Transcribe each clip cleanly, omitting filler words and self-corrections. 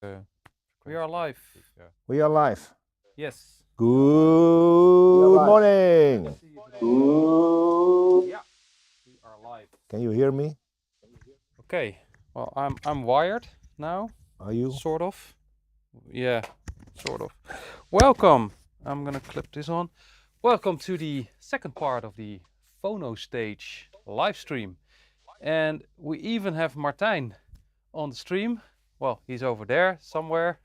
We are live. We are live. Yes. Good morning. Yeah, we are live. Can you hear me? Okay. Well, I'm wired now. Are you? Sort of. Yeah, sort of. Welcome. I'm gonna clip this on. Welcome to the second part of the Phono stage live stream, and we even have Martijn on the stream. Well, he's over there somewhere.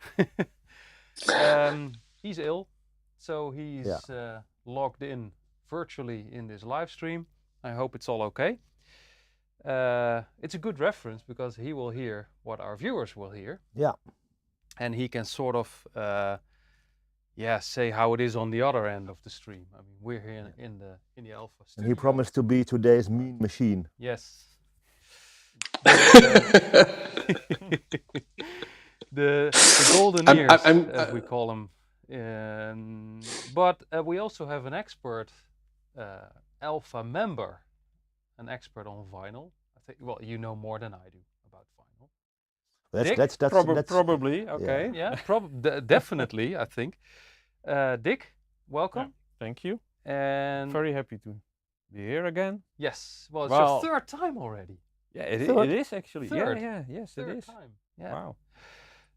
He's ill, so he's logged in virtually in this live stream. I hope it's all okay. It's a good reference because he will hear what our viewers will hear. Yeah. And he can sort of, say how it is on the other end of the stream. I mean, we're here in the alpha studio. And he promised to be today's mean machine. Yes. The golden ears, as we call them. But we also have an expert alpha member, an expert on vinyl. I think, well, you know more than I do about vinyl. That's probably okay. Yeah, definitely. I think. Dick, welcome. Yeah, thank you. And very happy to be here again. Yes. Well, it's your third time already. Yeah, it is actually. Third. Yes, third it is. Time. Yeah. Wow.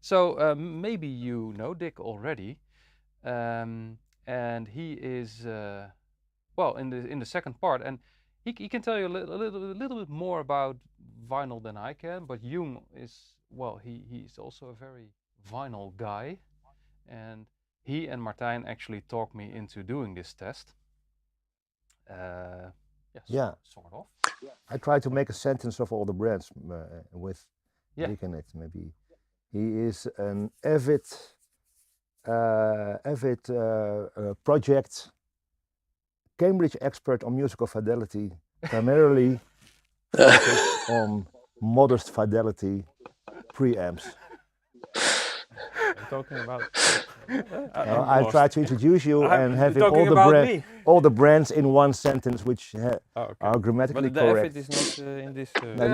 So maybe you know Dick already, and he is in the second part, and he can tell you a little bit more about vinyl than I can. But Jung is he's also a very vinyl guy, and he and Martijn actually talked me into doing this test. Sort of. I tried to make a sentence of all the brands with Dick in it. Maybe he is an avid project Cambridge expert on musical fidelity, primarily focused on modest fidelity preamps. I'm talking about. I try to introduce you and having all the brands in one sentence, which are grammatically correct. But the effort is not in this.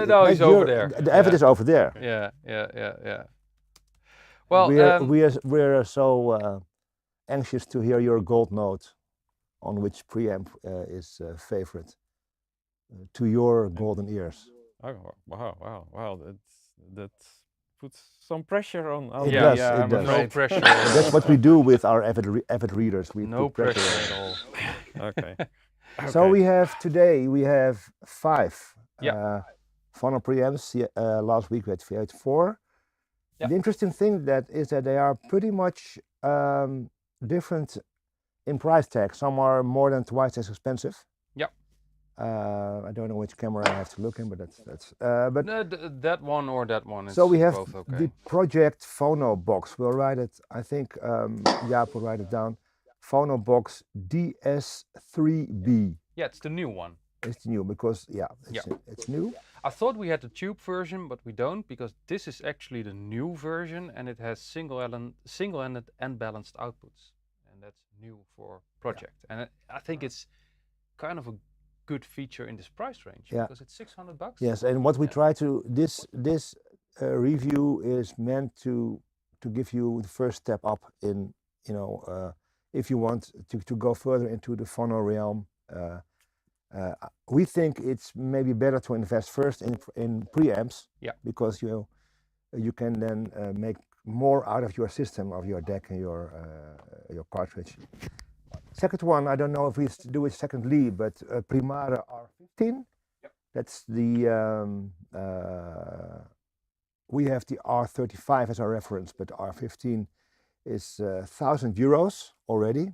No, he's over there. The effort is over there. Yeah. Well, we are so anxious to hear your gold note on which preamp is favorite to your golden ears. Oh wow! That puts some pressure on. It does. No pressure. That's what we do with our avid readers. We no put pressure at all. Okay. So we have 5 Phono preamps. Last week we had 4. Yeah. The interesting thing is that they are pretty much different in price tag. Some are more than twice as expensive. Yeah. I don't know which camera I have to look in, but that's. But that one or that one is. So we have both okay. the Project Phono box. We'll write it. I think Jaap will write it down. Phono box DS3B. Yeah, it's the new one. It's new because it's new. I thought we had the tube version, but we don't because this is actually the new version and it has single-ended and balanced outputs, and that's new for project. Yeah. And I think it's kind of a good feature in this price range because it's $600. Yes, and what we try to this review is meant to give you the first step up in if you want to go further into the Phono realm. We think it's maybe better to invest first in preamps, because you can then make more out of your system, of your deck and your cartridge. Second one, I don't know if we do it secondly, but Primare R15. Yep. That's the we have the R35 as our reference, but R15 is €1,000 already.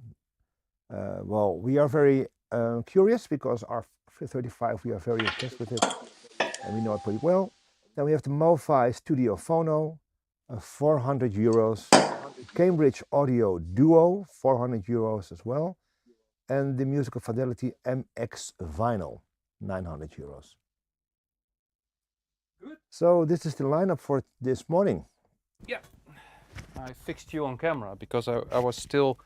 Well, we are very curious because our 35 we are very impressed with it and we know it pretty well. Then we have the Mofi Studio Phono, €400. Cambridge Audio Duo, €400 as well. And the Musical Fidelity MX Vinyl, €900. Good. So this is the lineup for this morning. Yeah. I fixed you on camera because I was still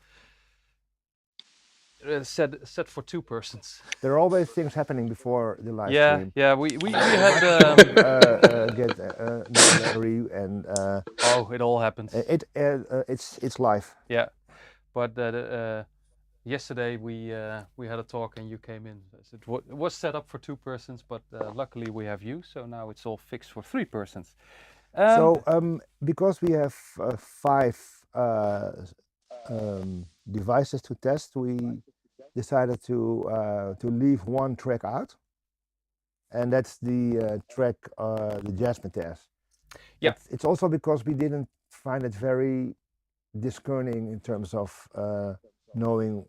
set for 2 persons. There are always things happening before the live Yeah, stream. yeah. We had Get no battery and oh, it all happens. it's live. Yeah, but yesterday we had a talk and you came in. So it was set up for 2 persons, but luckily we have you, so now it's all fixed for 3 persons. So because we have 5 devices to test, we decided to leave one track out, and that's the track the Jasmine test. Yeah. It's also because we didn't find it very discerning in terms of knowing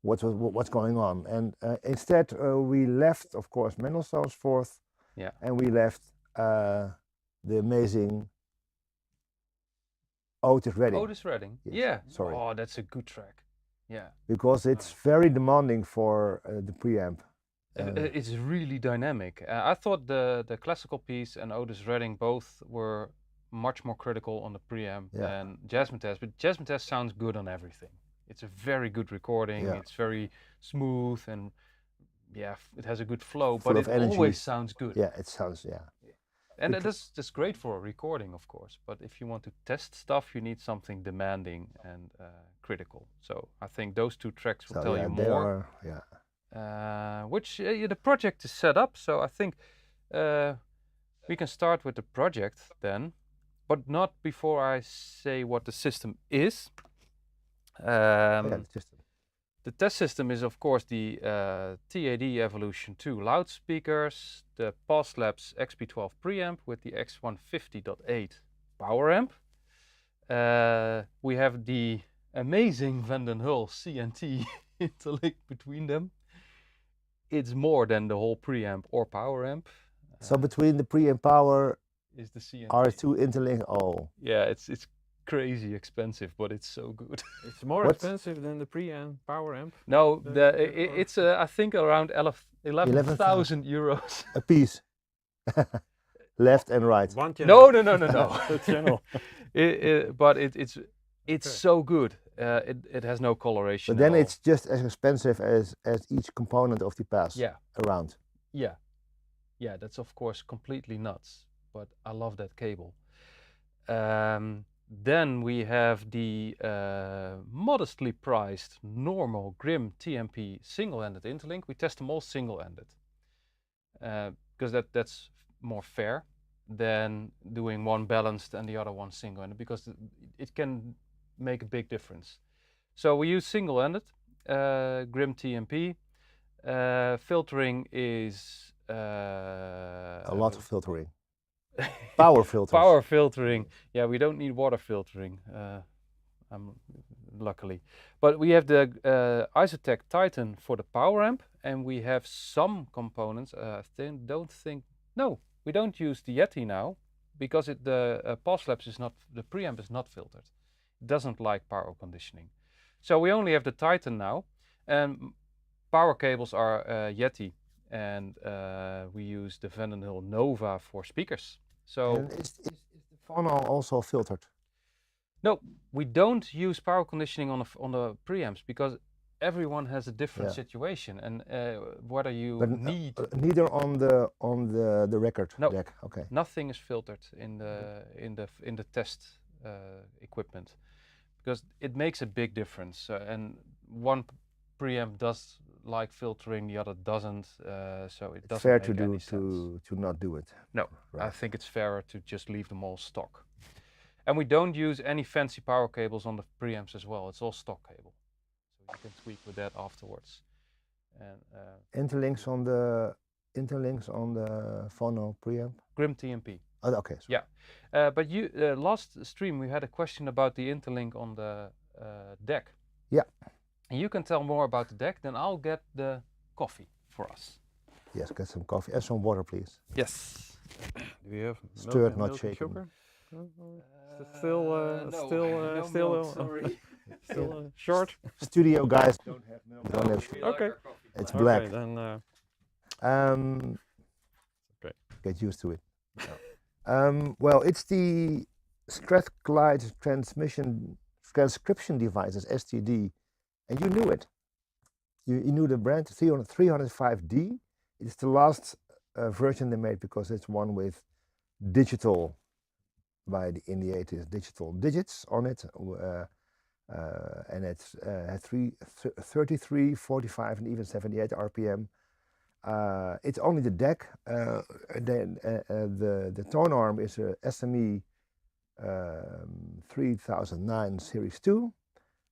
what's going on, and instead we left, of course, Mendelssohn's Fourth, Yeah. and we left the amazing Otis Redding. Otis Redding. Yes, Yeah. sorry. Oh, that's a good track. Yeah. Because it's very demanding for the preamp. It's really dynamic. I thought the classical piece and Otis Redding both were much more critical on the preamp than Jasmine Test, but Jasmine Test sounds good on everything. It's a very good recording. Yeah. It's very smooth and yeah, it has a good flow, Full but of it energy. always sounds good. Yeah, it sounds, yeah. And that's great for a recording, of course. But if you want to test stuff, you need something demanding and critical. So I think those 2 tracks will tell you they more. are, Which the project is set up. So I think we can start with the project then, but not before I say what the system is. the system. The test system is, of course, the TAD Evolution 2 loudspeakers, the Pulse Labs XP12 preamp with the X150.8 power amp. We have the amazing Vanden Hull CNT interlink between them. It's more than the whole preamp or power amp. So between the pre and power is the CNT. are 2 interlink. Oh. Yeah, it's crazy expensive, but it's so good. It's more expensive than the preamp power amp. No, it's I think around 11,000 euros a piece. Left and right. One channel. No. The channel. But it's so good. It has no coloration. But then it's just as expensive as each component of the pass. Yeah. Around. Yeah, that's of course completely nuts. But I love that cable. Then we have the modestly priced normal Grimm TMP single-ended interlink. We test them all single-ended because that's more fair than doing one balanced and the other one single-ended, because it can make a big difference. So we use single-ended Grimm TMP. Filtering is a lot of filtering. Power filters. Power filtering. Yeah, we don't need water filtering, luckily. But we have the Isotech Titan for the power amp, and we have some components. No, we don't use the Yeti now because the Pulse Labs the preamp is not filtered. It doesn't like power conditioning. So we only have the Titan now, and power cables are Yeti, and we use the Vanden Hull Nova for speakers. So and is the Phono also filtered? No, we don't use power conditioning on the preamps because everyone has a different situation, and whether you need neither on the record deck. Okay. Nothing is filtered in the test equipment because it makes a big difference. And one preamp does like filtering, the other doesn't. So it doesn't fair make any sense. to not do it. No, right. I think it's fairer to just leave them all stock. And we don't use any fancy power cables on the preamps as well. It's all stock cable, so you can tweak with that afterwards. And interlinks on the Phono preamp. Grimm TMP. Oh, okay. Sorry. Yeah, but you last stream we had a question about the interlink on the deck. Yeah. And you can tell more about the deck. Then I'll get the coffee for us. Yes, get some coffee and some water, please. Yes. Do we have stirred, milk, not shaken? Sugar? Sorry. Still short. Studio guys don't have milk. Don't have sugar. Okay. It's black. Okay, then. Okay. Get used to it. Well, it's the Strathclyde transcription devices, STD, and you knew it. you knew the brand 305D. It's the last version they made because it's one with digital, in the 80s, digital digits on it. And it's had 33, 45, and even 78 RPM. It's only the deck. The tone arm is a SME 3009 Series 2,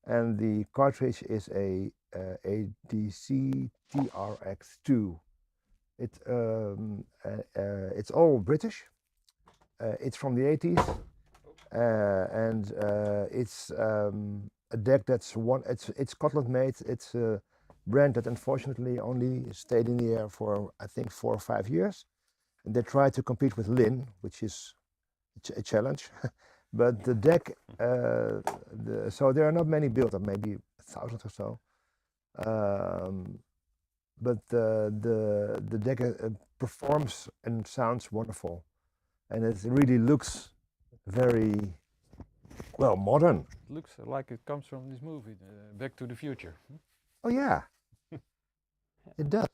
and the cartridge is a ADC TRX2. It's all British. It's from the 80s, and it's a deck that's it's Scotland made. It's a brand that unfortunately only stayed in the air for I think 4 or 5 years. And they tried to compete with Lin, which is a challenge. But the deck, so there are not many built up, maybe 1,000 or so. But the deck performs and sounds wonderful, and it really looks very well modern. It looks like it comes from this movie, Back to the Future. Oh yeah, it does.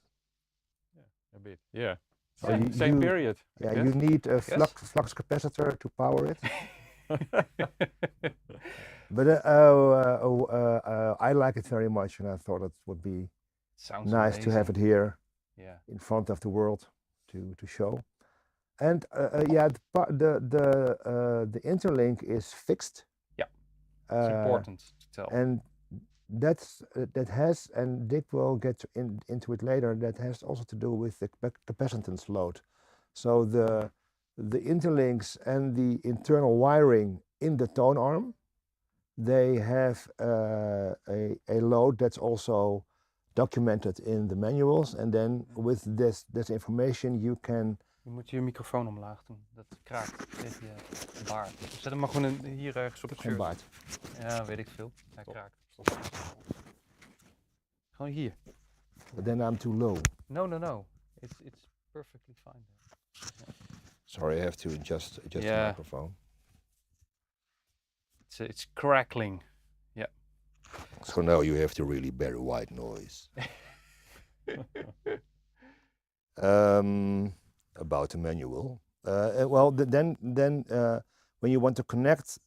Yeah, a bit. Yeah. So Same period. Yeah, you need a flux capacitor to power it. But I like it very much, and I thought it would be Sounds nice to have it here Yeah. in front of the world to show. And yeah, the interlink is fixed. Yeah, it's important to tell. And that has, and Dick will get into it later, that has also to do with the capacitance load. So the interlinks and the internal wiring in the tone arm, they have a load that's also documented in the manuals. And then with this information you can... Je moet je microfoon omlaag doen, dat kraakt tegen je baard. Zet hem maar gewoon hier ergens op het shirt. baard. Ja, weet ik veel. Hij kraakt. Gewoon hier. But then I'm too low. No. It's perfectly fine. Sorry, I have to adjust the microphone. It's crackling. Yeah. So now you have to really very white noise. About the manual. Well, then when you want to connect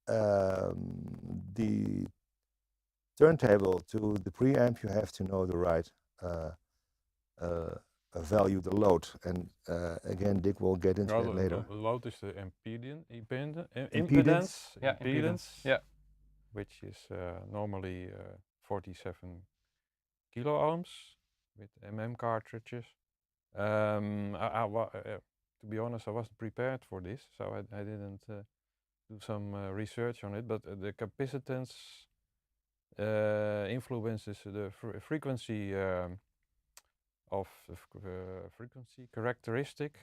the turntable to the preamp, you have to know the right value, the load. And again, Dick will get into it later. The load is the Impedance. Yeah, impedance. Yeah. Which is normally 47 kilo ohms with cartridges. To be honest, I wasn't prepared for this, so I didn't do some research on it. But the capacitance influences the frequency of the frequency characteristic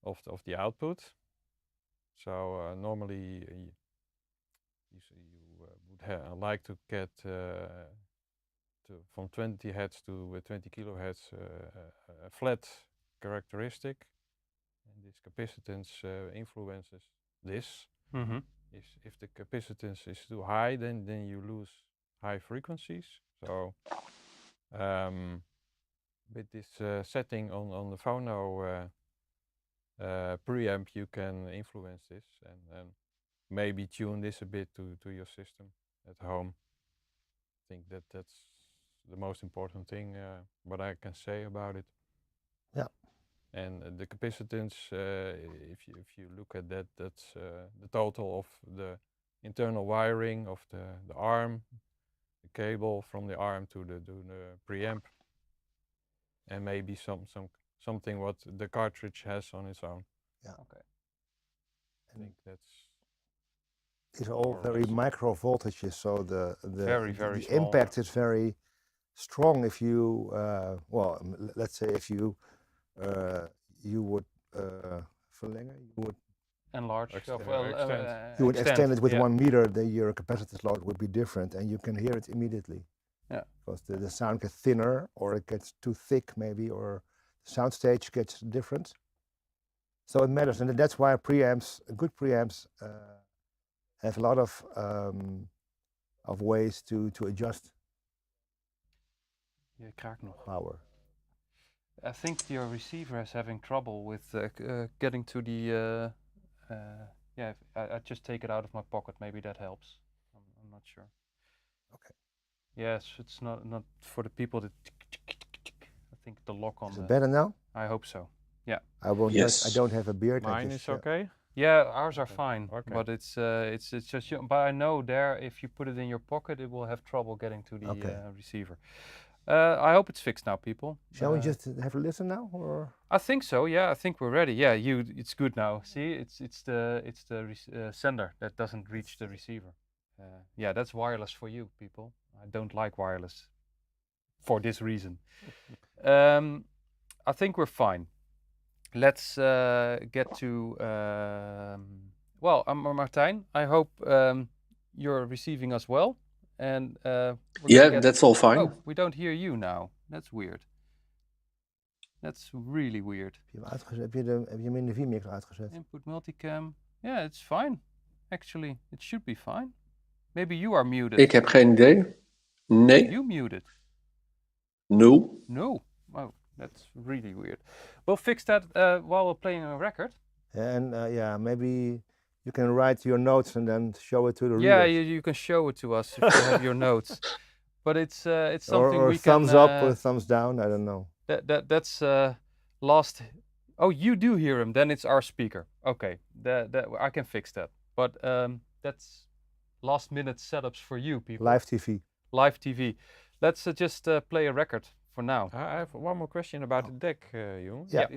of the output. So normally you would like to get from 20 hertz to 20 kilohertz a flat characteristic, and this capacitance influences this. If the capacitance is too high, then you lose high frequencies. So with this setting on the Phono preamp, you can influence this and maybe tune this a bit to your system at home. I think that's the most important thing what I can say about it. Yeah. And the capacitance, if you look at that, that's the total of the internal wiring of the arm, the cable from the arm to the preamp, and maybe something what the cartridge has on its own. Yeah. Okay. I think that's. It's all very micro voltages, so the very small. impact is very strong. If you well, let's say if you would verlengen, you would enlarge, you would extend it with 1 meter, then your capacitance load would be different, and you can hear it immediately. Yeah. Because the sound gets thinner, or it gets too thick, maybe, or the sound stage gets different. So it matters, and that's why preamps, good preamps, have a lot of ways to adjust Je kraakt nog. power. I think your receiver is having trouble with getting to the. Yeah, I just take it out of my pocket. Maybe that helps. I'm not sure. Okay. Yes, it's not for the people that. I think the lock on Is the. it better now? I hope so. I won't Yes. touch. I don't have a beard. I Mine just, is okay. Yeah, ours are Okay. fine. Okay. But it's just. But I know there, if you put it in your pocket, it will have trouble getting to the Okay. receiver. I hope it's fixed now, people. Shall we just have a listen now, or? I think so. Yeah, I think we're ready. Yeah, it's good now. See, it's the sender that doesn't reach the receiver. Yeah, that's wireless for you, people. I don't like wireless for this reason. I think we're fine. Let's get to. Well, I'm Martijn. I hope you're receiving us well. And we're gonna Yeah, get. that's all fine. Oh, we don't hear you now. That's weird. That's really weird. Heb je hem in de vMix uitgezet? Input multicam. Yeah, it's fine. Actually, it should be fine. Maybe you are muted. Ik heb geen idee. Nee. You muted. No. No. Oh, that's really weird. We'll fix that while we're playing a record. And yeah, maybe you can write your notes and then show it to the Yeah, readers. you can show it to us if you have your notes. But it's something or we thumbs can. up or thumbs down. I don't know. That's last. Oh, you do hear him. Then it's our speaker. Okay, that I can fix that. But that's last minute setups for you people. Live TV. Live TV. Let's just play a record for now. I have one more question about the deck, Jung. Yeah.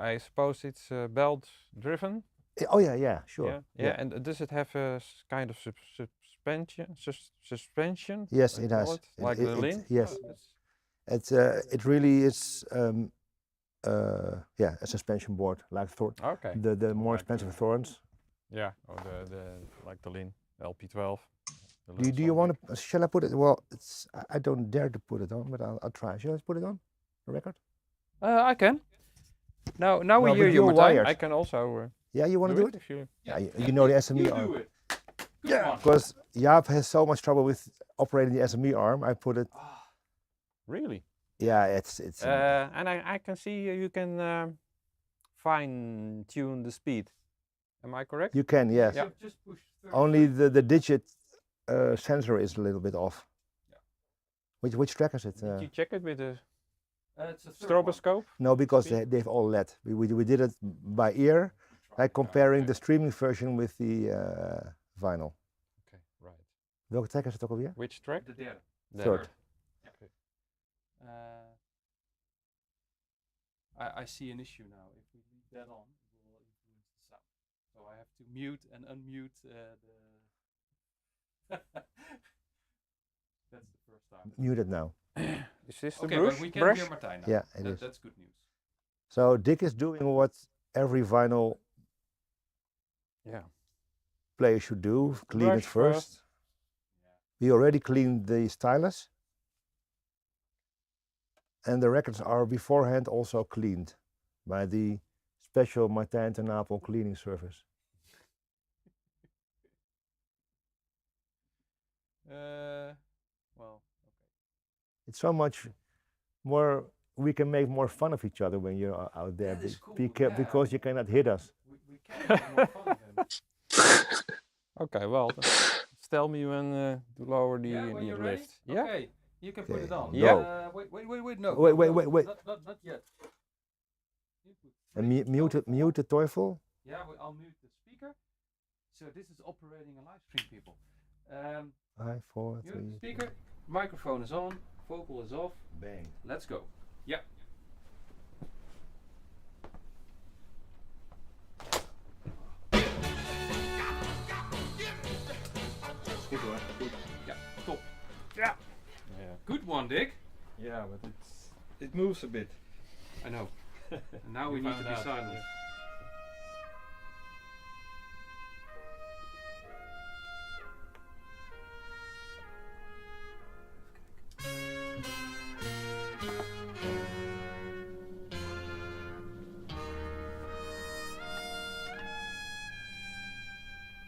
I suppose it's belt driven. Oh yeah, sure. Yeah. And does it have a kind of suspension? Suspension? Yes, I it call has. it? Like the Lin? Yes. It's- It really is. Yeah, a suspension board like okay. the more Like expensive the- Thorns. Yeah, or the like the Lin LP12. Do you want to? Shall I put it? Well, I don't dare to put it on, but I'll try. Shall I put it on the record? I can. Now we No, hear but you, you're Martijn. wired. I can also Yeah, you want to do it? if you. Yeah, you know the SME You arm. do it. Good Yeah, one. because Jaap has so much trouble with operating the SME arm. I put it. Really? Yeah, it's. And I can see you can fine tune the speed. Am I correct? You can, yes. Yeah. Just push 30. Only the digit sensor is a little bit off. Yeah. Which track is it? Did you check it with the It's a third one. stroboscope? No, because Speed? they've all LED. We did it by ear, like comparing the streaming version with the vinyl. Okay, right. Welke track is het ook alweer? Which track? De derde. Third. Okay. I see an issue now. If we leave that on, it will influence the sound. So I have to mute and unmute the. That's the first time. Mute it now. Is this the Okay, brush? but we can brush? hear Martijn now. Yeah, it is. That's good news. So Dick is doing what every vinyl Yeah. player should do: clean Brush it first. We already cleaned the stylus, and the records are beforehand also cleaned by the special Martijn ten Napel cleaning service. Well, It's so much more. We can make more fun of each other when you're out there, That is cool, yeah. because you cannot hit us. we can make more fun of him. Okay, well, tell me when to lower the, Yeah, when you're ready? lift. Yeah. Okay, you can put Okay, it on. Yeah. Wait, no. Wait, no, wait, no, wait, wait. Not yet. Input And three, mute the Teufel. Yeah, I'll mute the speaker. So this is operating a live stream, people. 5, 4, Mute the 3. speaker. Microphone is on. Vocal is off. Bang. Let's go. Yeah. Goed hoor. Goed. Yeah. Top. Yeah. Yeah. Good one, Dick. Yeah, but it moves a bit. I know. And now we need to be silent.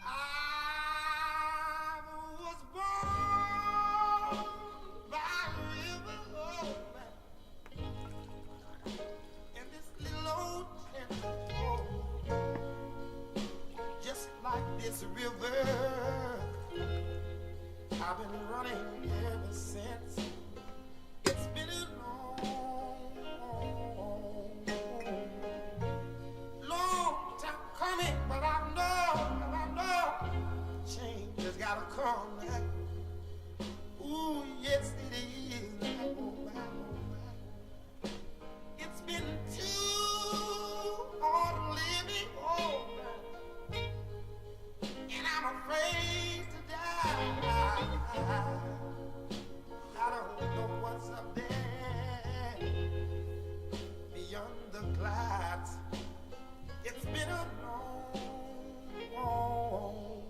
I was born by a river of this river. I've been running ever since. It's been a long time coming, but I know change has gotta come now. Ooh, yes it is. It's been too hard living, and I'm afraid to die. I don't know what's up there beyond the clouds. It's been a long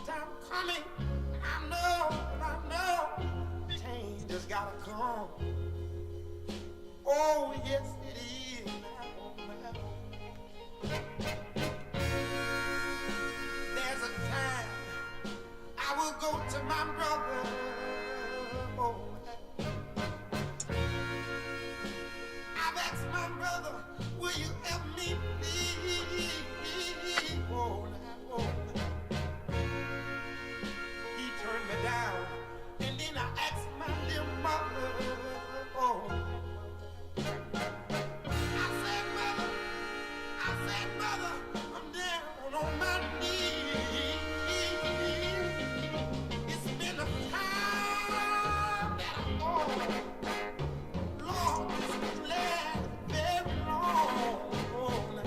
time coming. I know, change has gotta come. Oh, yes it is now. There's a time I will go to my brother. Oh, I've asked my brother, will you help me please? Oh, he turned me down, and then I asked my dear mother. Oh, I said, mother, I'm down on my knees. It's been a time that I Lord, this has lasted very long.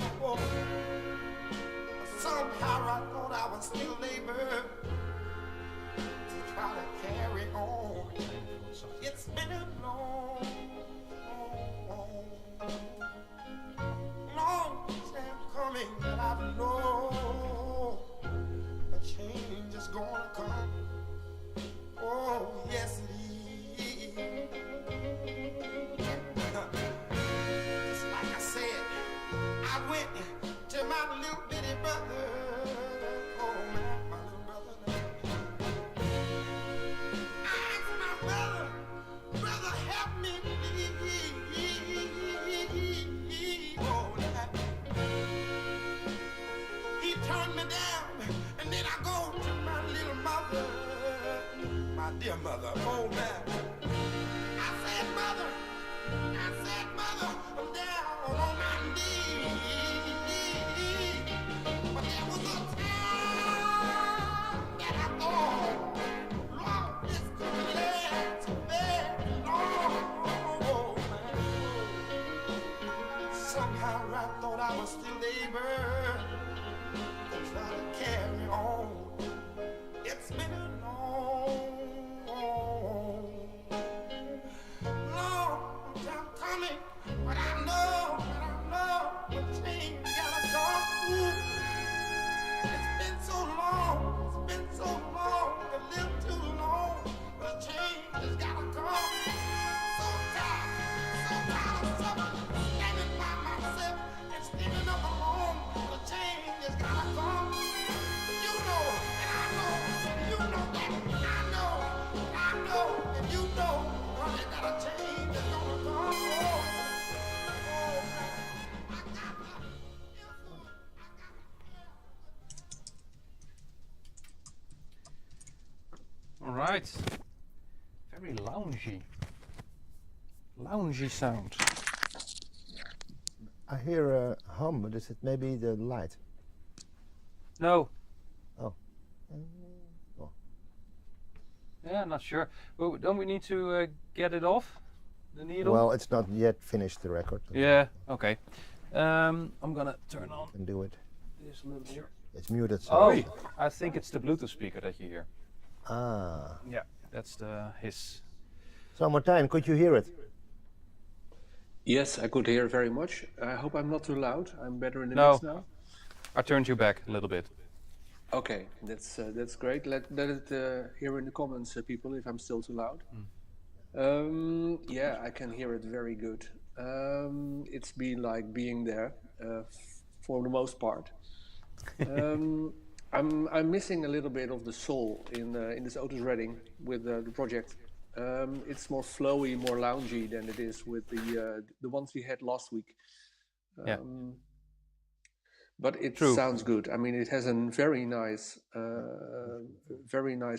Somehow I thought I was still able to try to carry on. It's been a long time coming, but I know a change is gonna come. Oh, yes it is. Just like I said, I went to my little bitty brother. Oh, my little brother. I asked my brother, help me please. Oh, he turned me down, and then I go to my little mother, my dear mother. Oh, man. I said, mother, I'm down on my knees. But there was a time that I thought, Lord, this could last very long. Somehow I thought I was still able to try to carry on. It's been a long time coming, but I know what change gotta come. Ooh, it's been so long, a little too long, but change has gotta come. So tired of suffering, standing by myself and standing up alone. The change has gotta come. You know, and I know, you know that, I know, and you know, honey, that a change is gonna come. All right. Very loungy. Loungy sound. I hear a hum, but is it maybe the light? No. Oh. Yeah, not sure. Well, don't we need to get it off? The needle? Well, it's not yet finished, the record. Yeah, okay. I'm gonna turn on Can do it. this a little bit. It's muted. So Oh, I think it's the Bluetooth speaker that you hear. Ah. Yeah, that's the his. So Martijn, could you hear it? Yes, I could hear very much. I hope I'm not too loud. I'm better in the No. mix now. I turned you back a little bit. Okay, that's great. Let it hear in the comments, people, if I'm still too loud. Yeah, I can hear it very good. It's been like being there for the most part. I'm missing a little bit of the soul in this Otis Redding with the project. It's more flowy, more loungy than it is with the ones we had last week. Yeah. but it True. sounds good. I mean, it has a very nice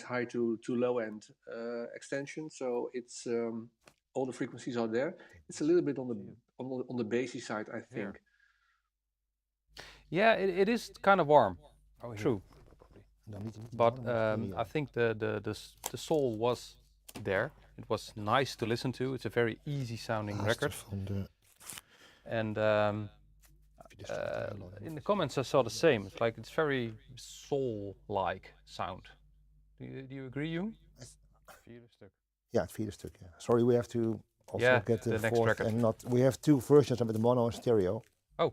high to low end extension. So it's all the frequencies are there. It's a little bit on the bassy side, I think. Yeah, it is kind of warm. Oh, here. True. Dan niet in But de stereo. I think the soul was there. It was nice to listen to. It's a very easy sounding record. Van de And in the comments I saw the same. It's like it's very soul-like sound. Do you agree, Jung? Vierde stuk. Ja, het vierde stuk. Ja. Sorry, we have to also Yeah, get the next fourth record. and not. We have two versions of the mono and stereo. Oh,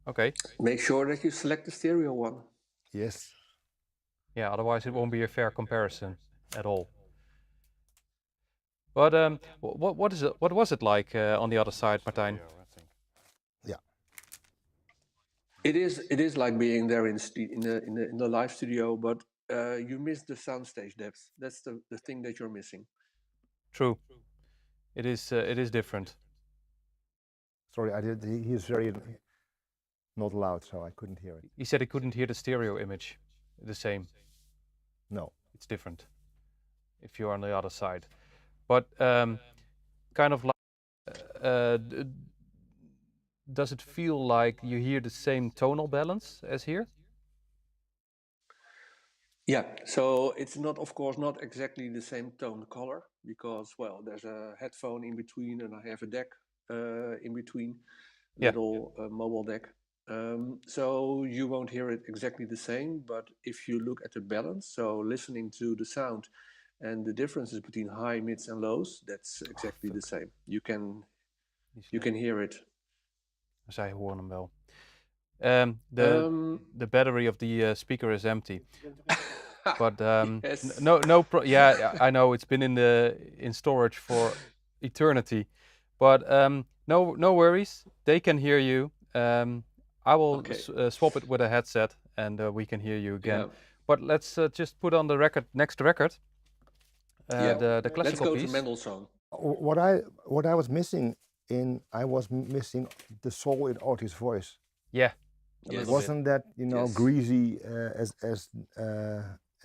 okay. Make sure that you select the stereo one. Yes. Yeah, otherwise it won't be a fair comparison at all. But what was it like on the other side, Martijn? Stereo, I think. Yeah. It is like being there in the live studio, but you miss the soundstage depth. That's the thing that you're missing. True. It is different. Sorry, he's very not loud, so I couldn't hear it. He said he couldn't hear the stereo image the same. No. It's different if you're on the other side. But kind of like, does it feel like you hear the same tonal balance as here? Yeah, so it's not, of course, not exactly the same tone color because, well, there's a headphone in between and I have a deck in between, little mobile deck. So you won't hear it exactly the same, but if you look at the balance, so listening to the sound and the differences between high, mids and lows, that's exactly the same. You can hear it. Zij horen hem wel. The battery of the speaker is empty. But Yes. yeah, I know it's been in storage for eternity. But no worries, they can hear you. I will swap it with a headset and we can hear you again. Yeah. But let's just put on the next record. The classical Let's go piece. to Mendelssohn. What I was missing I was missing the soul in Otis' voice. Yeah. Yes. Wasn't that Yes. greasy as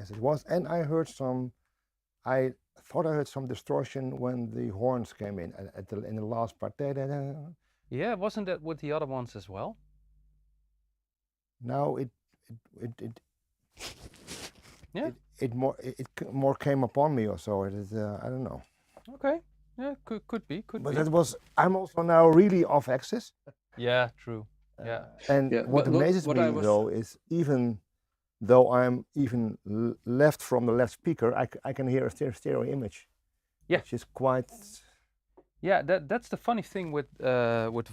it was? And I thought I heard some distortion when the horns came in in the last part. Yeah, wasn't that with the other ones as well? Now it Yeah. it more came upon me or so. I don't know. Okay. Yeah, could be. But that was I'm also now really off axis. Yeah, true. Yeah. And what amazes me though is even though I'm even left from the left speaker, I can hear a stereo image. Yeah. Which is quite. Yeah, that's the funny thing with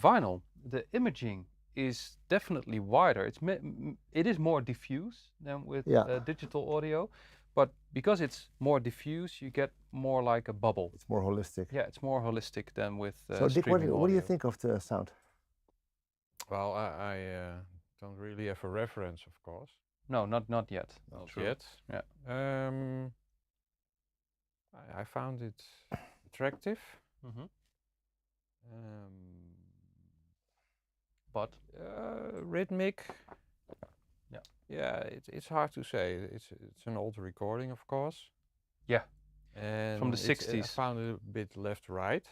vinyl. The imaging is definitely wider. It is more diffuse than with digital audio, but because it's more diffuse, you get more like a bubble. It's more holistic. Yeah, it's more holistic than with. So Dick, what do you audio. think of the sound? Well, I don't really have a reference, of course. No, not yet. Not True. yet. Yeah. I found it attractive. Mm-hmm. But rhythmic. Yeah. Yeah, it's hard to say. It's an old recording, of course. Yeah. And from the 60s. I found it a bit left-right.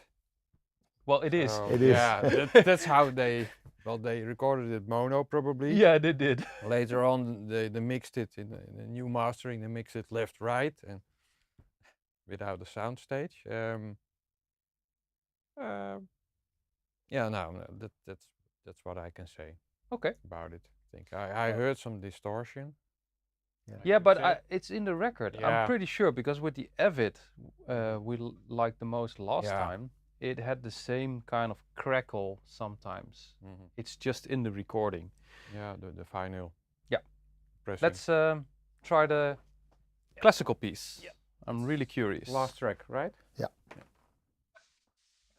Well, it is. It is. Yeah, that's how they recorded it mono probably. Yeah, they did. Later on, they mixed it in the new mastering. They mixed it left-right and without a soundstage. Yeah, no, that's what I can say. Okay. About it. I think I heard some distortion. Yeah, but it's in the record. Yeah. I'm pretty sure because with the Avid, we liked the most last Yeah. time. It had the same kind of crackle sometimes. Mm-hmm. It's just in the recording. Yeah, the vinyl. Yeah. Pressing. Let's try the classical piece. Yeah. I'm really curious. Last track, right? Yeah.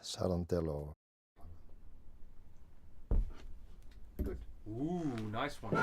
Sarantello. Good. Ooh, nice one.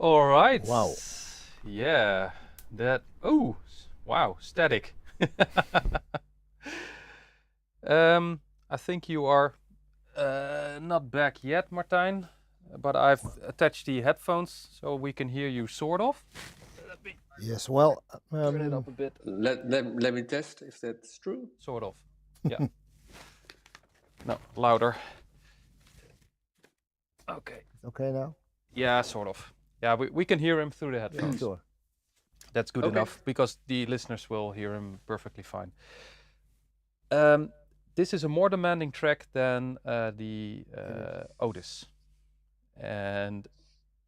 All right. Wow. Yeah. That. Oh. Wow. Static. I think you are not back yet, Martijn. But I've attached the headphones so we can hear you sort of. Let me Yes. Well, turn it up a bit. Let me test if that's true. Sort of. Yeah. No, louder. Okay. okay now. Yeah, sort of. Yeah, we can hear him through the headphones. Sure. That's good Okay. enough because the listeners will hear him perfectly fine. This is a more demanding track than the Otis. And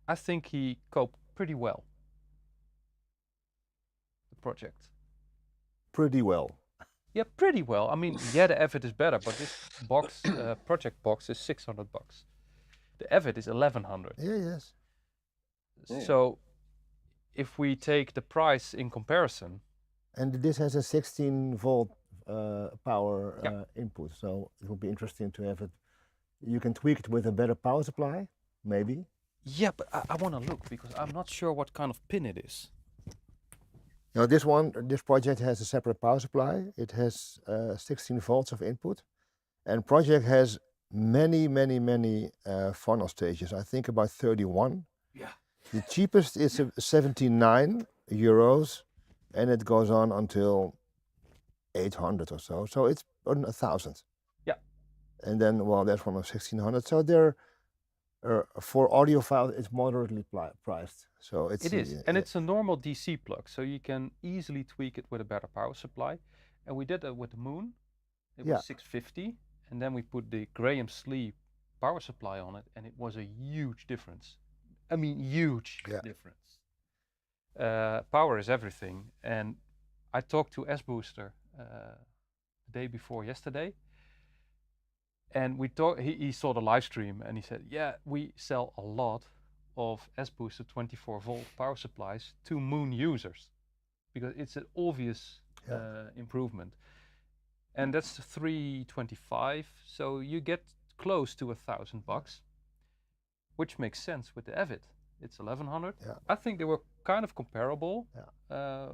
I think he coped pretty well. The project. Pretty well. Yeah, pretty well. I mean, yeah, the Avid is better, but this box, project box, is $600. The Avid is 1,100. Yeah. Yes. Yeah. So, if we take the price in comparison, And this has a 16-volt power Yeah. input, so it would be interesting to have it. You can tweak it with a better power supply, maybe. yeah, but I want to look because I'm not sure what kind of pin it is. Now this project has a separate power supply. It has 16 volts of input, and project has many Phono stages. I think about 31. Yeah. The cheapest is 79 euros, and it goes on until 800 or so. So it's on 1,000. Yeah. And then, well, that's one of 1,600. So they're for audiophile, it's moderately priced. So it's It is, and it's a normal DC plug, so you can easily tweak it with a better power supply. And we did that with the Moon. It Yeah. was 650, and then we put the Graham Slee power supply on it, and it was a huge difference. I mean, huge Yeah. difference. Power is everything, and I talked to S Booster the day before yesterday, and we talked. He saw the live stream, and he said, "Yeah, we sell a lot of S Booster 24-volt power supplies to Moon users because it's an obvious improvement." And that's 325, so you get close to $1,000, which makes sense with the Avid. It's 1,100. Yeah. I think they were kind of comparable. Yeah.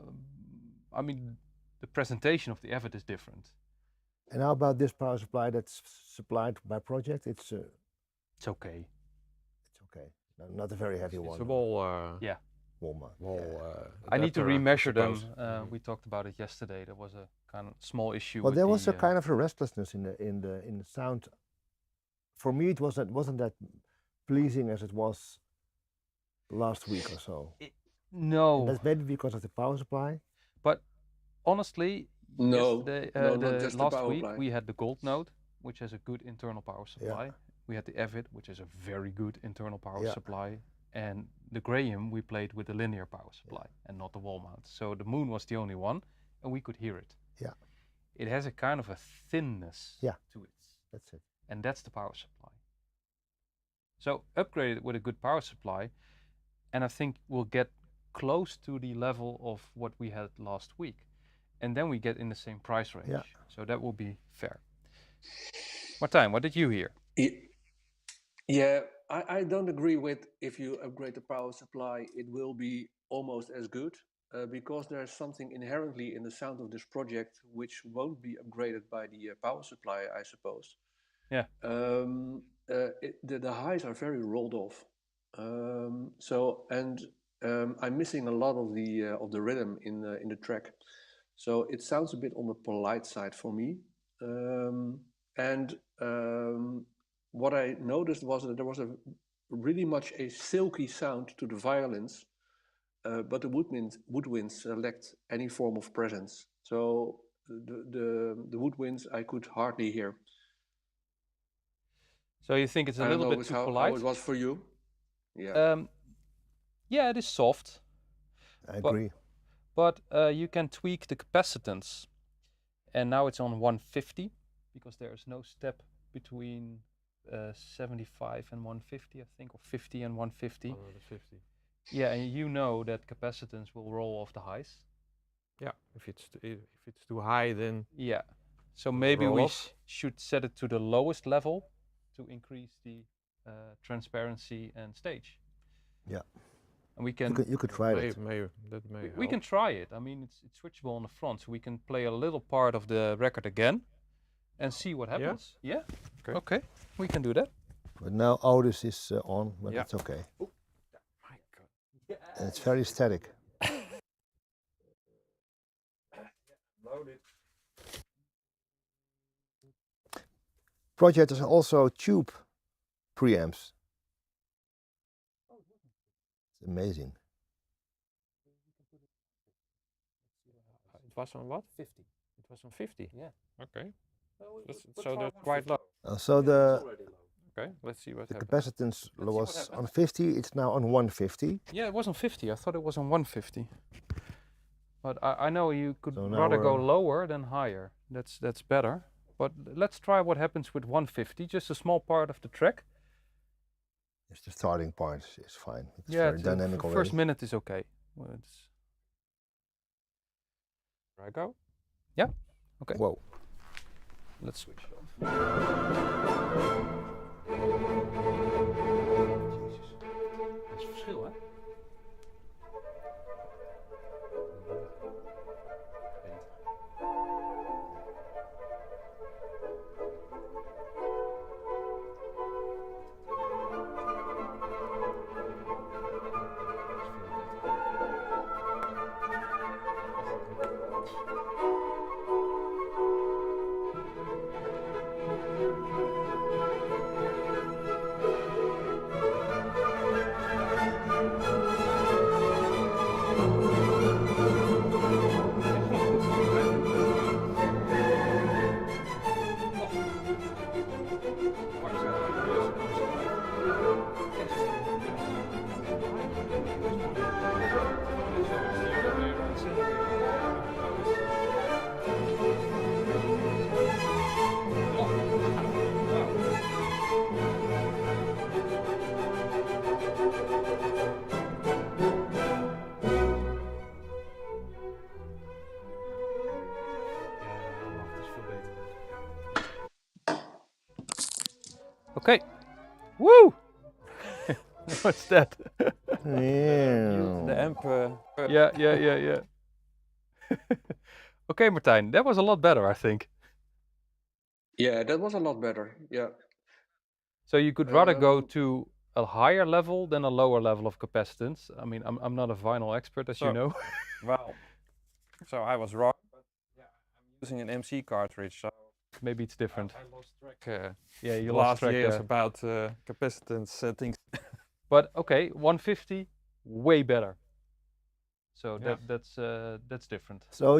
I mean, the presentation of the Avid is different. And how about this power supply that's supplied by project? It's okay. It's okay. Not a very heavy It's one. a wall. Yeah. Wall I need to adapter, remeasure them. suppose. We talked about it yesterday. There was a kind of small issue. Well, with there was the, a kind of a restlessness in the sound. For me, it wasn't that pleasing as it was last week or so. No. And that's maybe because of the power supply. But honestly, No, yesterday, no, not just the last power week supply. we had the Gold Note, which has a good internal power supply. We had the Avid, which is a very good internal power Yeah. supply. And the Graham we played with the linear power supply and not the wall mount. So the Moon was the only one, and we could hear it. Yeah. It has a kind of a thinness to it. That's it. And that's the power supply. So upgrade it with a good power supply, and I think we'll get close to the level of what we had last week. And then we get in the same price range. Yeah. So that will be fair. Martijn, what did you hear? Yeah, I don't agree with if you upgrade the power supply, it will be almost as good because there's something inherently in the sound of this project which won't be upgraded by the power supply, I suppose. Yeah. The highs are very rolled off. I'm missing a lot of the rhythm in the track. So it sounds a bit on the polite side for me. What I noticed was that there was really much a silky sound to the violins, but the woodwinds lacked any form of presence. So the woodwinds I could hardly hear. So you think it's a little bit too polite? How it was for you? Yeah. Yeah, it is soft. I agree. But you can tweak the capacitance, and now it's on 150 because there is no step between 75 and 150, I think, or 50 and 150. 150. Yeah, and you know that capacitance will roll off the highs. Yeah, if it's too high, then Yeah, so maybe roll we off. should set it to the lowest level to increase the transparency and stage. Yeah. and we can You could try it. That may we can try it. I mean, it's switchable on the front, so we can play a little part of the record again, and see what happens. Yeah. Okay. Okay. We can do that. But now Otis is on, but Yeah. it's okay. My God. And it's very static. Project is also tube preamps. It's amazing. It was on what? 50. It was on 50. Yeah. Okay. So that's quite low. So the Okay. Let's see what the happens. capacitance what was on happens. 50. It's now on 150. Yeah, it was on 50. I thought it was on 150. But I know you could So now rather go we're- lower than higher. That's better. But let's try what happens with 150. Just a small part of the track. It's the starting point is fine. It's Yeah, very dynamic the already. first minute is okay. Well, it's There I go. okay. Whoa. Let's switch it off. Jesus. Dat is verschil, hè? Okay. Woo! What's that? Yeah. The amp. Yeah. Okay, Martijn, that was a lot better, I think. Yeah, that was a lot better. Yeah. So you could rather go Um, to a higher level than a lower level of capacitance. I mean, I'm not a vinyl expert, as you So- know. Well, so I was wrong. But yeah, I'm using an MC cartridge, so Maybe it's different. I lost track. Yeah, you The lost last track years there. about capacitance settings. But okay, 150, way better. So Yeah. that's different. So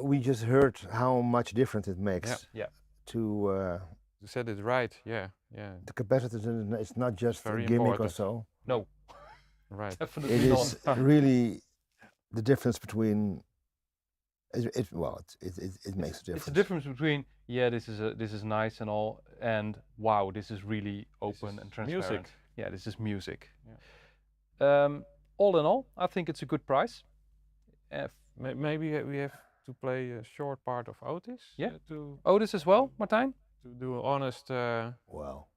we just heard how much difference it makes Yeah. to You said it right. Yeah. the capacitance. And it's not just a Very gimmick or important. so. No, Right. definitely It not. is really the difference between. It makes a difference. It's the difference between this is nice and all, and wow, this is really open is and transparent. music. Yeah, this is music. All in all, I think it's a good price. Maybe we have to play a short part of Otis. Yeah. To Otis as well, Martijn? do an honest. Wow.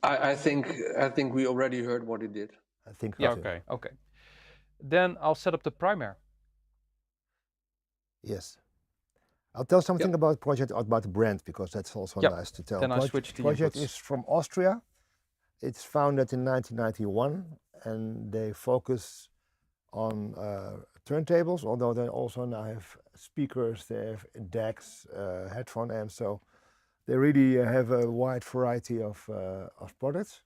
I think we already heard what he did. I think. Yeah. so. Okay. Okay. Then I'll set up the Primare. Yes. I'll tell something about project about the brand because that's also Yep. nice to tell. Then I switch the project inputs. is from Austria. It's founded in 1991 and they focus on turntables, although they also now have speakers, they have decks, headphone amps. So they really have a wide variety of products.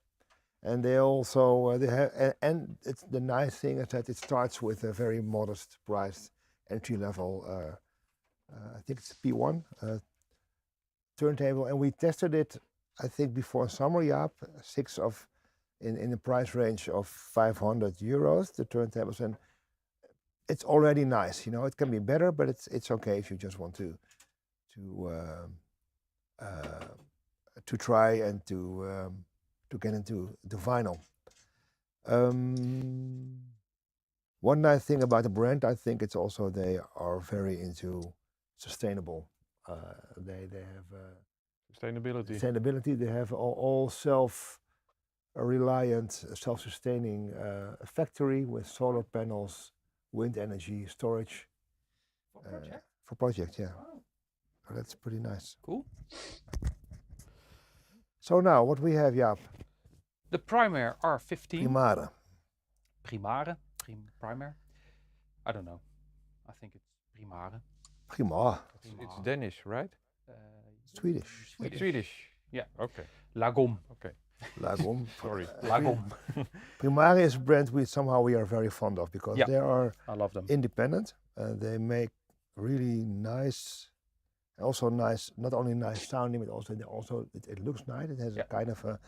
And they also they have and it's the nice thing is that it starts with a very modest price entry level. I think it's P1 turntable, and we tested it. I think before summer, Jaap, in the price range of 500 euros. The turntables, and it's already nice. You know, it can be better, but it's okay if you just want to try and to get into the vinyl. One nice thing about the brand, I think it's also they are very into sustainable. They have Sustainability. sustainability. They have all self a reliant, self-sustaining factory with solar panels, wind energy, storage. For project, yeah. Wow. So that's pretty nice. Cool. So now, what we have, Jaap? The Primare R15. Primare. Primare. Primare. I don't know. I think it's Primare. Primare. It's Danish, right? Swedish. Swedish. Yeah. Okay. Lagom. Okay. Lagom. Sorry. Lagom. Primare is a brand we are very fond of because Yeah. they are I love them. independent. They make really nice, also nice, not only nice sounding, but also it looks nice. It has a kind of a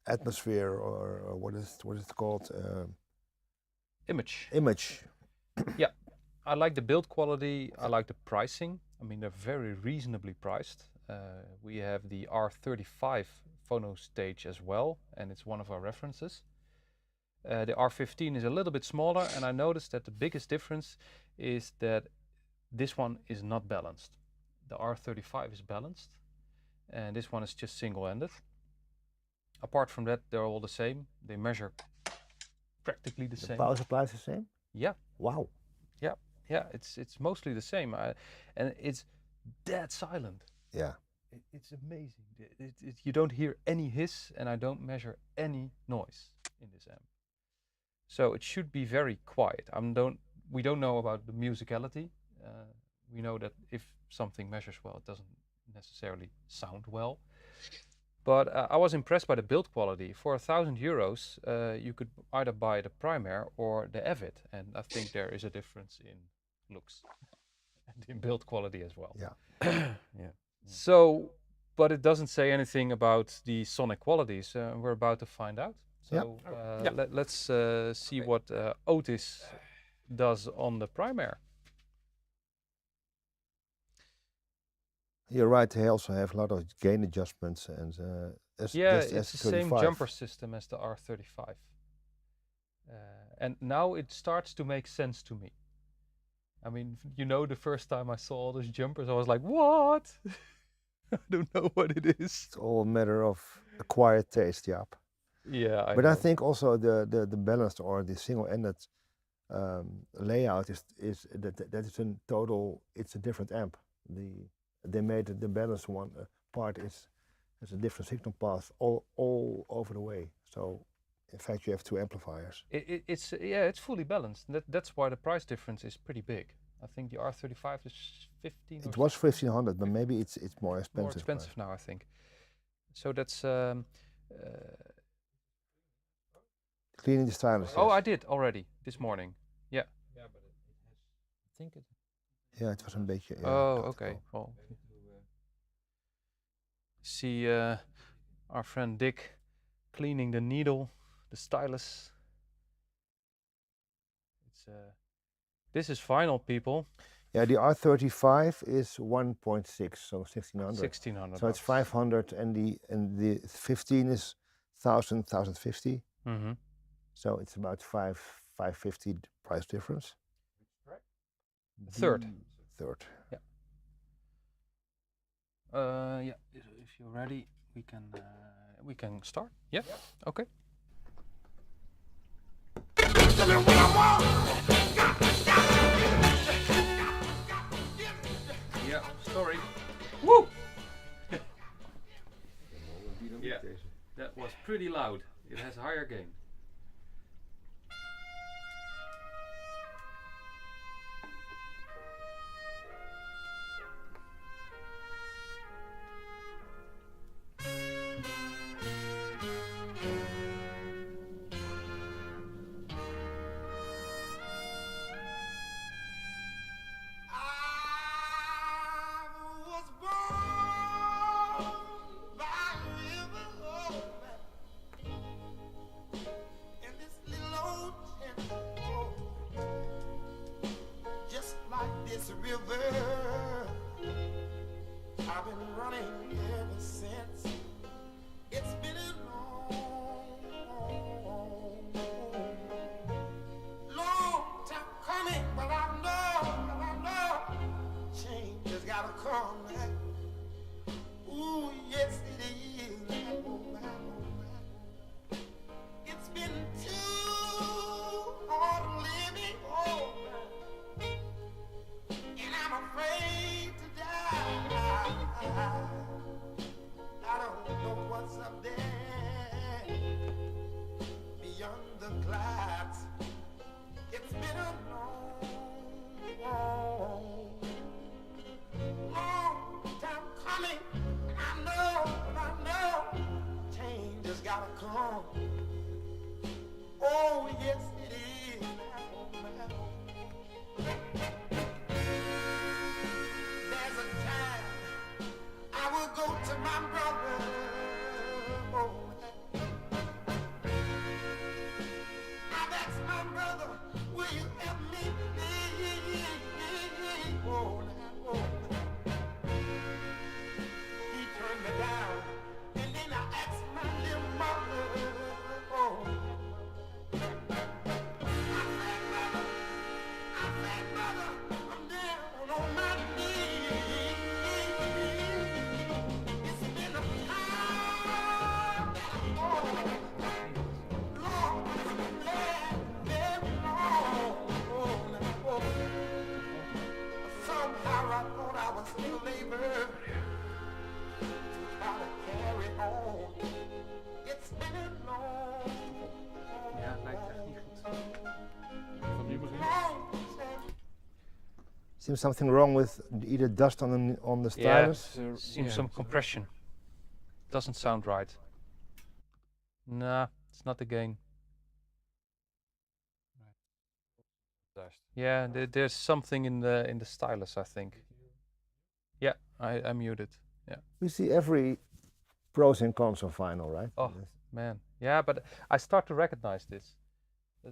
atmosphere, or what is it called? Image. Image. Yeah. I like the build quality. I like the pricing. I mean, they're very reasonably priced. We have the R35 phono stage as well, and it's one of our references. The R15 is a little bit smaller, and I noticed that the biggest difference is that this one is not balanced. The R35 is balanced, and this one is just single-ended. Apart from that, they're all the same. They measure practically the same. Power supply is the same? Yeah. Wow. Yeah, it's mostly the same, and it's dead silent. Yeah. It's amazing. You don't hear any hiss, and I don't measure any noise in this amp. So it should be very quiet. We don't know about the musicality. We know that if something measures well, it doesn't necessarily sound well. But I was impressed by the build quality. For €1,000, you could either buy the Primare or the Avid, and I think there is a difference in looks and in build quality as well. Yeah. Yeah. So, but it doesn't say anything about the sonic qualities. We're about to find out. So let's see what Otis does on the Primare. You're right. They also have a lot of gain adjustments and It's the same S35. jumper system as the R35. And now it starts to make sense to me. I mean, the first time I saw all those jumpers, I was like, what? I don't know what it is. It's all a matter of acquired taste, Jaap. Yeah, But I know. think also the balanced or the single-ended layout is that is in total. It's a different amp. They made the balanced one part has a different signal path all over the way. So in fact you have two amplifiers. It's fully balanced. That's why the price difference is pretty big. I think the R35 is 15. It was 1,500, but maybe it's more expensive. More expensive now, I think. So that's cleaning the stylus. Oh, yes. I did already this morning. Yeah. Yeah, but it has. I think it. Yeah, it was een beetje. Yeah, Oh, dat okay. wel. Well, see our friend Dick cleaning the needle, the stylus. It's this is final, people. Yeah, the R35 is 1.6, so 1,600. 1,600. So it's 500, and the 15 is 1,000, 1,050. Mm-hmm. So it's about 550 price difference. Third. Third. Yeah. Yeah. If you're ready, we can start. Yeah. Okay. Yeah. Sorry. Woo. Yeah. That was pretty loud. It has higher gain. I've been running ever since. It's been a long time coming, but I know change has gotta come. Ooh, yes it is. I don't know what's up there beyond the clouds. It's been a long time coming. I know, change has gotta come. Oh, yes, it is. There's a time I will go to my brother. Oh, I've asked my brother, will you help me? Oh, he turned me down, and then I asked my little mother. Oh, I said, mother, I'm down on my knees. It's been a time that I'm Lord, very long. Somehow I thought I was still able to try to carry on. It's been a long, Ja, lijkt echt niet goed. Van wie begint? long time. Seems something wrong with either dust on the stylus. Yeah, seems some compression. Doesn't sound right. Nah, it's not the gain. Dust. Yeah, there's something in the stylus, I think. Yeah, I muted. Yeah. We see every pros and cons of vinyl, right? Oh. Man, yeah, but I start to recognize this.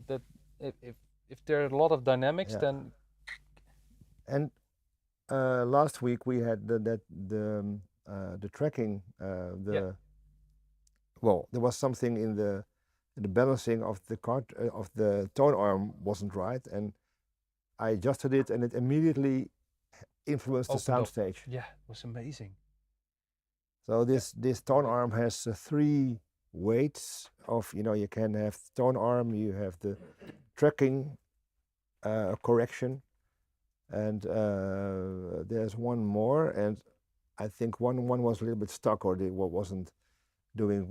That if there are a lot of dynamics, Yeah. then And last week we had the tracking. Well, there was something in the balancing of the of the tone arm wasn't right, and I adjusted it, and it immediately influenced the Opened up. soundstage. yeah, it was amazing. So this tone arm has 3 weights of, you can have tone arm, you have the tracking correction, and there's one more, and I think one was a little bit stuck, or wasn't doing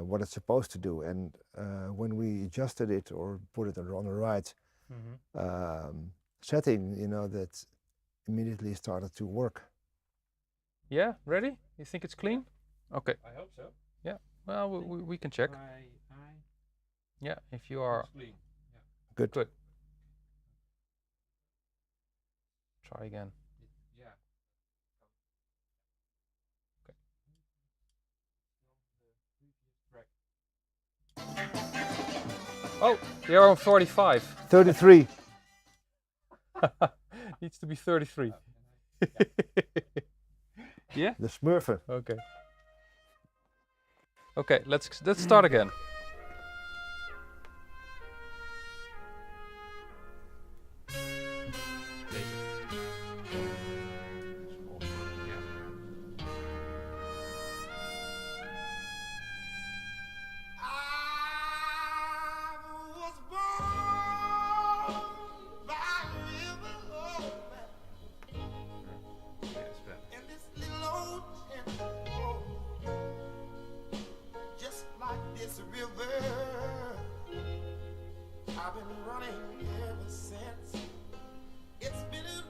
what it's supposed to do. And when we adjusted it or put it on the right setting, that immediately started to work. Yeah, ready? You think it's clean? Okay. I hope so. Yeah. Well, we can check. Yeah, if you are Clean. Good. good. Try again. Yeah. Oh, you're on 45. 33. Needs to be 33. Yeah? The Smurfen. Okay. Okay, let's start again. I was born by a river, and this little old town, just like this river, I've been running ever since. It's been a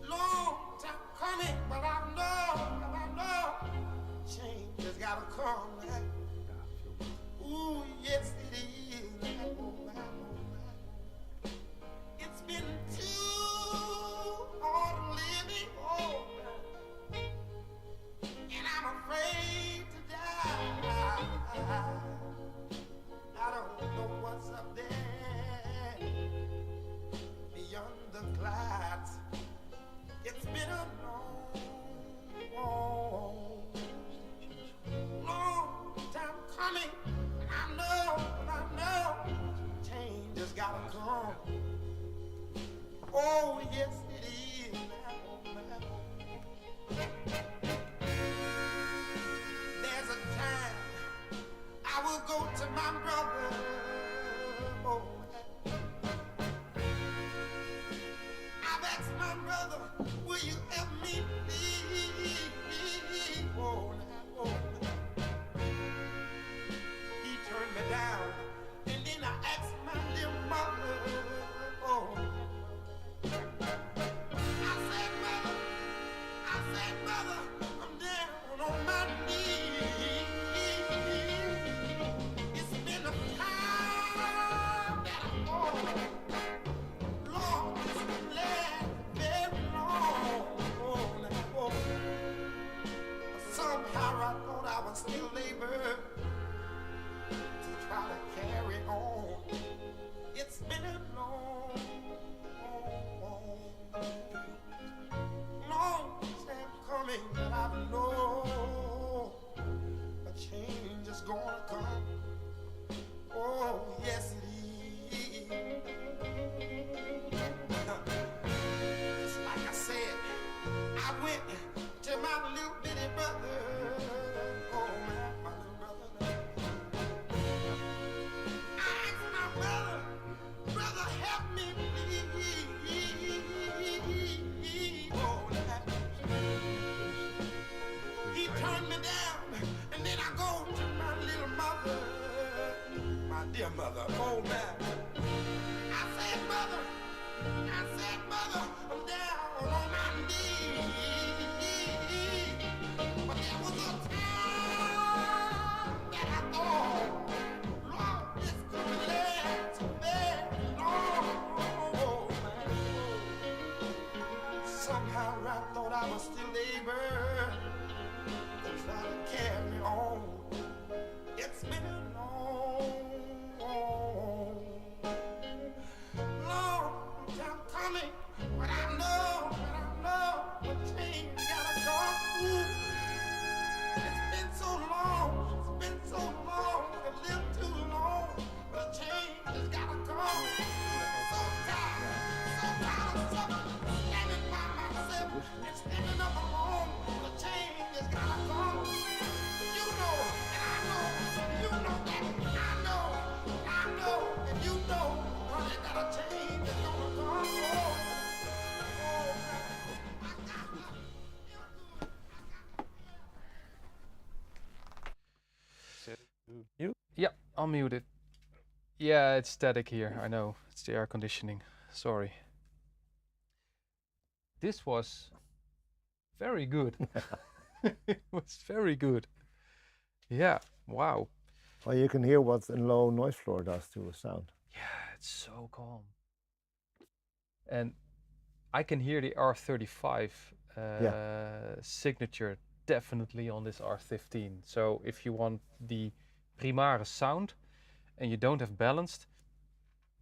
long time coming, but I know change has gotta come. Ooh, yes it is. It's been too hard living, and I'm afraid to die. I don't know what's up there beyond the clouds. It's been a long time coming. I know, change has gotta come. Oh, yes it is. There's a time I will go to my brother. Oh, brother, will you help me please? Oh, oh. He turned me down, and then I asked my little mother. Oh, I said, mother, I'm down on my knees. It's been a time that I thought, Lord, it's been last very long. Oh. Somehow I thought I was still able to try to carry on. It's been a long time coming, but I know a change is gonna come. Oh, yes it is. Just like I said, I went to my little bitty brother. Oh, my little brother. I asked my brother, help me please. Oh, he turned me down, and then I go to my little mother, my dear mother. Oh, man. I said, mother, I'm down on my knees. But there was a time that I thought, Lord, this could last very long. Oh, man. Somehow I thought I was still able to try to carry on. It's been a long time coming, but I know a change gotta come. It's been so long, I lived too long, but a change has gotta come. So tired of suffering, standing by myself and standing up alone. The change has gotta come. You know, and I know, you know that, I know, and you know, honey, that a change is gonna come. You? Yeah, I'll mute it. Yeah, it's static here. I know. It's the air conditioning. Sorry. This was very good. It was very good. Yeah, wow. Well, you can hear what a low noise floor does to a sound. Yeah, it's so calm. And I can hear the R35 signature definitely on this R15. So if you want the Primare sound and you don't have balanced,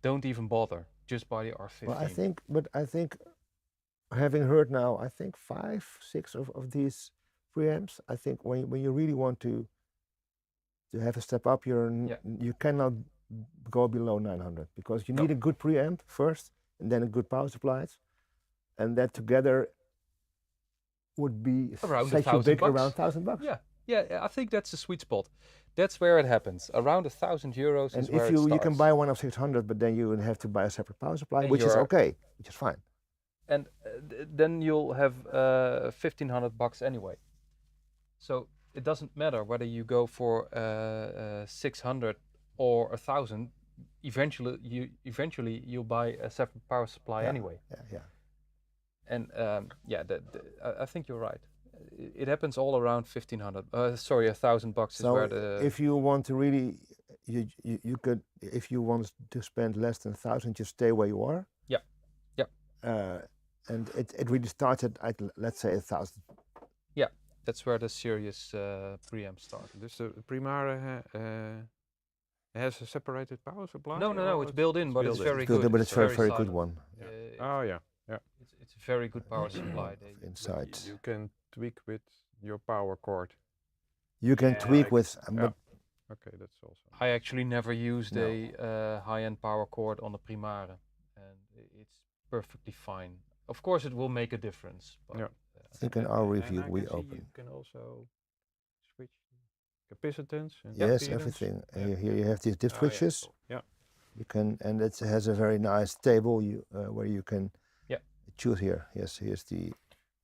don't even bother. Just buy the R15. Well, I think, having heard now, I think 5, 6 of these preamps, I think when you really want to have a step up, you cannot go below 900 because you need a good preamp first and then a good power supply, and that together would be around $1,000. Around $1,000. Yeah, I think that's the sweet spot. That's where it happens. Around €1,000 and is where if it starts. you can buy one of 600, but then you would have to buy a separate power supply, which is okay, which is fine. And then you'll have $1,500 anyway. So it doesn't matter whether you go for 600 or 1,000. Eventually you'll buy a separate power supply anyway. Yeah. And I think you're right. It happens all around $1,500. Sorry, $1,000 is where the. If you want to really, you could, if you want to spend less than 1,000, just stay where you are. Yeah. And it really started at, let's say, 1,000. Yeah, that's where the serious preamp started. Dus the Primare has a separated power supply? No, it's built in, but it's very good. good. But it's very good silent. one. Yeah. It's a very good power supply. Inside. You can tweak with your power cord. You can tweak with. Okay, that's also. I actually never used a high-end power cord on the Primare, and it's perfectly fine. Of course, it will make a difference. But, I think in our review we open. You can also switch capacitance. And yes, impedance. everything. And here you have these switches. Yeah. You can, and it has a very nice table where you can choose here. Yes, here's the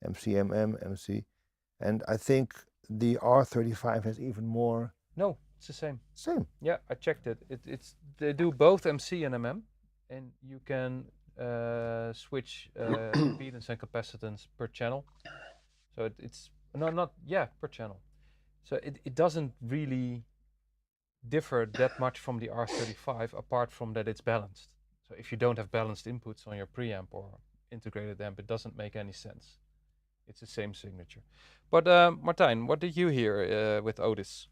MC, and I think the R35 has even more. No, it's the same. Same. Yeah, I checked it. They do both MC and MM, and you can switch impedance and capacitance per channel. So it's not per channel. So it doesn't really differ that much from the R35, apart from that it's balanced. So if you don't have balanced inputs on your preamp or integrated amp, it doesn't make any sense. It's the same signature. But Martijn, what did you hear with Otis?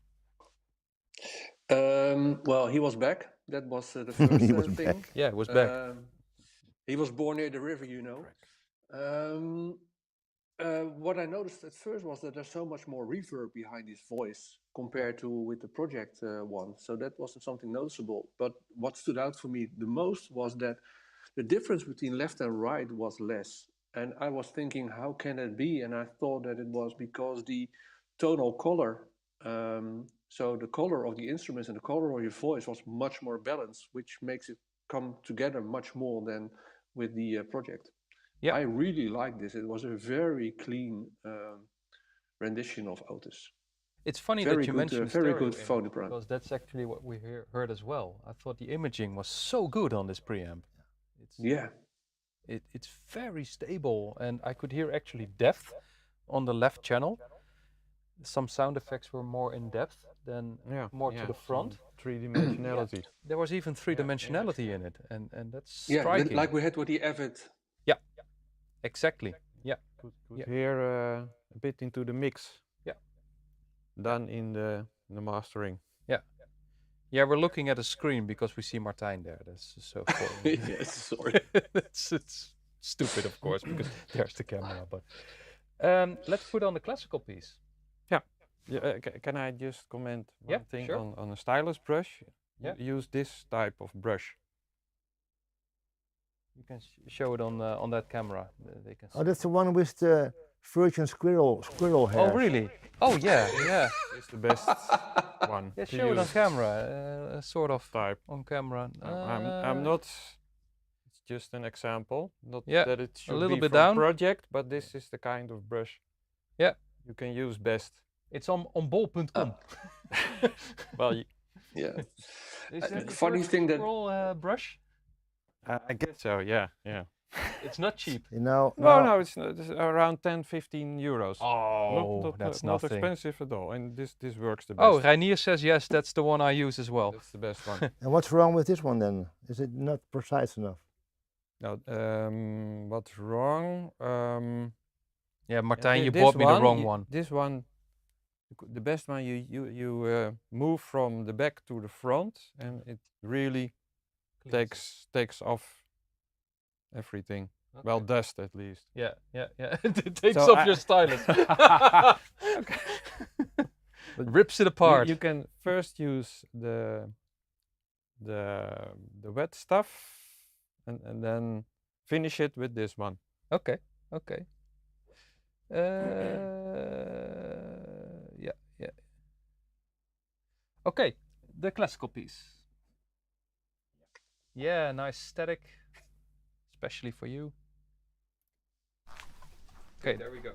Well, he was back. That was the first He was thing. back. Yeah, it was back. He was born near the river, you know. What I noticed at first was that there's so much more reverb behind his voice compared to with the project one. So that wasn't something noticeable. But what stood out for me the most was that the difference between left and right was less. And I was thinking, how can it be? And I thought that it was because the tonal color, so the color of the instruments and the color of your voice was much more balanced, which makes it come together much more than with the project. Yeah. I really like this. It was a very clean rendition of Otis. It's funny Very that you good, mentioned very stereo good image, phone preamp. because that's actually what we heard as well. I thought the imaging was so good on this preamp. It's very stable, and I could hear actually depth on the left channel. Some sound effects were more in depth than more to the front. Three-dimensionality. There was even three-dimensionality in it, and that's striking. Like we had with the Avid. Yeah, exactly. Yeah, could hear a bit into the mix. Yeah, done in the mastering. Yeah, we're looking at a screen because we see Martijn there. That's so funny. Yes, sorry. it's stupid, of course, because there's the camera. But let's put on the classical piece. Can I just comment one thing sure. on a stylus brush? Yeah. Use this type of brush. You can show it on that camera. They can see. Oh, that's the one with the Virgin squirrel hair. Oh, really? Oh, yeah. It's the best one. Yeah, show it on camera, sort of type on camera. I'm not. It's just an example. Not that it should a little be bit from down. project, but this is the kind of brush. Yeah, you can use best. It's on bol.com. Well, yeah. Funny thing that brush. I guess so. Yeah. It's not cheap. No, it's around 10-15 euros. Oh, that's not nothing. Expensive at all, and this works the best. Oh, Reinier says yes, that's the one I use as well. That's the best one. And what's wrong with this one then? Is it not precise enough? No, what's wrong? Yeah, Martijn, you bought me the wrong one. This one, the best one, you move from the back to the front, and it really takes off everything. Okay. Well, dust at least. Yeah. It takes off your stylus. Rips it apart. You can first use the wet stuff, and then finish it with this one. Okay. Yeah. Okay, the classical piece. Yeah, nice static, especially for you. Okay, there we go.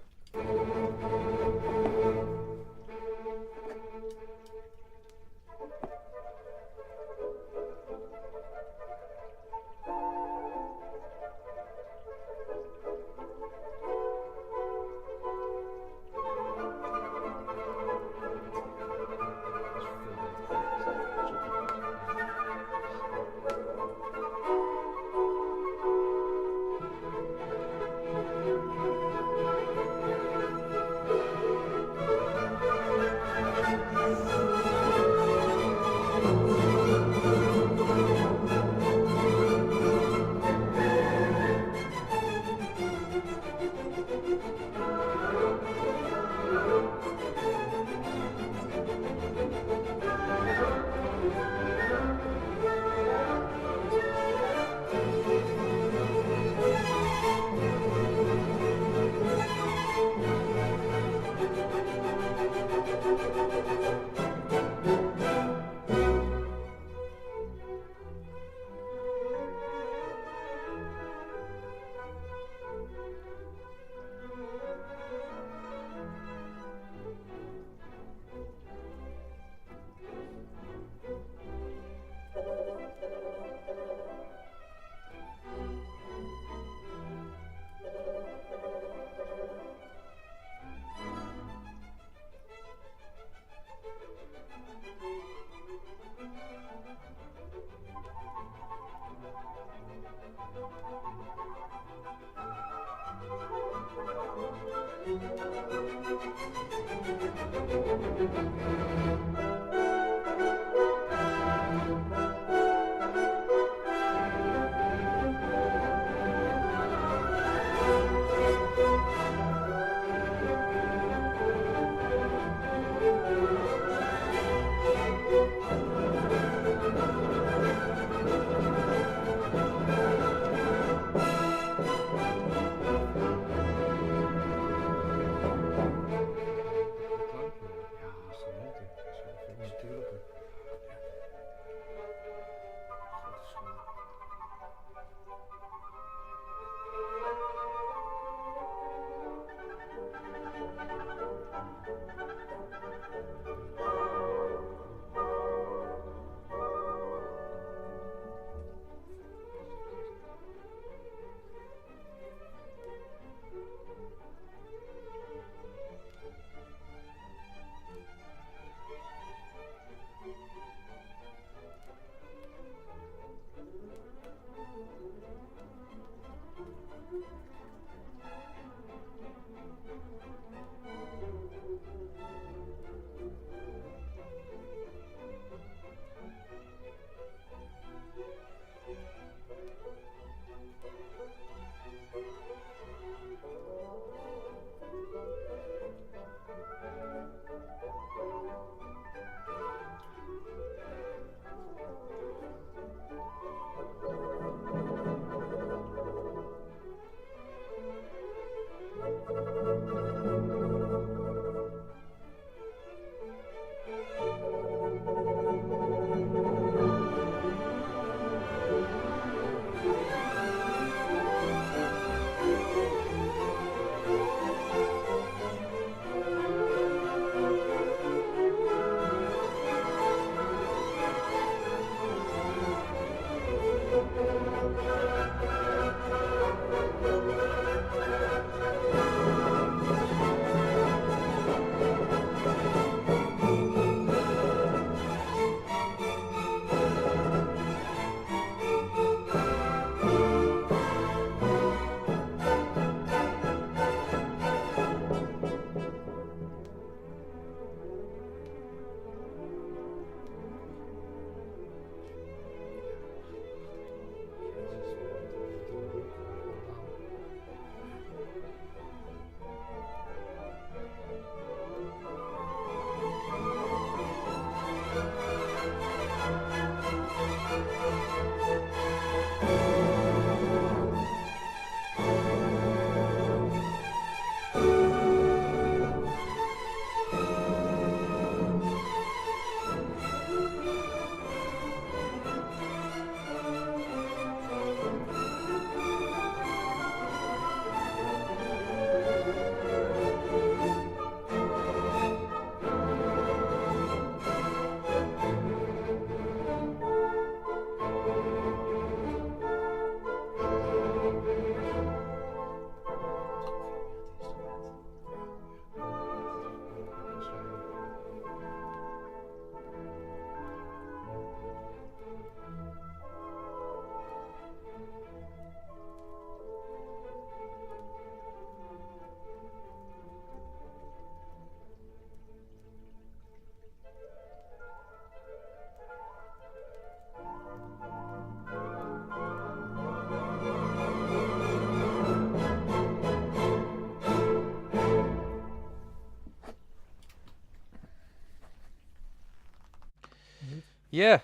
Yeah.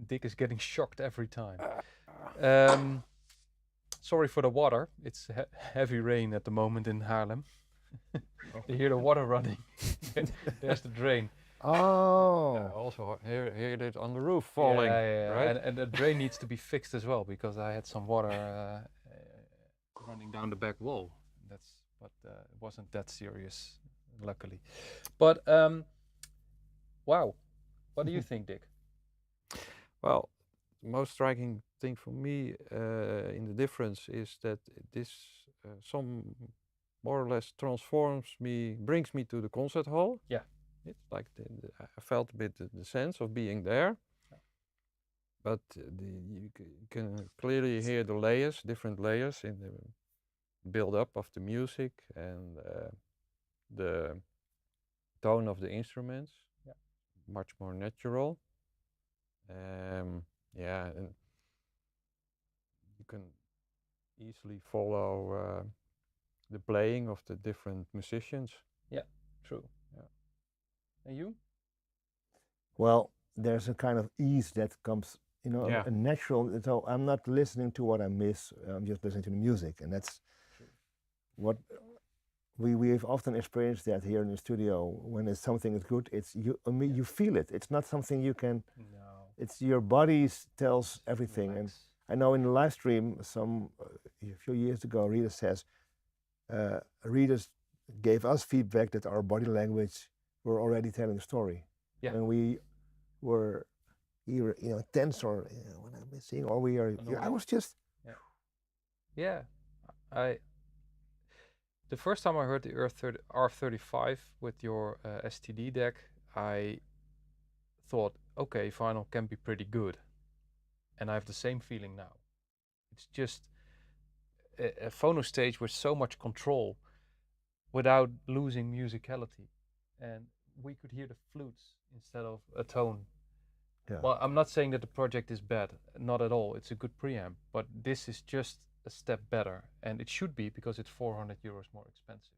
Dick is getting shocked every time. Sorry for the water. It's heavy rain at the moment in Haarlem. You hear the water running. There's the drain. Oh. Also hear it on the roof falling, right? And the drain needs to be fixed as well because I had some water running down the back wall. But it wasn't that serious, luckily. But wow, what do you think, Dick? Well, the most striking thing for me in the difference is that this some more or less brings me to the concert hall. Yeah. It's like I felt a bit the sense of being there. Yeah. but you can clearly hear the layers, different layers in the build-up of the music and the tone of the instruments. Yeah. Much more natural. Yeah, and you can easily follow the playing of the different musicians. Yeah, true. Yeah. And you? Well, there's a kind of ease that comes, Yeah. a natural. So I'm not listening to what I miss. I'm just listening to the music, and that's True. what we've often experienced that here in the studio. When it's something is good, it's you. I mean, you feel it. It's not something you can. No. It's your body tells everything. And Relax. I know in the live stream, a few years ago, Rita says, readers gave us feedback that our body language were already telling a story. Yeah. When we were either tense or when I'm missing, or we are. I was just. Yeah. The first time I heard the R35 with your STD deck, I thought, okay, vinyl can be pretty good. And I have the same feeling now. It's just a phono stage with so much control without losing musicality. And we could hear the flutes instead of a tone. Yeah. Well, I'm not saying that the project is bad, not at all. It's a good preamp, but this is just a step better, and it should be because it's 400 euros more expensive.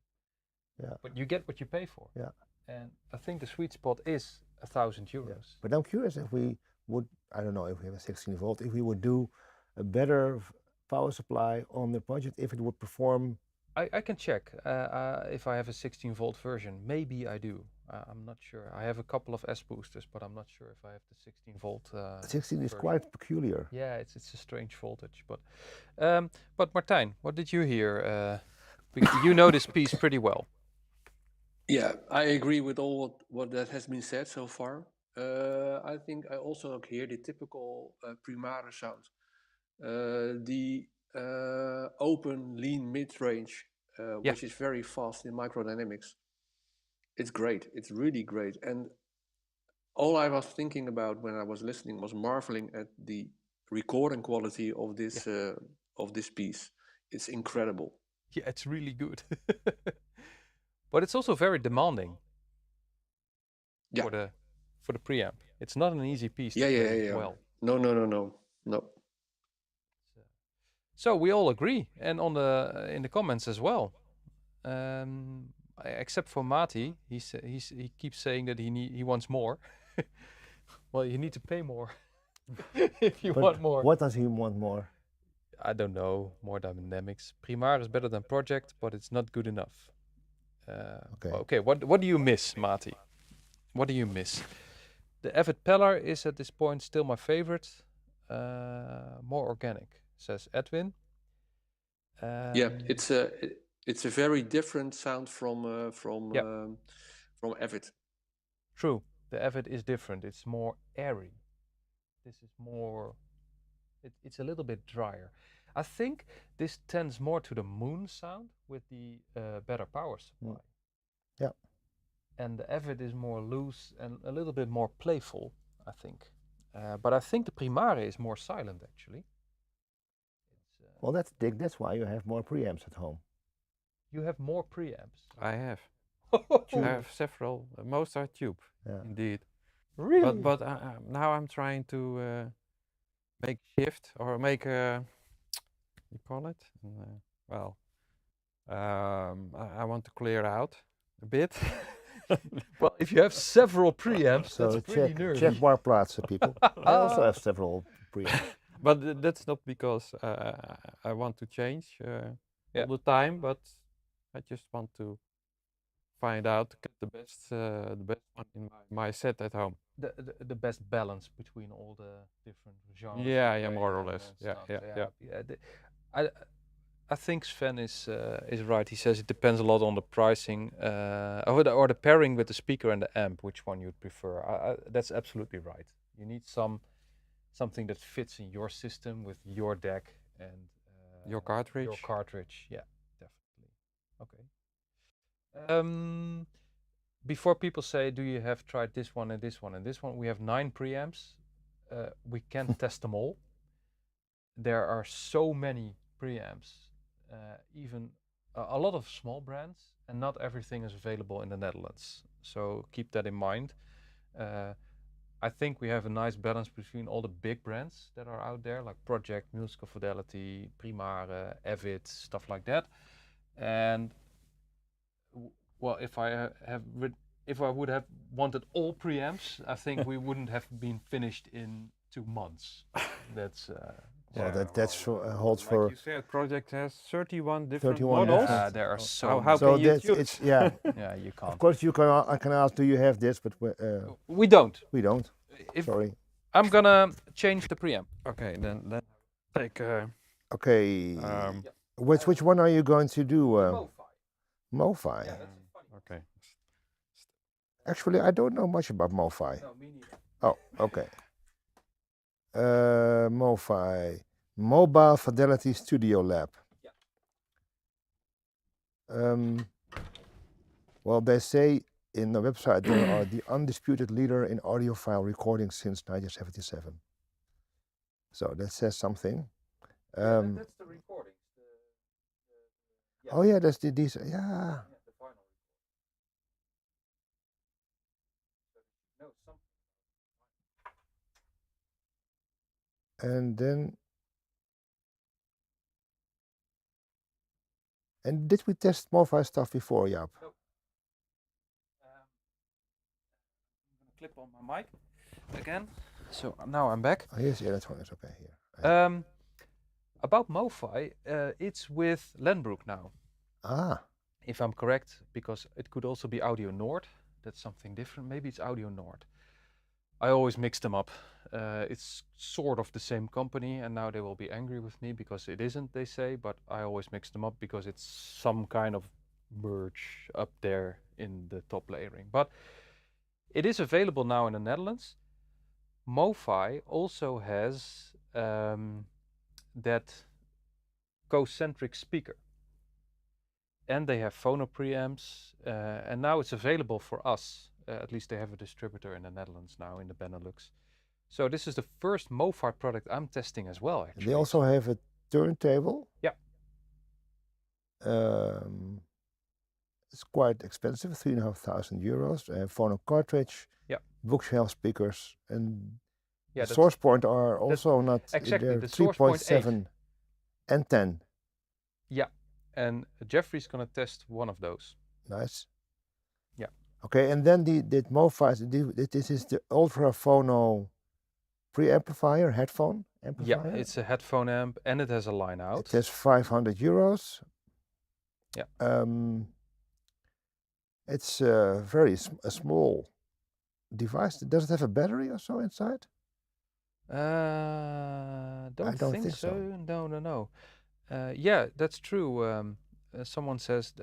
Yeah. But you get what you pay for. Yeah. And I think the sweet spot is 1,000 euros. Yeah. But I'm curious if we would, I don't know, if we have a 16 volt, if we would do a better power supply on the project, if it would perform. I can check if I have a 16 volt version. Maybe I do. I'm not sure. I have a couple of S boosters, but I'm not sure if I have the 16 volt. 16 is version. quite peculiar. Yeah, it's a strange voltage. But Martijn, what did you hear? You know this piece pretty well. Yeah, I agree with all what that has been said so far. I think I also hear the typical Primare sound. The open, lean mid-range, which is very fast in microdynamics. It's great. It's really great. And all I was thinking about when I was listening was marveling at the recording quality of this piece. It's incredible. Yeah, it's really good. But it's also very demanding. Yeah. For the preamp. It's not an easy piece to play well. No. So we all agree, and in the comments as well. Except for Mati, he keeps saying that he wants more. Well, you need to pay more if you want more. What does he want more? I don't know. More dynamics. Primare is better than Project, but it's not good enough. Okay. What do you miss, Mati? What do you miss? The Avid Pellar is at this point still my favorite. More organic, says Edwin. Yeah, it's a very different sound from Avid. True, the Avid is different. It's more airy. This is more. It's a little bit drier. I think this tends more to the Moon sound with the better power supply. Yeah. And the Avid is more loose and a little bit more playful, I think. But I think the Primare is more silent, actually. Well, that's why you have more preamps at home. You have more preamps. I have. I have several. Most are tube, indeed. Really? But now I'm trying to make shift or make a. You call it? I want to clear out a bit. Well, if you have several preamps, So that's pretty nerdy. check bar plots, people. I also have several preamps. But that's not because I want to change all the time, but I just want to find out to get the best one in my set at home. The best balance between all the different genres. Yeah, more or less. Yeah. I think Sven is right. He says it depends a lot on the pricing or the pairing with the speaker and the amp, which one you'd prefer. That's absolutely right. You need something that fits in your system with your deck and your cartridge. Your cartridge, yeah, definitely. Okay. Before people say, do you have tried this one and this one and this one? We have 9 preamps. we can't test them all. There are so many preamps, even a lot of small brands, and not everything is available in the Netherlands. So keep that in mind. I think we have a nice balance between all the big brands that are out there, like Project, Musical Fidelity, Primare, Avid, stuff like that. And well, if I would have wanted all preamps, I think we wouldn't have been finished in 2 months. That's Yeah, that's holds like for you said, project has 31 different 31 models. different- there are How- so how so can you that's choose? it's yeah. yeah, you can't. Of course, I can ask, do you have this? But We don't. we don't. If Sorry. I'm gonna change the preamp. Okay, then take Okay. um, Which one are you going to do? Mofi. okay. Actually, I don't know much about Mofi. No, me neither. Oh, okay. Mofi, Mobile Fidelity Studio Lab. Well, they say in the website they are the undisputed leader in audiophile recording since 1977. So that says something. That's the recordings. Oh yeah, that's these. Yeah. The final recording. And then. And did we test Mofi stuff before, Jaap? I'm gonna clip on my mic again. So now I'm back. Oh, here's the electronics. Okay, here. About Mofi, it's with Lenbrook now, Ah, if I'm correct, because it could also be Audio Nord. That's something different. Maybe it's Audio Nord. I always mix them up. It's sort of the same company, and now they will be angry with me because it isn't, they say, but I always mix them up because it's some kind of merge up there in the top layering. But it is available now in the Netherlands. Mofi also has that concentric speaker. And they have Phono preamps, and now it's available for us. At least they have a distributor in the Netherlands now, in the Benelux. So this is the first Mofi product I'm testing as well, actually. they also have a turntable. Yeah. It's quite expensive, 3,500 euros. Phono cartridge. Yeah. Bookshelf speakers, and Yeah, the source point are also not exactly, they're the source point 3.7 and 10. Yeah, and Jeffrey's gonna test one of those. Nice. Yeah. Okay, and then the Mofi, this is the Ultra Phono preamplifier, headphone amplifier. Yeah, it's a headphone amp, and it has a line out. It has 500 euros. Yeah. It's a small device. Does it have a battery or so inside? Don't don't think think so. so. No. Yeah, that's true. Someone says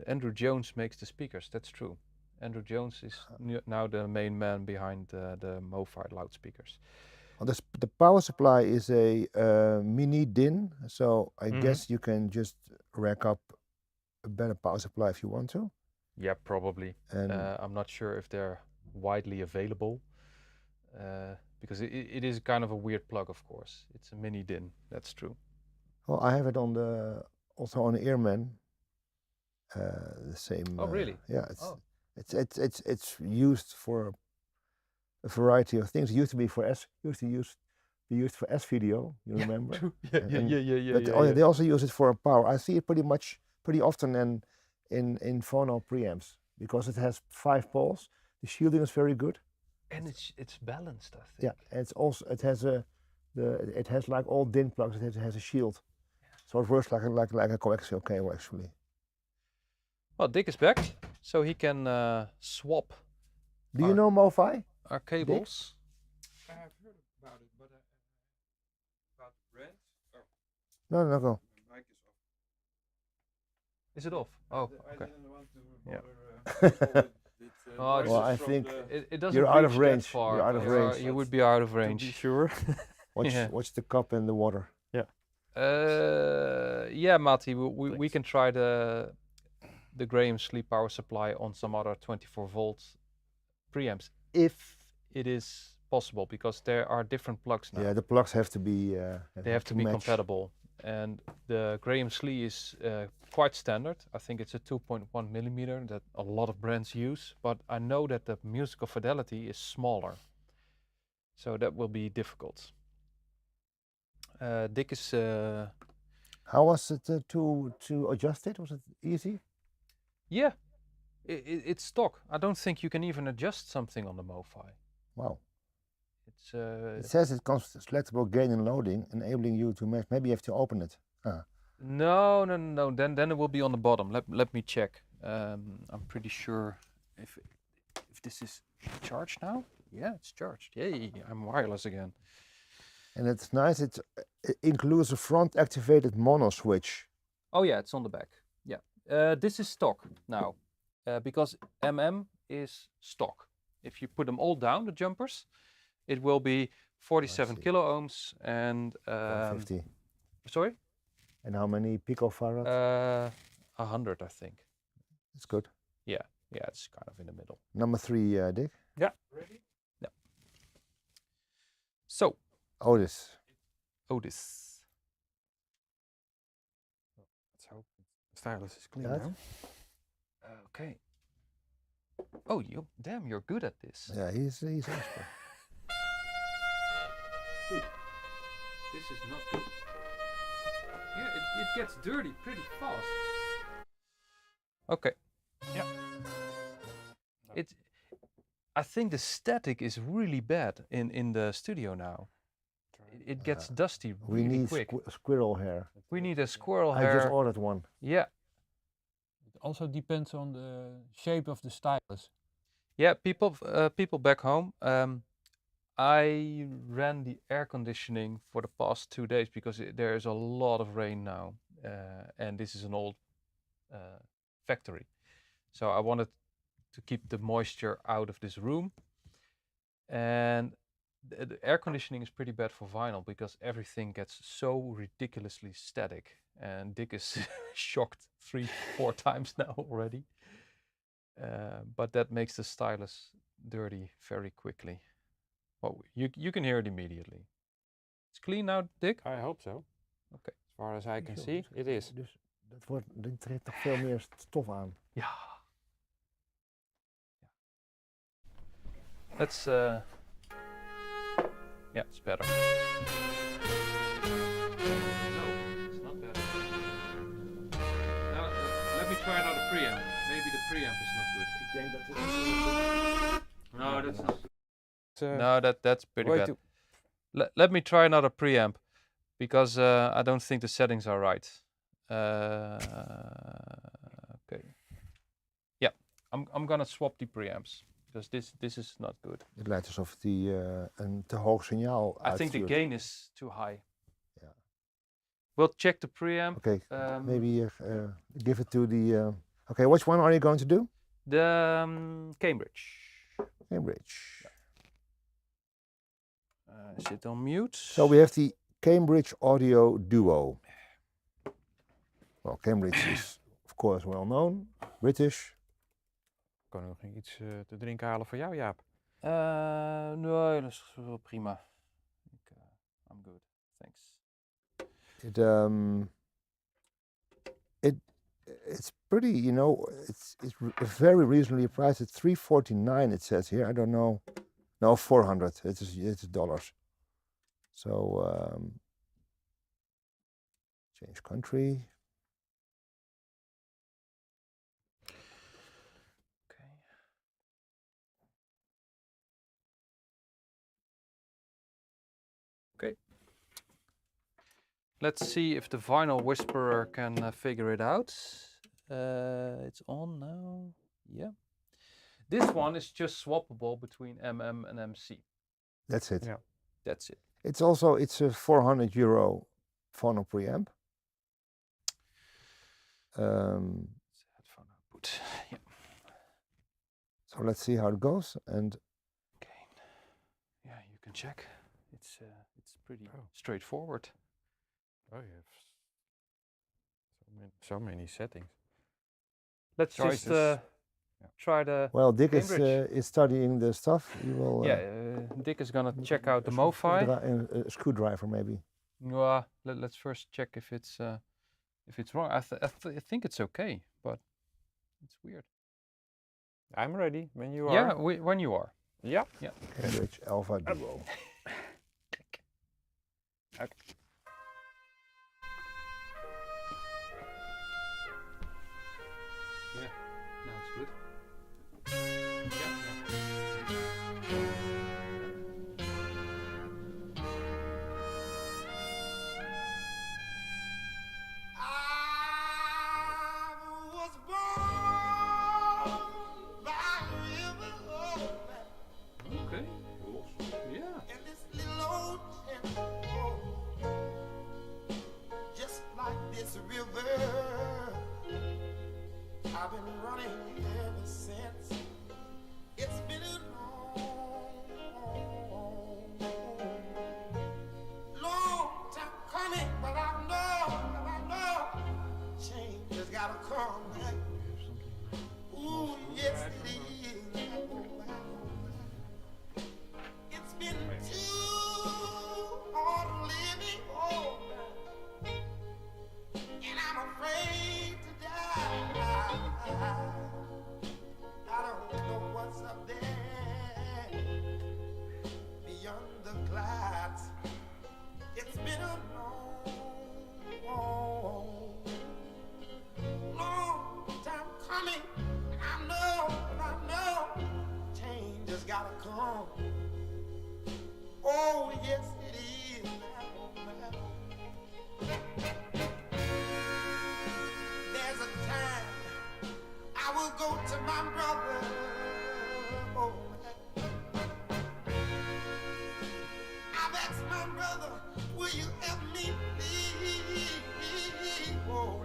Andrew Jones makes the speakers. That's true. Andrew Jones is now the main man behind the Mofi loudspeakers. Well, the power supply is a mini DIN, so I Mhm. guess you can just rack up a better power supply if you want to. Yeah, probably. And I'm not sure if they're widely available because it is kind of a weird plug, of course. It's a mini DIN. That's true. well, I have it also on the Earman. The same. Oh, really? Yeah, Oh. it's used for a variety of things. It used to be be used for S video. You remember? True. Yeah. But they also use it for power. I see it pretty often in Phono preamps because it has 5 poles. The shielding is very good. And it's balanced, I think. Yeah, and it has like all DIN plugs. It has a shield, so it works like a coaxial cable actually. Well, Dick is back, so he can swap Do you know Mofi? our cables. I have heard about it, but about the brand. No, go. My mic is off. Is it off? Oh, I okay. didn't want to Yeah. bother Oh, voices well, I from think the- It doesn't You're out of reach that range. far. You're out of range. You would be out of to be range. sure. Watch the cup and the water. Yeah, Matti, we can try the Graham Sleep power supply on some other 24 volt preamps if it is possible because there are different plugs now. Yeah, the plugs have to be. They have to be match. compatible, and the Graham Slee is quite standard. I think it's a 2.1 millimeter that a lot of brands use, but I know that the musical Fidelity is smaller, so that will be difficult. Dick is. How was it to adjust it? Was it easy? Yeah, it's stock. I don't think you can even adjust something on the Mofi. Wow. It's. It says it comes with selectable gain and loading, enabling you to match. Maybe you have to open it. No. Then it will be on the bottom. Let me check. I'm pretty sure if this is charged now. Yeah, it's charged. Yay! I'm wireless again. And it's nice. It includes a front activated mono switch. Oh yeah, it's on the back. Yeah. This is stock now, because is stock. If you put them all down, the jumpers, it will be 47 kilo ohms and 50. sorry. And how many picofarad? 100, I think. It's good. Yeah, it's kind of in the middle. Number 3, Dick. Yeah. Ready? Yeah. So. Otis. Let's hope the stylus is clean Yeah. now. Okay. Oh, you're good at this. Yeah, he's expert. This is not good. Yeah, it gets dirty pretty fast. Okay. Yeah. I think the static is really bad in the studio now. It gets dusty We really need quick. squirrel hair. We need a squirrel I hair. just ordered one. Yeah. It also depends on the shape of the stylus. Yeah, people back home. I ran the air conditioning for the past 2 days because there is a lot of rain now, and this is an old factory. So I wanted to keep the moisture out of this room, and the air conditioning is pretty bad for vinyl because everything gets so ridiculously static, and Dick is shocked 3-4 times now already. But that makes the stylus dirty very quickly. Well, you can hear it immediately. It's clean now, Dick? I hope so. Okay. As far as I can see, it is. Dus dat trekt toch veel meer stof aan. Yeah. Let's yeah, it's better. No, it's not better. Now, let me try another preamp. Maybe the preamp is not good. Ik denk dat het No, that's not good. No, That's pretty bad. Let me try another preamp because I don't think the settings are right. Okay. Yeah, I'm gonna swap the preamps because this is not good. Het lijkt alsof die een te hoog signaal I think uitstuurt. the gain is too high. Yeah. We'll check the preamp. Okay, maybe give it to the. Okay, which one are you going to do? The Cambridge. Cambridge. Is it on mute? So we have the Cambridge Audio Duo. Well, Cambridge is of course well known, British. Kan ik nog iets te drinken halen voor jou, Jaap? Nee, dat is wel prima. I'm good, thanks. It's pretty, you know, it's very reasonably priced. It's $349. It says here. I don't know. No, $400. It's dollars. So change country. Okay. Let's see if the vinyl whisperer can figure it out. It's on now. Yeah. This one is just swappable between MM and MC. That's it. Yeah. That's it. It's a €400 phono preamp. Headphone output. Yeah. So let's see how it goes. And Okay. Yeah, you can check. It's pretty straightforward. Oh, you have so many settings. Let's Choices. just try the Well, Dick Cambridge. is studying the stuff. He will. Dick is gonna check out the a Mofi. a screwdriver maybe. Let's first check if it's wrong. I think it's okay, but it's weird. I'm ready when you are. Yeah, when you are. Yeah. Yeah. Cambridge Alpha Duo. Okay. Yeah, now it's good. I was born by a river Okay. Yeah. in this little old town. Just like this river, I've been running ever since. It's been a long time coming, but I know change has gotta come. Ooh, yes it is. It's been too hard living, and I'm afraid to die. I don't know what's up there beyond the clouds. It's been a long time coming. And I know, change has gotta come. Oh, yes, it is. There's a time I will go to my brother. Oh, I've asked my brother, will you help me please? Oh,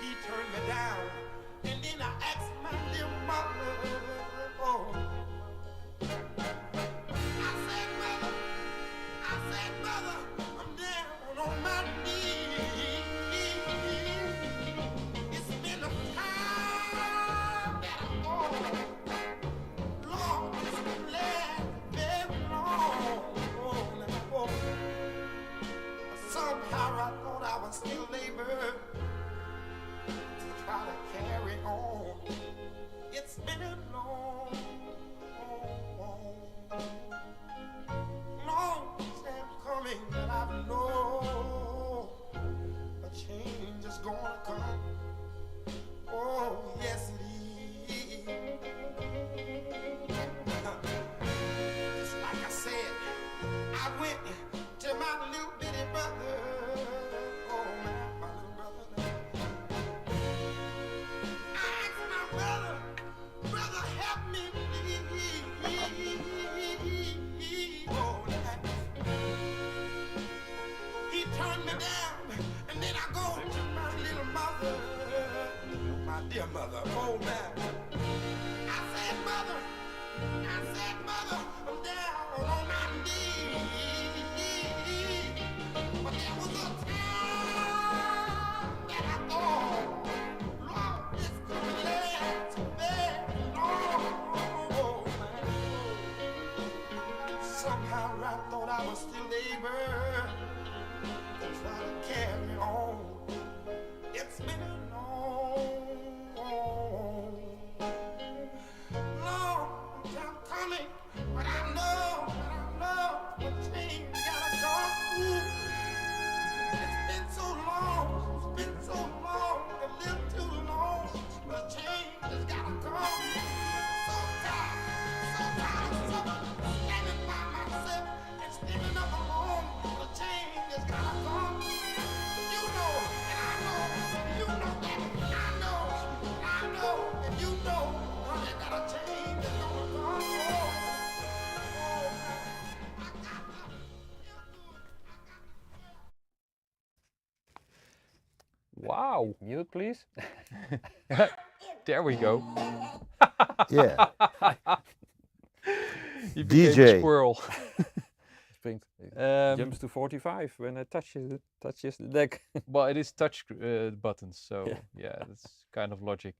he turned me down, and then I asked my little mother. Oh, I said, mother, I'm down on my knees. It's been a time that I Lord, it's been very long. Somehow I thought I was still able to try to carry on. It's been a long time coming, but I know a change is gonna come. Oh, yes it is. Just like I said, I went to my little bitty brother. Oh, my little brother. I asked my brother, help me please. Oh, he turned me down, and then I go to my little mother, my dear mother. Oh, man. I said, mother, I'm down on my knees. But there was a time that I thought, Lord, this could last very long. Somehow I thought I was still able to try to carry on. It's been a long time coming, but I know the change gotta come. It's been so long, a little too long, the change has gotta come. So tired of standing by myself and standing up alone. The change has gotta come. You know, and I know, you know that, I know, and you know, that a change is gonna come. Wow. Mute, please. There we go. Yeah. He became a DJ. squirrel. springt. Um, Jumps to 45 when it touches the deck. well, it is touch buttons, so Yeah. yeah, that's kind of logic.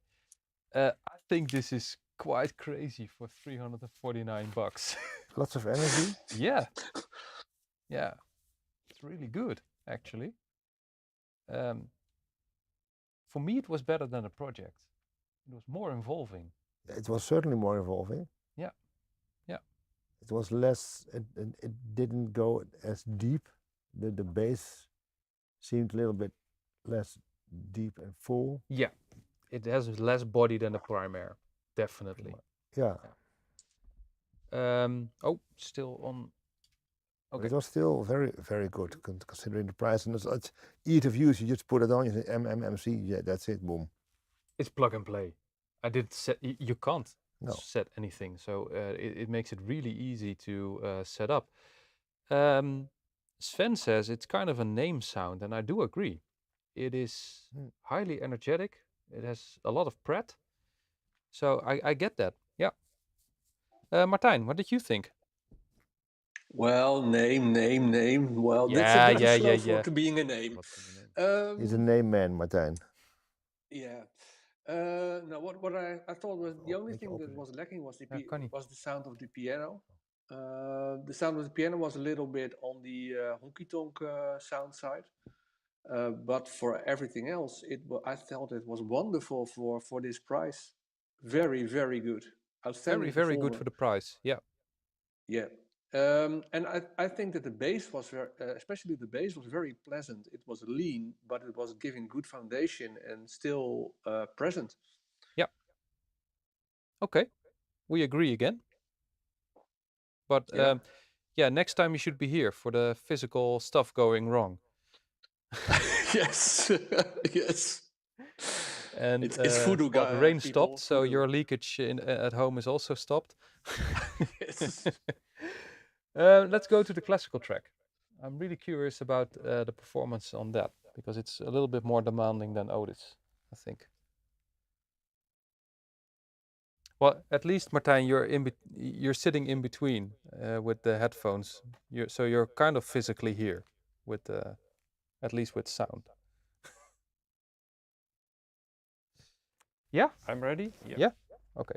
I think this is quite crazy for $349. Lots of energy. Yeah, yeah, it's really good actually. For me, it was better than a project. It was more involving. It was certainly more involving. Yeah, yeah. It was less. It didn't go as deep. The bass seemed a little bit less deep and full. Yeah, it has less body than the Primare, definitely. Yeah. Oh, still on. Okay. It was still very, very good considering the price. And it's ease of use. You just put it on, you say MMC, yeah, that's it, boom. It's plug and play. I did set. You can't No. set anything, so it makes it really easy to set up. Sven says it's kind of a name sound, and I do agree. It is highly energetic. It has a lot of pret. So I get that. Yeah. Martijn, what did you think? Well, name. Well, Yeah, that's a bit yeah, slow for to being a name. He's a name man, Martijn. Yeah. No, what I thought was the only thing that was lacking was was the sound of the piano. The sound of the piano was a little bit on the honky tonk sound side, but for everything else, I thought it was wonderful for this price. Very, very good. Outstanding. Very good for the price. Yeah. Yeah. And I think that the bass was especially the bass was very pleasant. It was lean, but it was giving good foundation and still present. Yeah. Okay, we agree again. But yeah, next time you should be here for the physical stuff going wrong. Yes, yes. And it's voodoo well, the rain people, stopped, so your leakage at home is also stopped. Yes. Let's go to the classical track. I'm really curious about the performance on that because it's a little bit more demanding than Otis, I think. Well, at least Martijn, you're sitting in between with the headphones. So you're kind of physically here with at least with sound. Yeah, I'm ready. Yeah. Okay.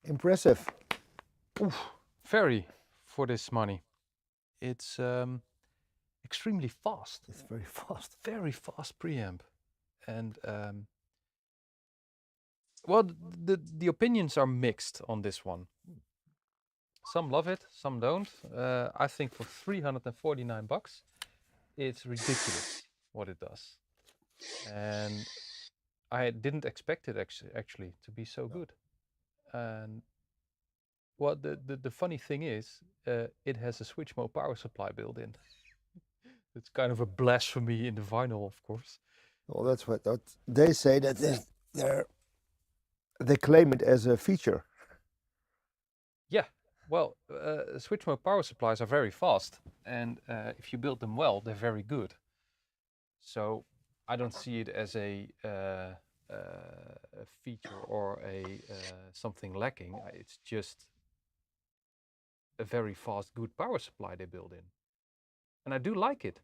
Impressive. Oof, very for this money. It's extremely fast, It's very fast. very fast preamp, and well, the opinions are mixed on this one. Some love it, some don't. I think for 349 bucks, it's ridiculous what it does, and I didn't expect it actually to be so good. And well, the funny thing is, it has a switch mode power supply built in. It's kind of a blasphemy in the vinyl, of course. Well, that's what they say, that they claim it as a feature. Yeah, well, switch mode power supplies are very fast, and if you build them well, they're very good. So I don't see it as a feature or a something lacking. It's just a very fast, good power supply they build in, and I do like it.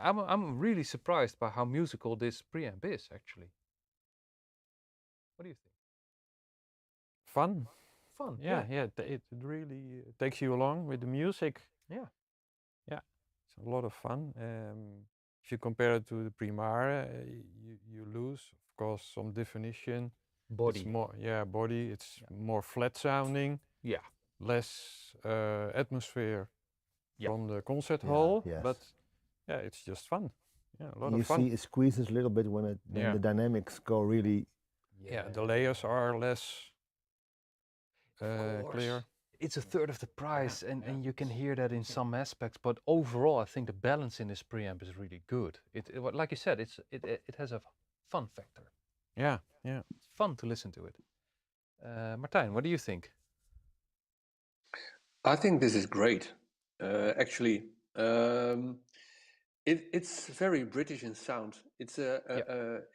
I'm really surprised by how musical this preamp is, actually. What do you think? Fun. Fun. Yeah, it really takes you along with the music. Yeah. It's a lot of fun. If you compare it to the Primare, you lose, of course, some definition. Body. It's more, body. It's more flat sounding. Yeah. Less atmosphere from the concert Yeah, hall. yes. But yeah, it's just fun. Yeah, a lot You of fun. see it squeezes a little bit when the dynamics go really Yeah, the layers are less Of course. clear. It's a third of the price, and you can hear that in Yeah. some aspects. But overall, I think the balance in this preamp is really good. Like you said, it has a fun factor. Yeah, yeah. It's fun to listen to it. Martijn, what do you think? I think this is great. Actually, it's very British in sound. It's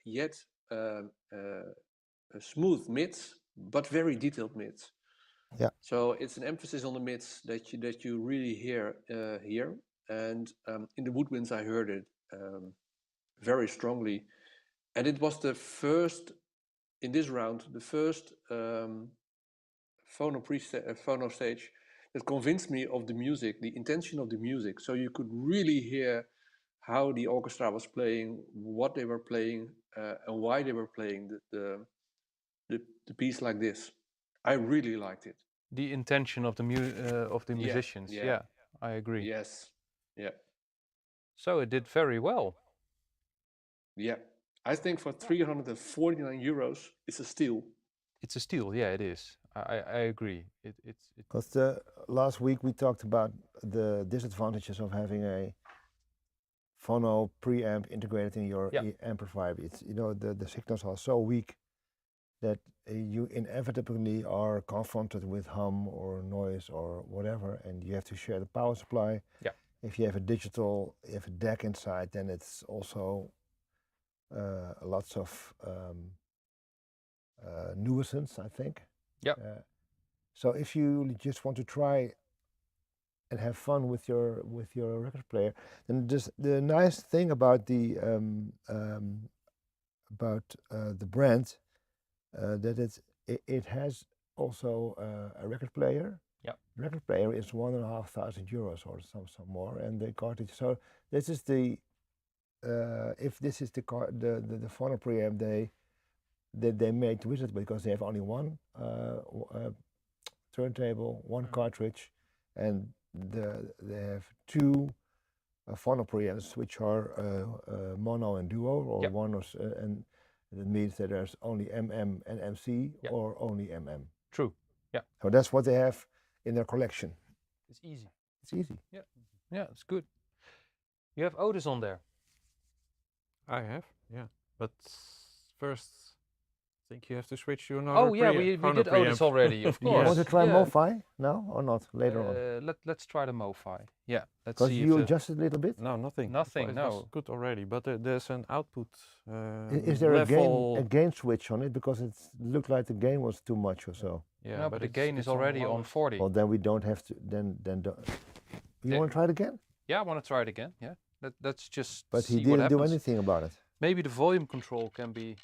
yet a smooth mids, but very detailed mids. Yeah. So it's an emphasis on the mids that you really hear here. And in the woodwinds, I heard it very strongly, and it was the first in this round, the first phono stage that convinced me of the music, the intention of the music. So you could really hear how the orchestra was playing, what they were playing, and why they were playing the piece like this. I really liked it. The intention of the musicians. yeah. Yeah, I agree. Yes. Yeah. So it did very well. Yeah. I think for 349 euros, it's a steal. It's a steal. Yeah, it is. I agree. It's Because last week we talked about the disadvantages of having a phono preamp integrated in your amplifier. It's the signals are so weak that you inevitably are confronted with hum or noise or whatever, and you have to share the power supply. Yeah. If you have a DAC inside, then it's also lots of nuisance, I think. Yeah. So if you just want to try and have fun with your record player, then just the nice thing about the brand that it has also a record player. Yeah. Record player is €1,500 or some more, and the cartridge. So this is the if this is the phono preamp they made with it, because they have only one turntable, one cartridge, and they have two phono preamps which are mono and duo, or one and that means that there's only MM and MC or only MM. True. Yeah. So that's what they have in their collection. It's easy. It's easy. Yeah. Yeah, it's good. You have Otis on there. I have, yeah. But first, I think you have to switch to another. Oh yeah, we did Otis already, of course. You want to try Mofi now or not later on? Let's try the Mofi. Yeah, let's Because see. you adjusted a little bit. No, nothing. Nothing. It No. was good already, but there's an output. Is there level a gain switch on it? Because it looked like the gain was too much or so. Yeah, no, but the gain is already on 40. Well, then we don't have to. Then you want to try it again? Yeah, I want to try it again. Yeah, let's just. But see he what didn't do happens. anything about it. Maybe the volume control can be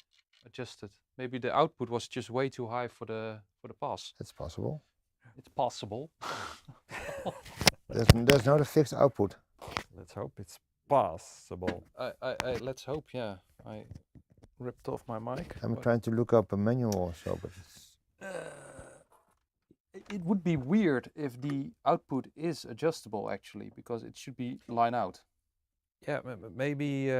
adjusted. Maybe the output was just way too high for the pass. That's possible. It's possible. There's not a fixed output. Let's hope it's passable. I let's hope. Yeah, I ripped off my mic. I'm but trying to look up a manual or so, but it's it would be weird if the output is adjustable actually, because it should be line out. Yeah, maybe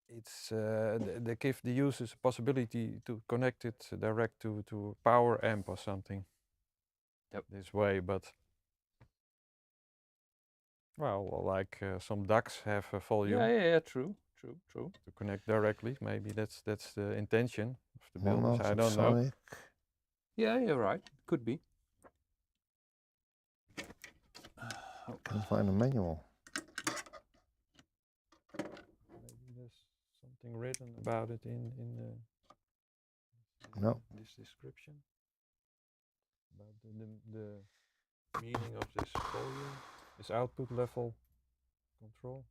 it's they give the users a possibility to connect it direct to a power amp or something. Yep. This way, but well, like some DACs have a volume. Yeah, true. To connect directly. Maybe that's the intention of the mono, builders. I don't know. subsonic. Yeah, you're right. Could be. Can't find a manual. Maybe there's something written about it in No. this description about the meaning of this volume, this output level control.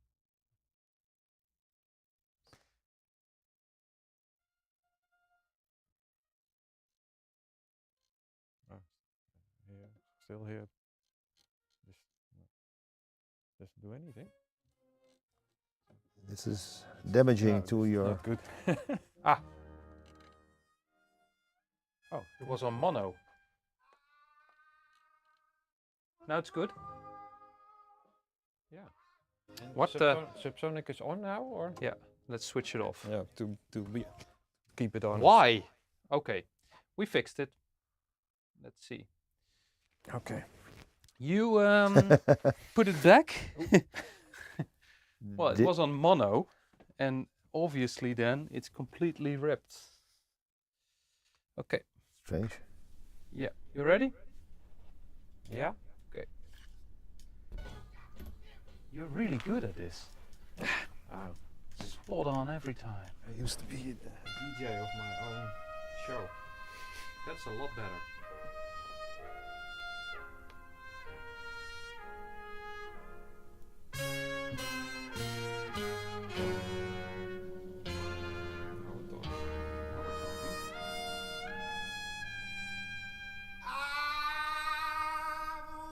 Here, still here. Doesn't do anything. This is damaging No, to this is your. not good. Oh, it was on mono. Now it's good. Yeah. What Subsonic is on now, or? Yeah. Let's switch it off. Yeah, to keep it on. Why? Okay, we fixed it. Let's see. Okay. You put it back. Well, it Di- was on mono, and obviously then it's completely ripped. Okay. Strange. Yeah. You ready? Yeah. Okay. You're really good at this. Wow. Spot on every time. I used to be the DJ of my own show. That's a lot better. I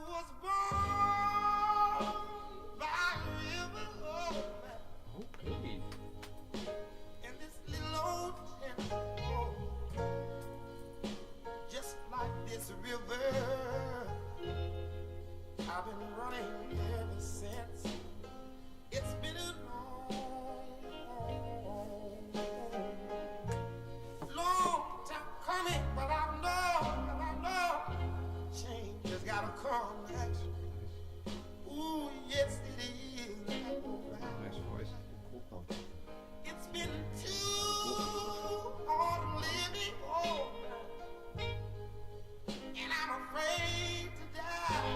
was born by a river Okay. in this little old town, just like this river. I've been running ever since. It's been a long time coming, but I know change has gotta come next. Ooh, yes it is. Nice voice. It's been too hard living, and I'm afraid to die.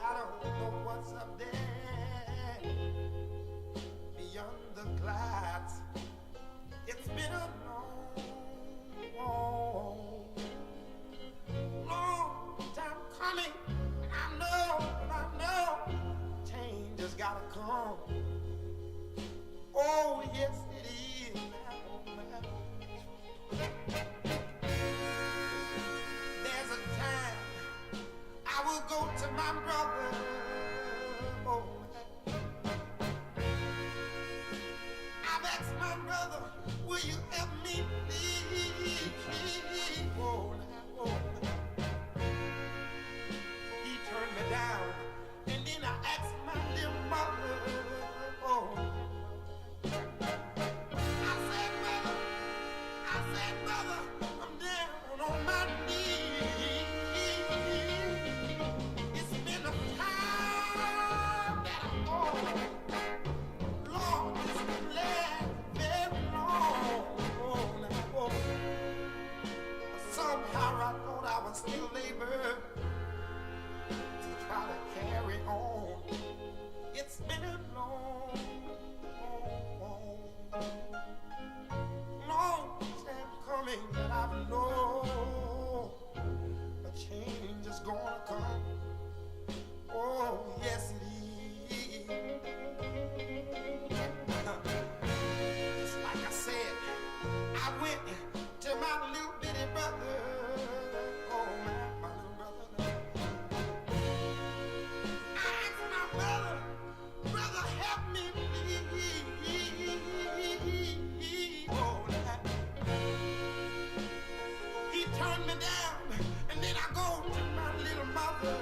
I don't know what's up there beyond the clouds. It's been a long time coming. I know, change has gotta come. Oh, yes, it is. There's a time I will go to my brother. Oh, I've asked my brother, will you help me, please? Oh, he turned me down, and then I asked my little mother. Oh, I said, brother, I'm down on my knees. It's been a time that I thought, Lord, this could last very long. Oh, somehow I thought I was still able to try to carry on. It's been a long time coming, but I know a change is gonna come. Oh, yes it is. Just like I said, I went to my little bitty brother. Oh, my little brother. I asked my brother, help me, please. Oh, he turned me down, and then I go to my little mother,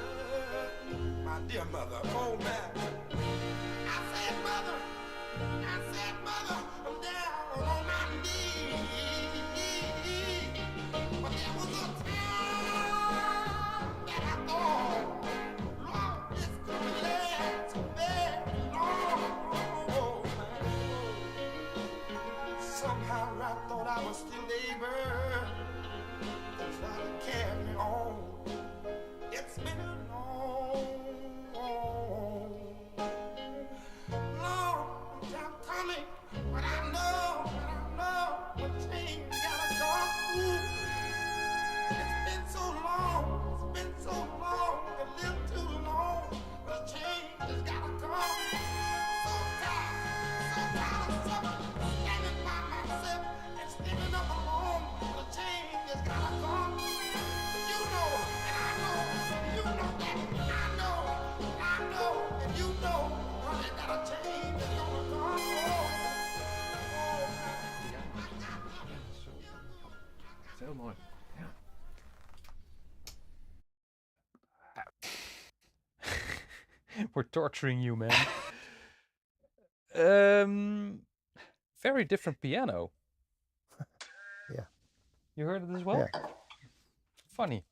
my dear mother. Oh, man. I said, mother, I'm down on my knees. But there was a time that I thought, Lord, this could last very long. Somehow I thought I was still able to try to carry on. It's been a long time coming, but I know a change gotta come. Ooh, it's been so long, a little too long. The change has gotta come. So tired of suffering, standing by myself and standing up alone. The change has gotta come. You know, and I know, you know that, I know, and you know, honey, that a change is gonna come. Heel mooi. Ja. We're torturing you, man. Very different piano. Yeah. You heard it as well? Yeah. Funny.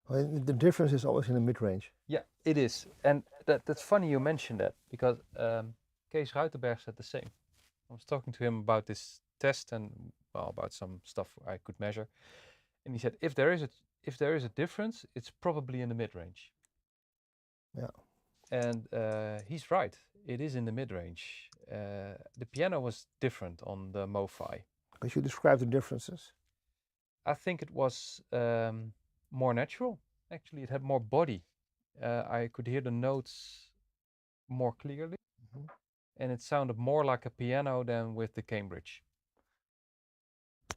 Well, the difference is always in the mid-range. Yeah, it is. And that's funny you mentioned that, because Kees Ruitenberg said the same. I was talking to him about this test and, well, about some stuff I could measure. And he said, if there is a difference, it's probably in the mid-range. Yeah. And he's right. It is in the mid-range. The piano was different on the Mofi. Could you describe the differences? I think it was more natural. Actually, it had more body. I could hear the notes more clearly, and it sounded more like a piano than with the Cambridge.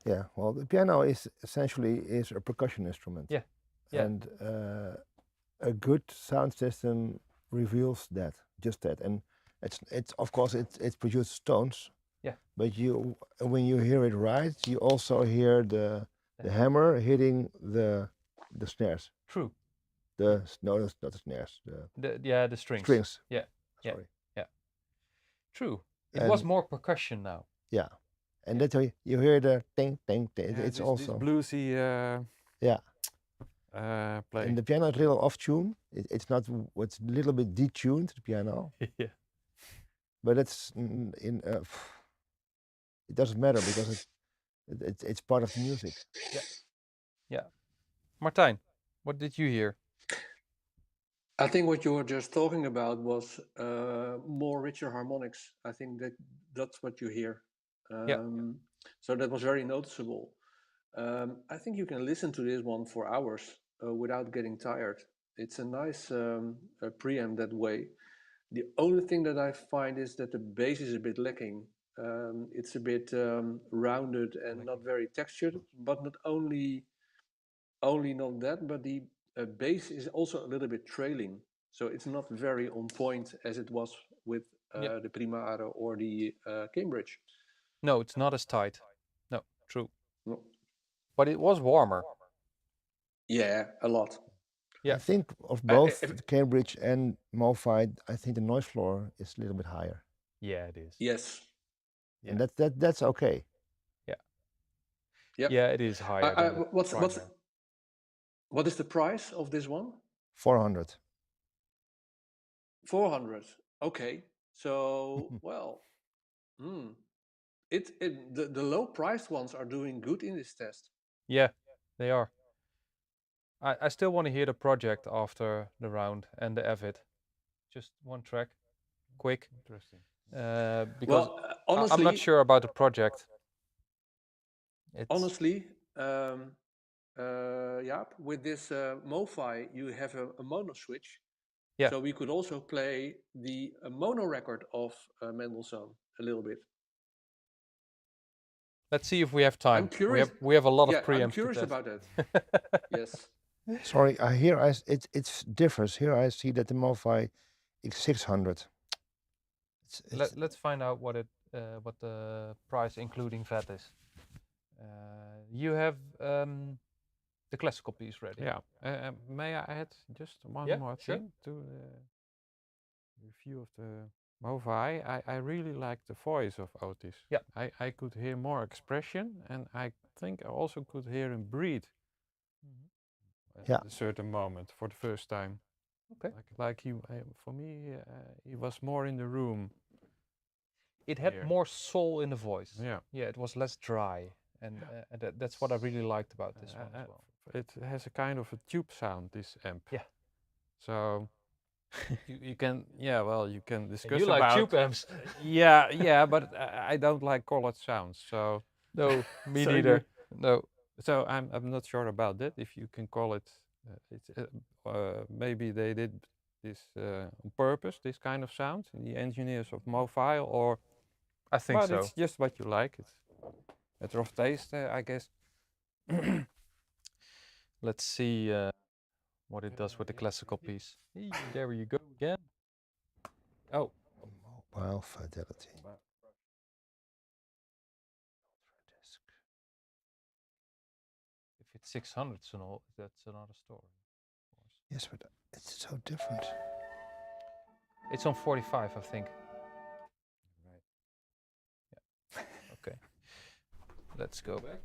Yeah. Well, the piano is essentially a percussion instrument. Yeah. Yeah. And a good sound system reveals that, just that, and it's of course it produces tones. Yeah. But when you hear it right, you also hear the hammer hitting the snares. True. No, that's not the snares. The strings. Strings. Yeah. Sorry. Yeah. True. It was more percussion now. Yeah. And that's how you hear the ting ting ting. Yeah, it's this also bluesy. Play. And the piano is a little off tune. It's not. It's a little bit detuned, the piano. Yeah. But it's it doesn't matter because it's part of the music. Yeah. Yeah. Martijn, what did you hear? I think what you were just talking about was more richer harmonics. I think that's what you hear. So that was very noticeable. I think you can listen to this one for hours without getting tired. It's a nice preamp that way. The only thing that I find is that the bass is a bit lacking. It's a bit rounded and not very textured, but not only not that, but the bass is also a little bit trailing. So it's not very on point as it was with the Primare or the Cambridge. No, it's not as tight. No, true. No. But it was warmer. Yeah, a lot. Yeah. I think of both Cambridge and Mofi, I think the noise floor is a little bit higher. Yeah, it is. Yes. Yeah. And that's okay. Yeah. Yep. Yeah, it is higher. What is the price of this one? 400. 400. Okay. So well, the low priced ones are doing good in this test. Yeah, they are. I still want to hear the project after the round and the Avid. Just one track, quick. Interesting. Because honestly, I'm not sure about the project. Honestly, with this Mofi, you have a mono switch. Yeah. So we could also play the mono record of Mendelssohn a little bit. Let's see if we have time. I'm curious. We have a lot of preamps. I'm curious about that. Yes. Sorry, it's different. Here I see that the Mofi is 600. Let's find out what the price including VAT is. You have the classical piece ready. Yeah. May I add just one more thing to the review of the Mofi? I really like the voice of Otis. Yeah. I could hear more expression, and I think I also could hear him breathe. At a certain moment for the first time. Okay. Like he, for me, he was more in the room. It had more soul in the voice. Yeah. Yeah, it was less dry, and that's what I really liked about this one as well. It has a kind of a tube sound, this amp. Yeah. So you can, you can discuss you about. like tube amps. yeah, but I don't like colored sounds. So no, me neither. No. So I'm not sure about that. If you can call it, maybe they did this on purpose, this kind of sound, the engineers of Mofi, or I think so. But it's just what you like. It's matter of taste, I guess. Let's see what it does with the classical piece. There you go again. Oh, Mobile Fidelity. If it's 600 and all, that's another story. Of course. Yes, but it's so different. It's on 45, I think. Let's go back.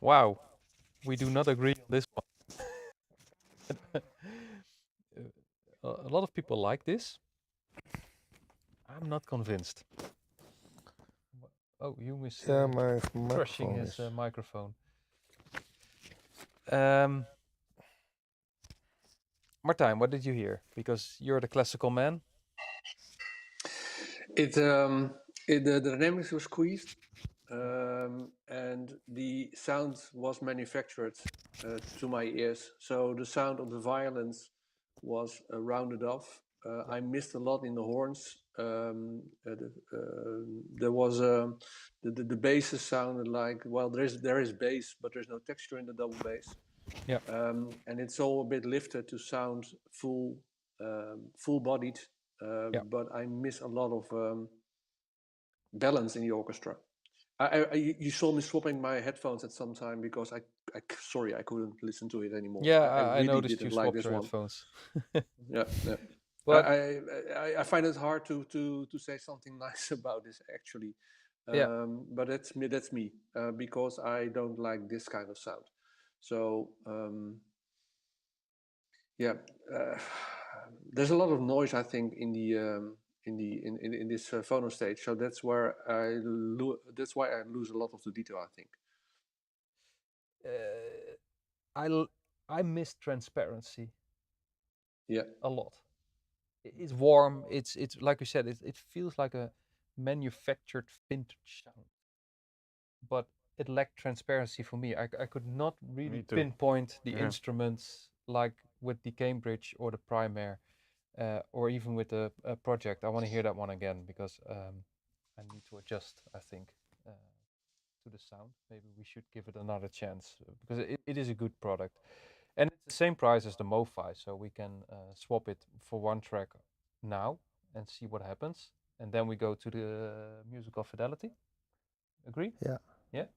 Wow, we do not agree on this one. A lot of people like this. I'm not convinced. Oh, Hume is Yeah, my crushing microphone his is. microphone. Martijn, what did you hear? Because you're the classical man. The dynamics were squeezed, and the sound was manufactured to my ears. So the sound of the violins was rounded off. I missed a lot in the horns. There was the basses sounded like, well, there is bass, but there's no texture in the double bass. Yeah. And it's all a bit lifted to sound full-bodied. But I miss a lot of balance in the orchestra. You saw me swapping my headphones at some time because sorry, I couldn't listen to it anymore. Yeah, I I really noticed you didn't like swapped this your one. headphones. Yeah. But I find it hard to say something nice about this actually. But that's me because I don't like this kind of sound. So there's a lot of noise, I think, in this phono stage. So that's where that's why I lose a lot of the detail, I think. I miss transparency. Yeah. A lot. It's warm. It's like you said. It feels like a manufactured vintage sound, but it lacked transparency for me. I could not really pinpoint the instruments like with the Cambridge or the Primare, or even with the project. I want to hear that one again because I need to adjust, I think, to the sound. Maybe we should give it another chance because it is a good product. And it's the same price as the Mofi, so we can swap it for one track now and see what happens. And then we go to the musical Fidelity. Agree? Yeah. Yeah.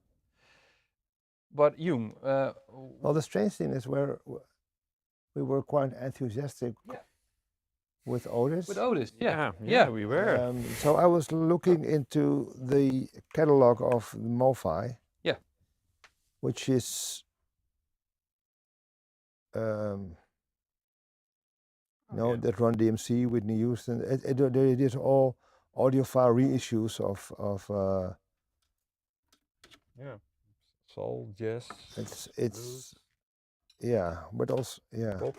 But Jung, Well, the strange thing is we were quite enthusiastic with Otis. With Otis, yeah, we were. So I was looking into the catalog of the Mofi. Yeah. Which is that Run DMC, Whitney Houston. It is all audiophile reissues of soul, jazz. It's but also pop.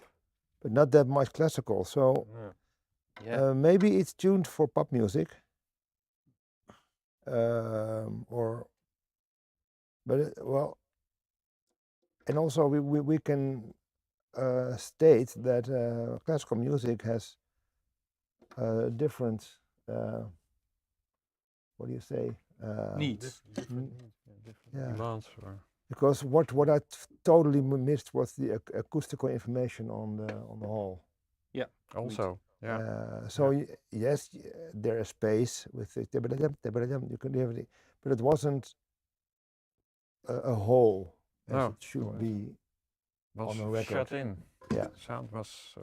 but not that much classical. So maybe it's tuned for pop music, and also we can state that classical music has different what do you say needs, different demands. Because what I totally missed was the acoustical information on the hall. Yeah. Also. Yes, there is space with the you can have it, but it wasn't a hole as it should be on a record. Shut in. Yeah. Sound was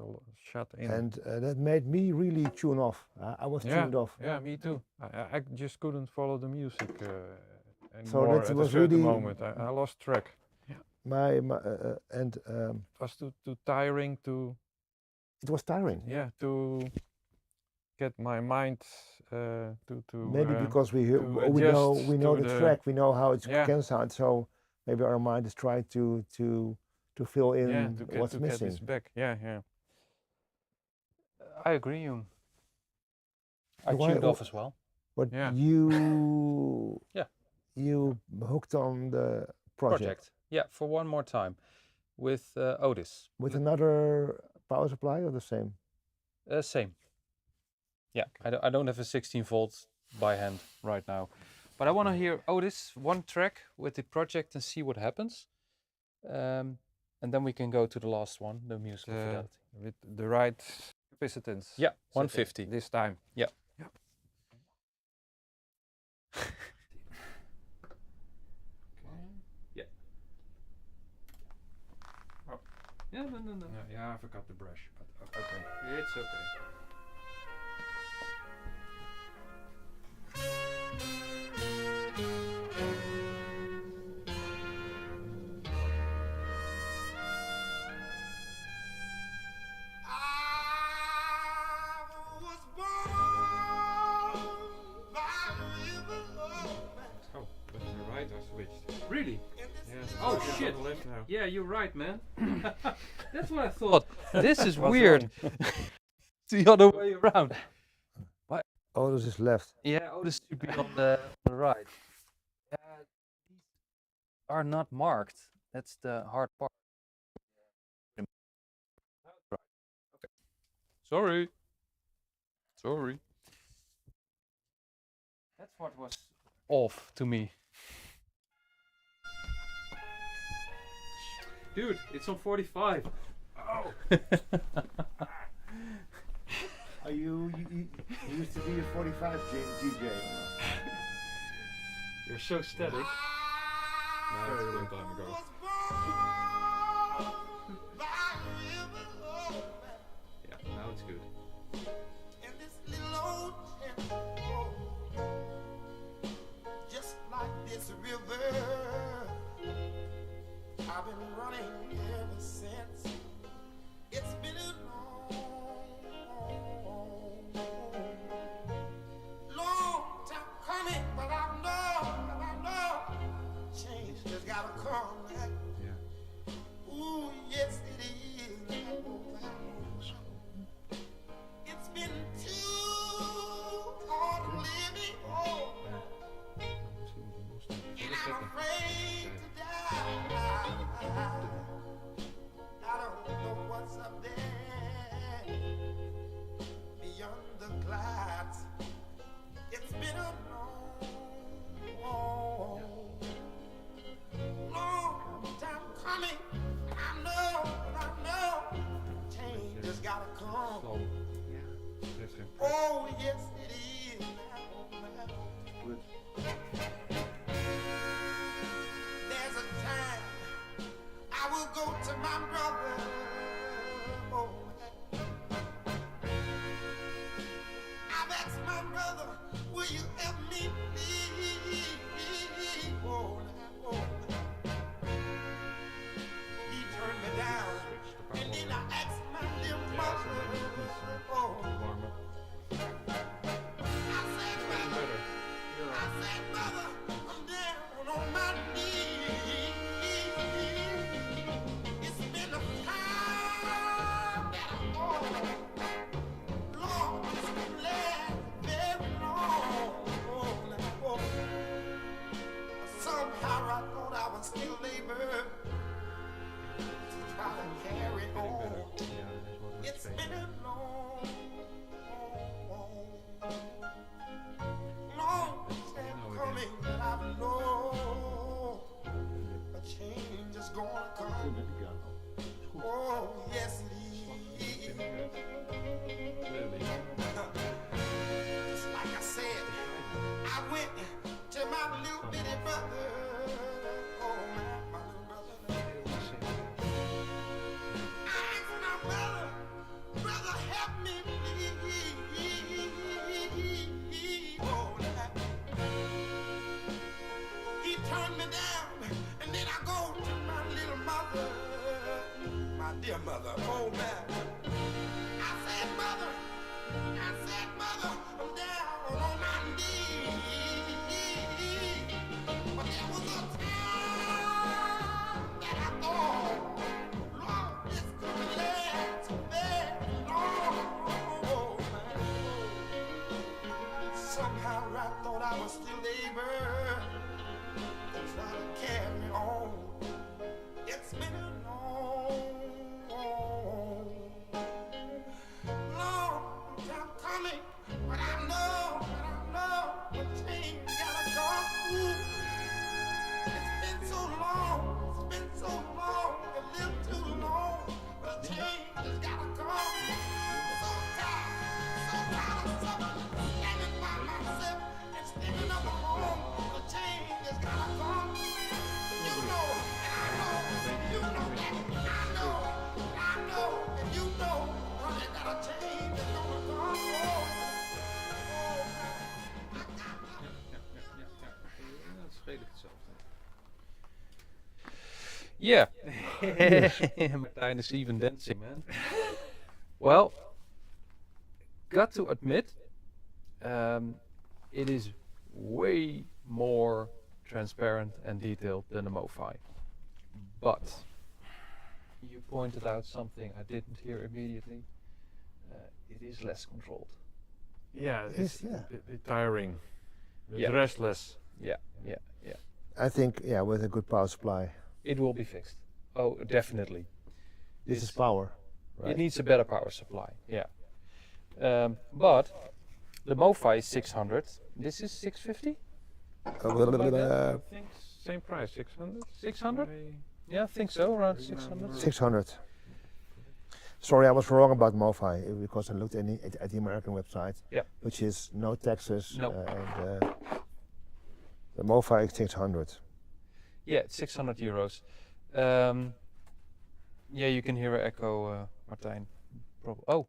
shut in. And that made me really tune off. I was tuned off. Yeah, me too. I just couldn't follow the music anymore. So that at was a certain really moment. I lost track. Yeah. It was too tiring to. It was tiring. Yeah, to get my mind to. Maybe because we know the track, we know how it can sound. So maybe our mind is trying to fill in what's missing. Get this back. Yeah. I agree, Jung. I tuned off as well. But you hooked on the project. Yeah, for one more time with Otis. With another power supply or the same? Same. Yeah, I don't have a 16 volts by hand right now, but I want to hear Otis one track with the project and see what happens. And then we can go to the last one, the musical Fidelity. With the right capacitance. Yeah, 150. This time. Yeah. Yeah. Oh. Yeah, no. Yeah, I forgot the brush, but okay. It's okay. shit. on the left now. Yeah, you're right, man. That's what I thought. This is weird. It's the other way around. Oh, this is left. Yeah, this should be on the right. These are not marked. That's the hard part. Right. Okay. Sorry. That's what was off to me. Dude, it's on 45. Oh. Are you used to be a 45 DJ? You're so steady. No, that's a long time ago. Yeah, now it's good. In this little old town, just like this river, I've been running ever since. It's been a long time coming, but I know, change just gotta come. Yeah. Ooh, yes it is. It's been too hard living, and I'm afraid to die. I don't know what's up there beyond the clouds. It's been a long time coming. I know, change just gotta come. Slow. Heeft geen pret. Oh, yes it is. Good. There's a time I will go to my brother. Oh, I've asked my brother, will you help me please? Oh, he turned me down, and then I asked my dear mother. Oh, Warm up. I said, mother, I'm down on my knees. It's been a time that I'm on. Lord, it's been last very long. Somehow I thought I was still able to try to carry on. Yeah, this was It's fake. been a long time coming, but I know a change is gonna come. Oh, yes it is. Really? Just like I said, I went to my little bitty brother. Oh, my little brother. I asked my brother, help me please. Oh, he turned me down, and then I go to my little mother, my dear mother. Oh, man. I said, mother, I'm down on my knees. But there was a time that I thought, Lord, this could last very long. Somehow I thought I was still able to try to carry on. It's been a long time coming, but I know the change gotta come. It's been so long, a little too long, but the change just gotta come. So tired of standing by myself and standing up alone. The change just gotta come. You know, and I know, you know that, I know, and you know, honey, that a change is gonna come. Dat is redelijk hetzelfde. Yeah. Martijn is even dancing, man. Well, got to admit, it is way more transparent and detailed than the Mofi. but you pointed out something I didn't hear immediately. It is less controlled. Yeah, Yes, it's yeah. a bit tiring. It's Yeah. restless. Yeah. I think, yeah, with a good power supply. It will be fixed. Oh, definitely. This is power, right? It needs a better power supply. Yeah. But the Mofi is 600. This is 650. Like that? I think same price, 600. 600? Yeah, I think so. Around Remember. 600. 600. Sorry, I was wrong about Mofi because I looked at the American website, Yeah. which is no taxes, No. and the Mofi is 600. Yeah, it's 600 euros. Yeah, you can hear an echo, Martijn. Oh,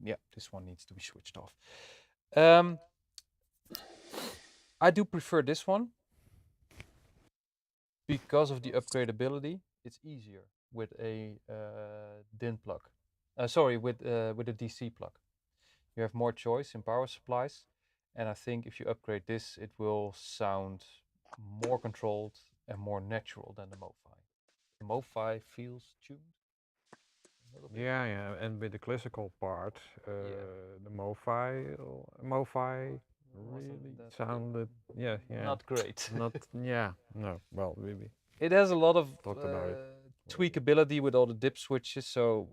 yeah, this one needs to be switched off. I do prefer this one because of the upgradability. It's easier with a DIN plug. Sorry, with a DC plug. You have more choice in power supplies, and I think if you upgrade this, it will sound more controlled and more natural than the Mofi. The Mofi feels tuned a little bit. Yeah, and with the classical part, the Mofi really Wasn't that sounded, yeah, not great. not, yeah, no, well, we It has a lot of talked about it. tweakability with all the dip switches, so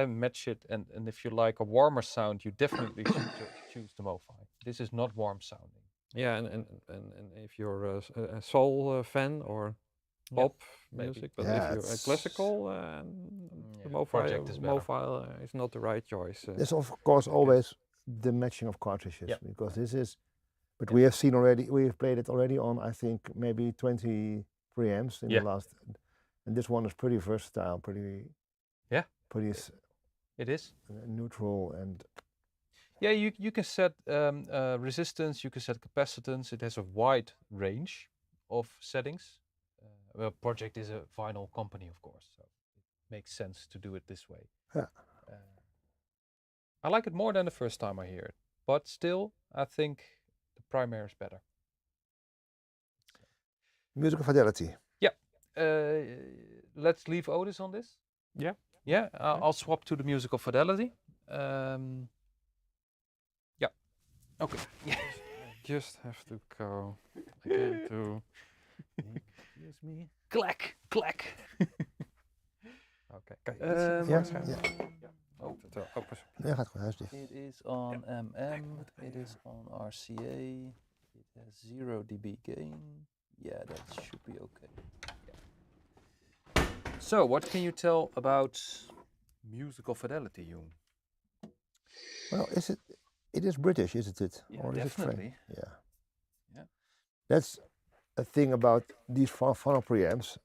match it. And if you like a warmer sound, you definitely should choose the Mofi. This is not warm sounding. Yeah, and if you're a soul fan or pop maybe. music, but Yeah, if you're a it's- classical, Yeah, the Mofi Project is better. Mofi is not the right choice. There's of course always the matching of cartridges, Yeah. because this is, but Yeah. we have seen already, we've played it already on, I think, maybe 20 preamps in Yeah. the last, and this one is pretty versatile, pretty It is. neutral, and Yeah, you can set resistance, you can set capacitance. It has a wide range of settings. Well, Project is a vinyl company, of course, so it makes sense to do it this way. Yeah. I like it more than the first time I hear it, but still, I think the Primare is better. musical fidelity. Let's leave Otis on this. Yeah. Yeah, I'll swap to the musical fidelity. Yeah. Okay. Just have to go again to. Excuse me. Clack, clack. Okay. Ja, ja. Oh. Nee, gaat goed, hij is dicht. It is on MM, it is on RCA, it has 0 dB gain. Yeah, that should be okay. Yeah. So, what can you tell about musical fidelity, Jung? Well, it is British, isn't it? Yeah, Or is it French? definitely. Yeah. Yeah. That's a thing about these Phono preamps.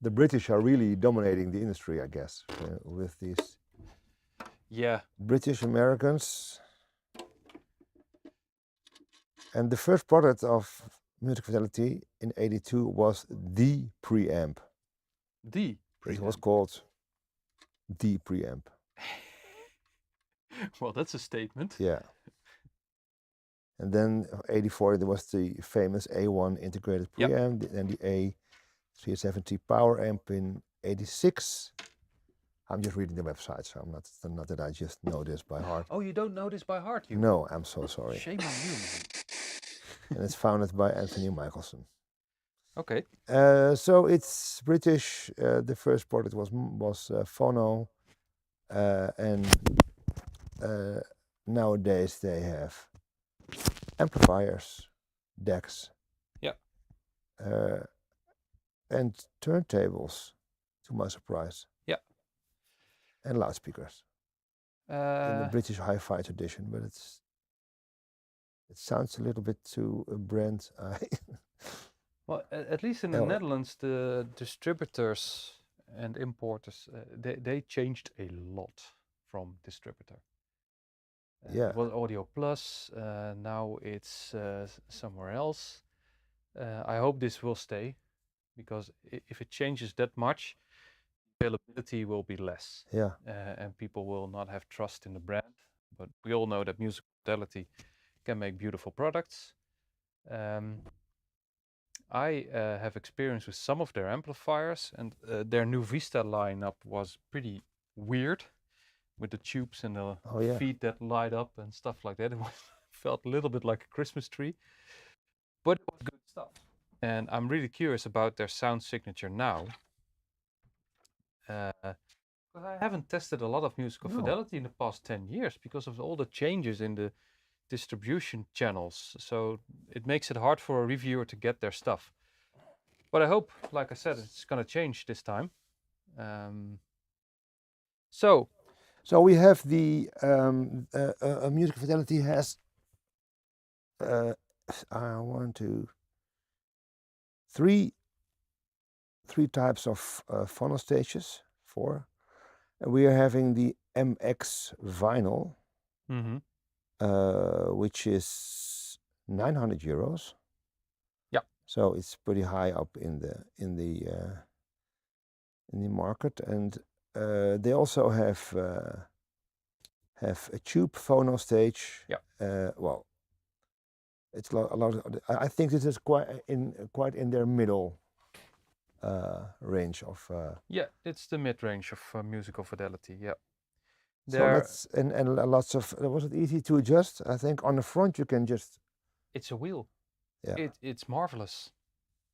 The British are really dominating the industry, I guess, with these Yeah. British Americans. And the first product of Music Fidelity in '82 was the preamp. The It was called the preamp. Well, that's a statement. Yeah. And then '84 there was the famous A1 integrated Yep. preamp, and the A370 power amp in '86. I'm just reading the website, so I'm not that I just know this by heart. Oh, you don't know this by heart, you? No, I'm so sorry. Shame on you. And it's founded by Anthony Michelson. Okay. So it's British. The first product was Phono, and nowadays they have amplifiers, decks, Yeah. and turntables, to my surprise. Yeah. And loudspeakers in the British hi-fi tradition, but it sounds a little bit too brand. Well, at least in the Oh. Netherlands, the distributors and importers, they changed a lot from distributor. Yeah. It was Audio Plus, now it's somewhere else. I hope this will stay, because if it changes that much, availability will be less, Yeah. and people will not have trust in the brand. But we all know that Music Fidelity can make beautiful products. I have experience with some of their amplifiers, and their new Vista lineup was pretty weird, with the tubes and the Oh yeah. feet that light up and stuff like that. It felt a little bit like a Christmas tree, but it was good stuff. And I'm really curious about their sound signature now. But I haven't tested a lot of musical No. fidelity in the past 10 years because of all the changes in the distribution channels. So it makes it hard for a reviewer to get their stuff. But I hope, like I said, it's going to change this time. So we have the musical fidelity has three types of phono stages. 4. And we are having the MX vinyl, which is 900 euros. Yeah. So it's pretty high up in the market, and they also have a tube phono stage. Yeah. Well, it's a lot. I think this is quite in their middle range of. Yeah, it's the mid-range of musical fidelity. Yeah. So that's and lots of. Was it easy to adjust? I think on the front you can just. It's a wheel. Yeah. It's marvelous.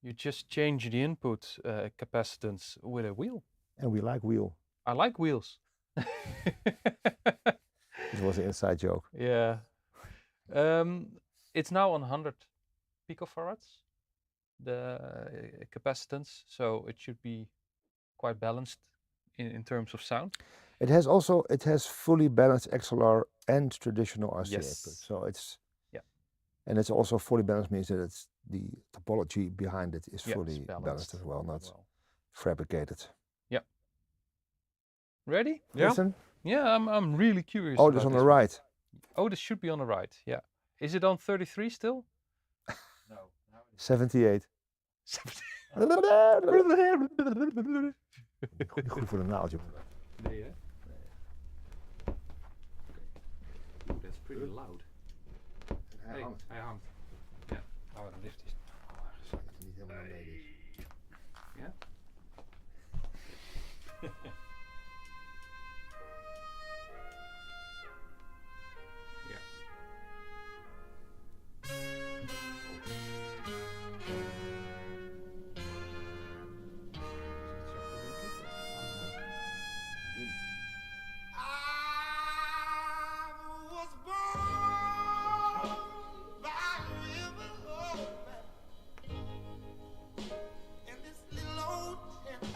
You just change the input capacitance with a wheel. And we like wheel. I like wheels. It was an inside joke. Yeah. It's now on 100 picofarads, the capacitance, so it should be quite balanced in terms of sound. It has fully balanced XLR and traditional RC Yes. output. So it's. Yeah. And it's also fully balanced, means that it's the topology behind it is fully balanced balanced as well, not well. fabricated. Yeah. Ready? Yeah. Listen. Yeah, I'm really curious. Oh, this on the right. Oh, this should be on the right. Yeah. Is it on 33 still? No. 78. 70. Goed voor de naald, jongen. Nee, hè? Okay. That's pretty loud. Hij hangt. Ja. Oh, de lift is. Niet helemaal naar beneden. Ja? Ja. I was born by a river in this little old town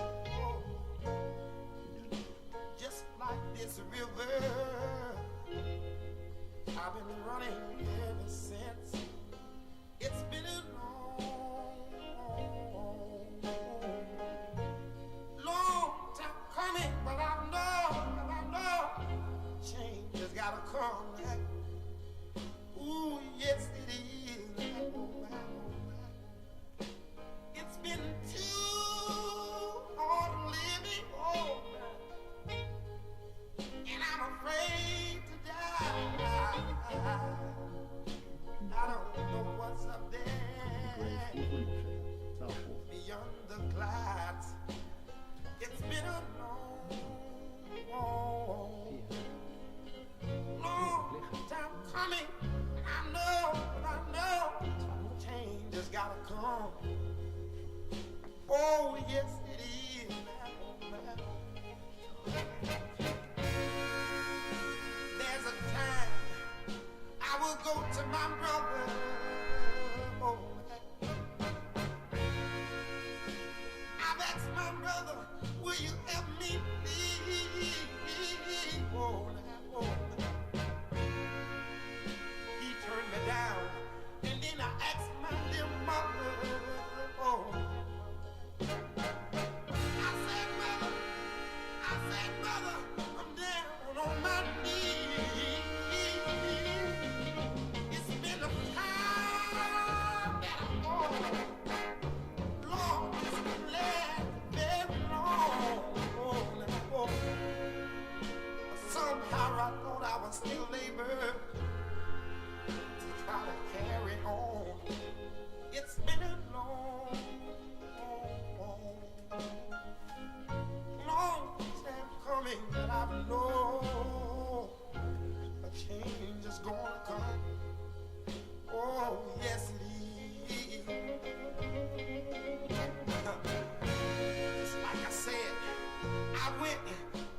went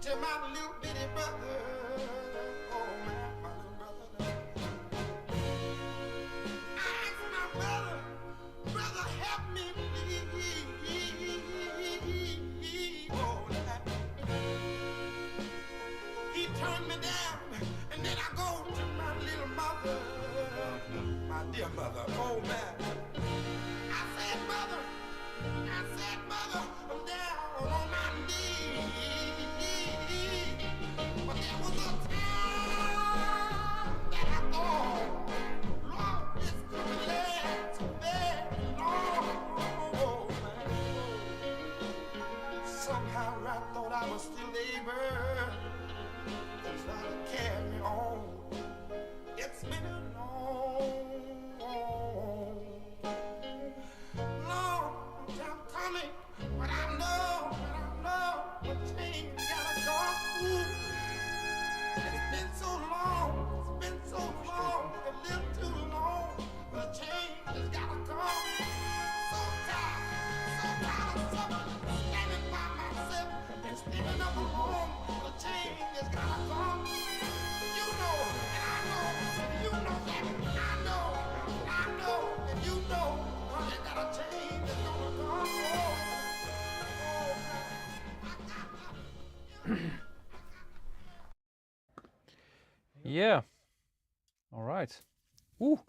to my little bitty brother. Oh, my little brother. I asked my brother, brother, help me, please. Oh, he turned me down, and then I go to my little mother, my dear mother. Oh, man. I said, mother, I'm down on my knees. But there was a time that I thought, Lord, this could last very long. Oh, man. Somehow I thought I was still able to try to carry on. It's been a long time coming, but I know the change gotta come through. It's been so long, a little too long. The change has gotta come. So tired of suffering, standing by myself and standing up alone. The change has gotta come. You know, and I know, you know that, I know, and you know, there's got a change that's gonna come. Yeah. All right. Ooh.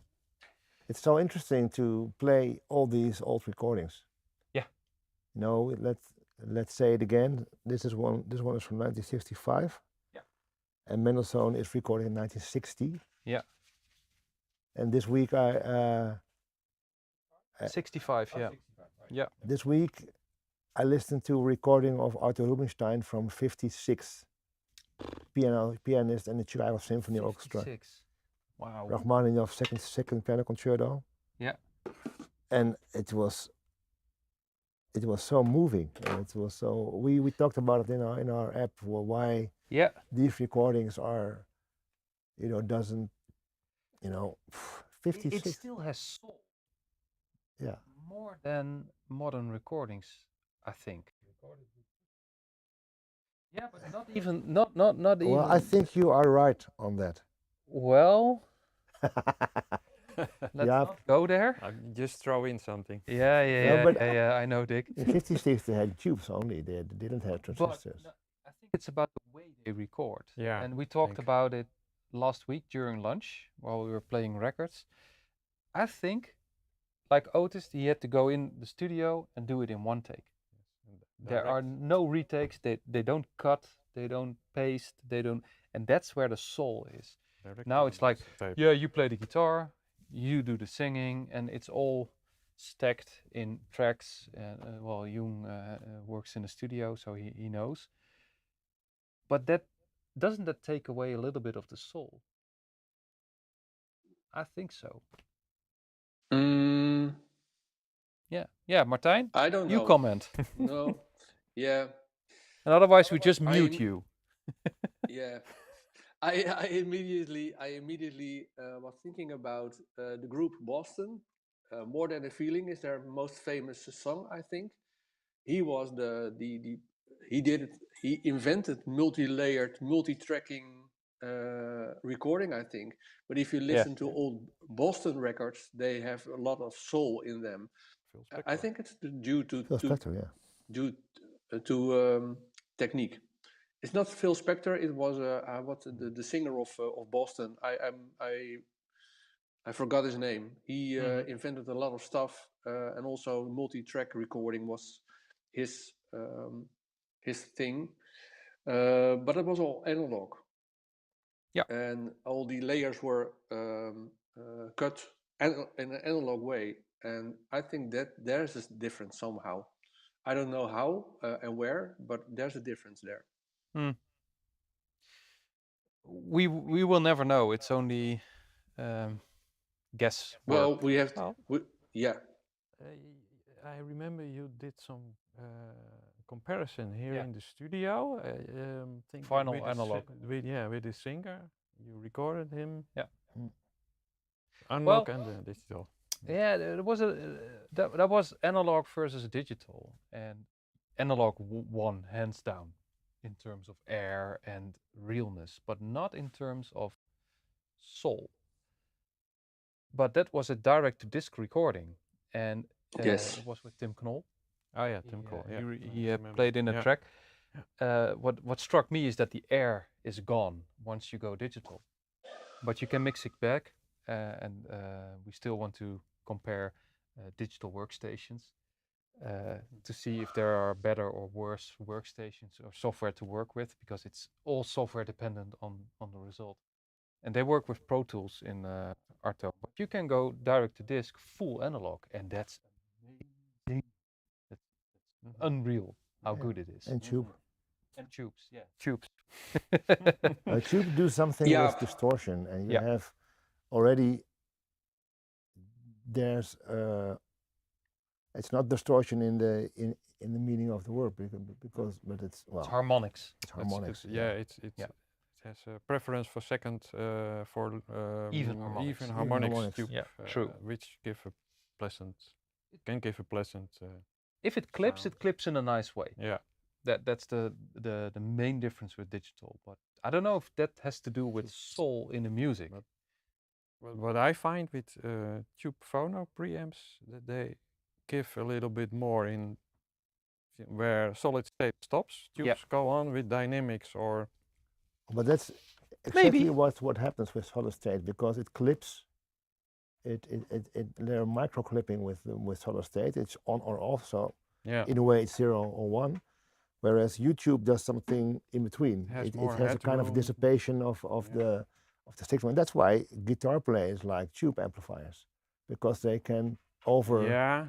It's so interesting to play all these old recordings. Yeah. You know, let's say it again. This one is from 1965. Yeah. And Mendelssohn is recorded in 1960. Yeah. And this week 65. Yeah. Yeah. This week I listened to a recording of Arthur Rubinstein from '56. Pianist and the Chicago Symphony Orchestra. 56. Wow. Rachmaninoff second piano concerto. Yeah. And it was so moving. And it was so we talked about it in our app. Well, why these recordings are, doesn't, 56. It still has soul. Yeah. More than modern recordings, I think. Yeah, but not even not even. Well, I think you are right on that. Well, let's not go there. I'll just throw in something. Yeah. I know, Dick. In '56 they had tubes only. They didn't have transistors. But I think it's about the way they record. Yeah. And we talked about it last week during lunch while we were playing records. I think, like Otis, he had to go in the studio and do it in one take. There are no retakes. They don't cut. They don't paste. They don't, and that's where the soul is. Now it's like, you play the guitar, you do the singing, and it's all stacked in tracks. And Jung works in the studio, so he knows. But doesn't that take away a little bit of the soul? I think so. Yeah, Martijn? I don't know. You comment. No. Yeah. And otherwise we just mute you. Yeah. I immediately was thinking about the group Boston. More Than a Feeling is their most famous song, I think. He was he invented multi-layered, multi-tracking recording, I think. But if you listen to old Boston records, they have a lot of soul in them. I think it's due to technique. It's not Phil Spector. It was the singer of Boston. I forgot his name. He invented a lot of stuff, and also multi-track recording was his thing. But it was all analog. Yeah. And all the layers were cut in an analog way. And I think that there's a difference somehow. I don't know how and where, but there's a difference there. We will never know. It's only guess. Well, we have I remember you did some comparison here in the studio. Final analog. With the singer. You recorded him. Yeah. Analog and digital. Yeah, that was analog versus digital, and analog won hands down. in terms of air and realness, but not in terms of soul. But that was a direct-to-disc recording, and Yes. it was with Tim Knoll. Oh yeah, Tim Cole. Yeah, He I remember. played in a Yeah. track. What struck me is that the air is gone once you go digital, but you can mix it back, and we still want to compare digital workstations to see if there are better or worse workstations or software to work with, because it's all software dependent on the result. And they work with Pro Tools in Arto, but you can go direct to disk, full analog, and that's amazing. That's unreal how good it is. And tube. And tubes, yeah, tubes. Tube do something Yeah. with distortion, and you Yeah. have already there's it's not distortion in the meaning of the word because but it's well It's harmonics. it's harmonics. It has a preference for second for Even harmonics. even harmonics harmonics. tube, Yeah, true. which can give a pleasant. If it clips, sound. it clips in a nice way. Yeah. That's the main difference with digital. But I don't know if that has to do with soul in the music. But what I find with tube phono preamps, that they give a little bit more in where solid state stops. Tubes go on with dynamics or. But that's exactly Maybe. what happens with solid state, because it clips. They're micro clipping with solid state. It's on or off. So Yeah. in a way, it's 0 or 1. Whereas YouTube does something in between. It has a kind of headroom. dissipation of the signal. And that's why guitar players like tube amplifiers, because they can Yeah.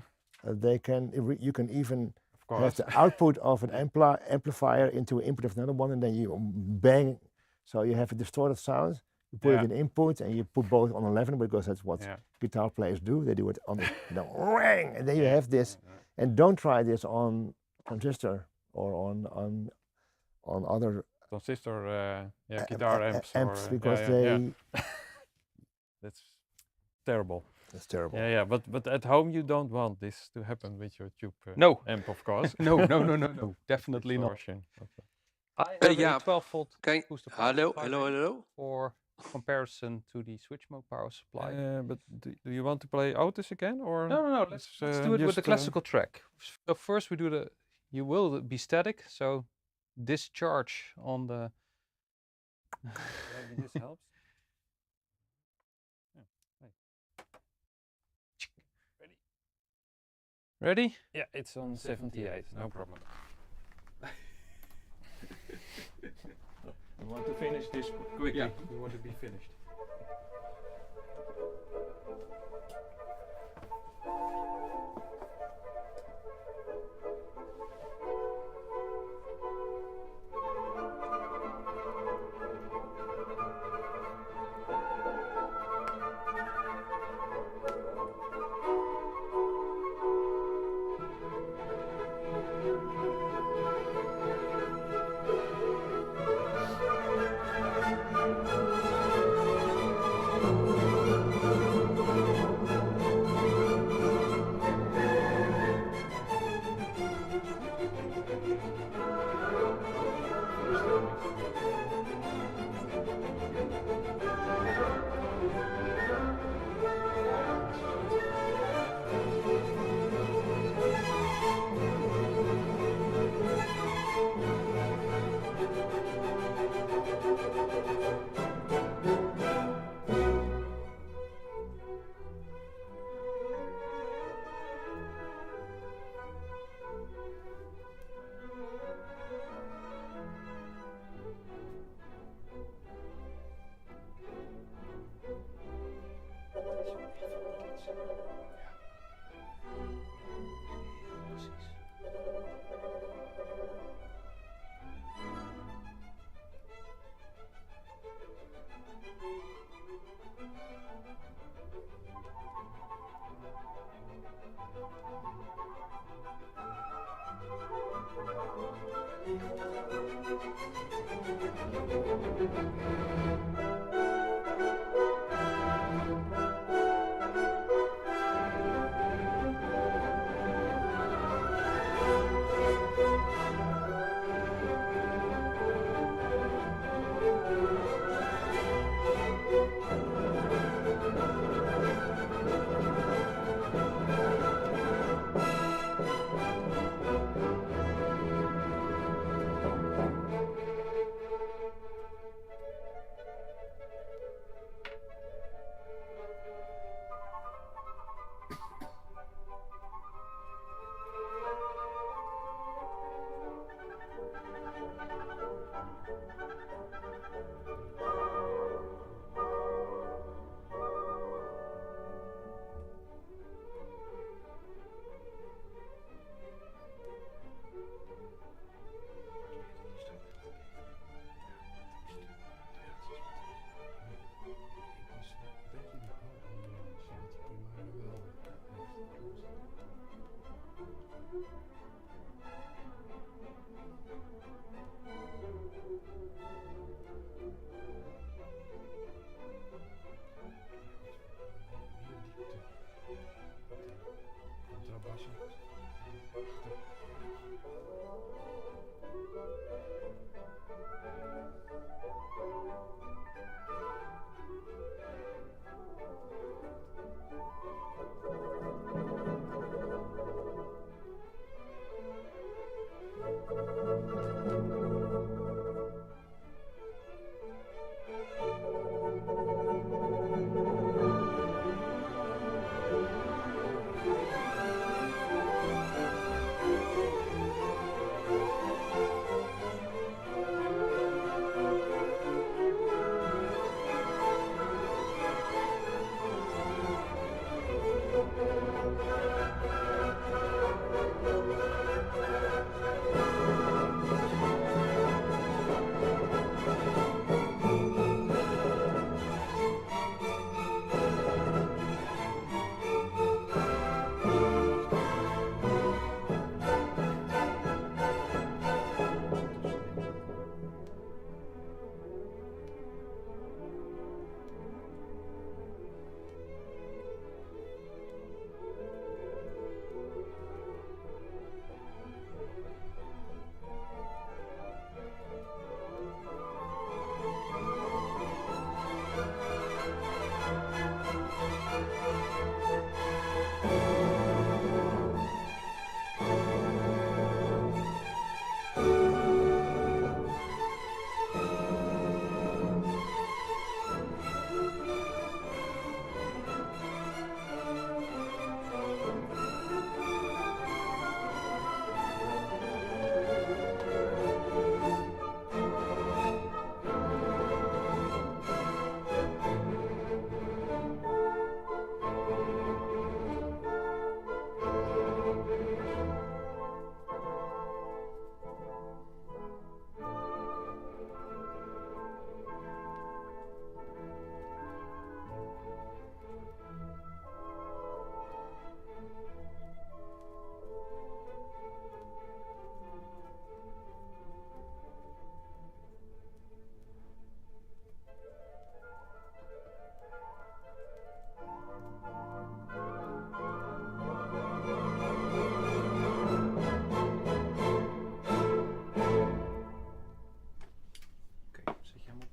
you can even Of course. have the output of an amplifier into an input of another one, and then you bang. So you have a distorted sound. You put it in input, and you put both on 11, because that's what guitar players do. They do it on the ring, and then you have this. And don't try this on transistor or on other Transistor, guitar amps, because that's terrible. That's terrible. Yeah, but at home you don't want this to happen with your tube No. amp, of course. No, definitely not. Distortion. I have yeah. a 12-volt Can booster power supply hello. for comparison to the switch mode power supply. But do you want to play Otis again, or No. Let's do it with the classical track. So first we do you will be static, so discharge on the. Maybe this helps. Ready? Yeah, it's on 78. No problem. We want to finish this quickly. Yeah, we want to be finished.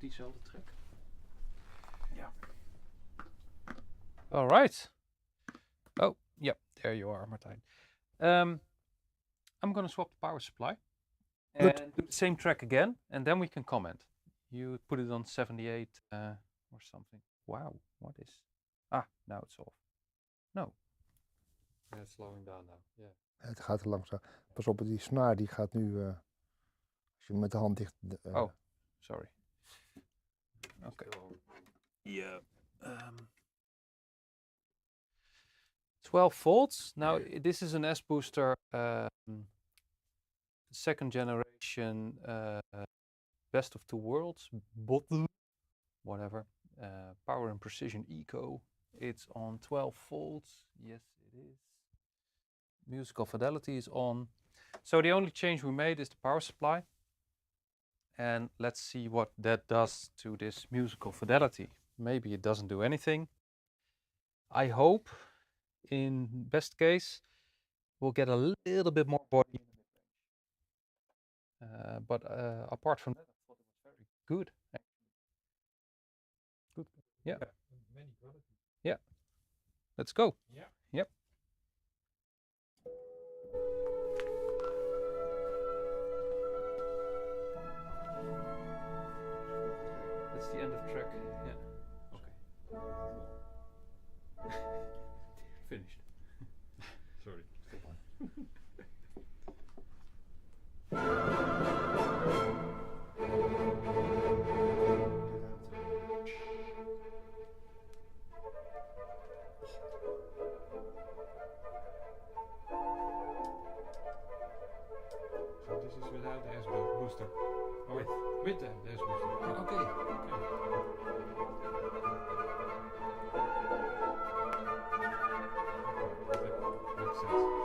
diezelfde track. Yeah. All right. Oh, yep, there you are, Martijn. I'm going to swap the power supply and do the same track again, and then we can comment. You put it on 78 or something. Wow, what is? Ah, now it's off. No. Yeah, it's slowing down now. Yeah. Het gaat te langzaam. Pas op, die snaar die gaat nu, als je met de hand dicht... Oh, sorry. Okay. Yeah. 12 volts. Now this is an S booster, second generation, best of two worlds, bottle, whatever. Power and precision eco. It's on 12 volts. Yes, it is. Musical fidelity is on. So the only change we made is the power supply. And let's see what that does to this musical fidelity. Maybe it doesn't do anything. I hope, in best case, we'll get a little bit more body. But apart from that, I thought it was very good. Good. Yeah. Many qualities. Yeah. Let's go. Yeah. Yep. That's the end of track. Yeah. Okay. Finished. Sorry. With them, there's with them. Okay. Makes sense.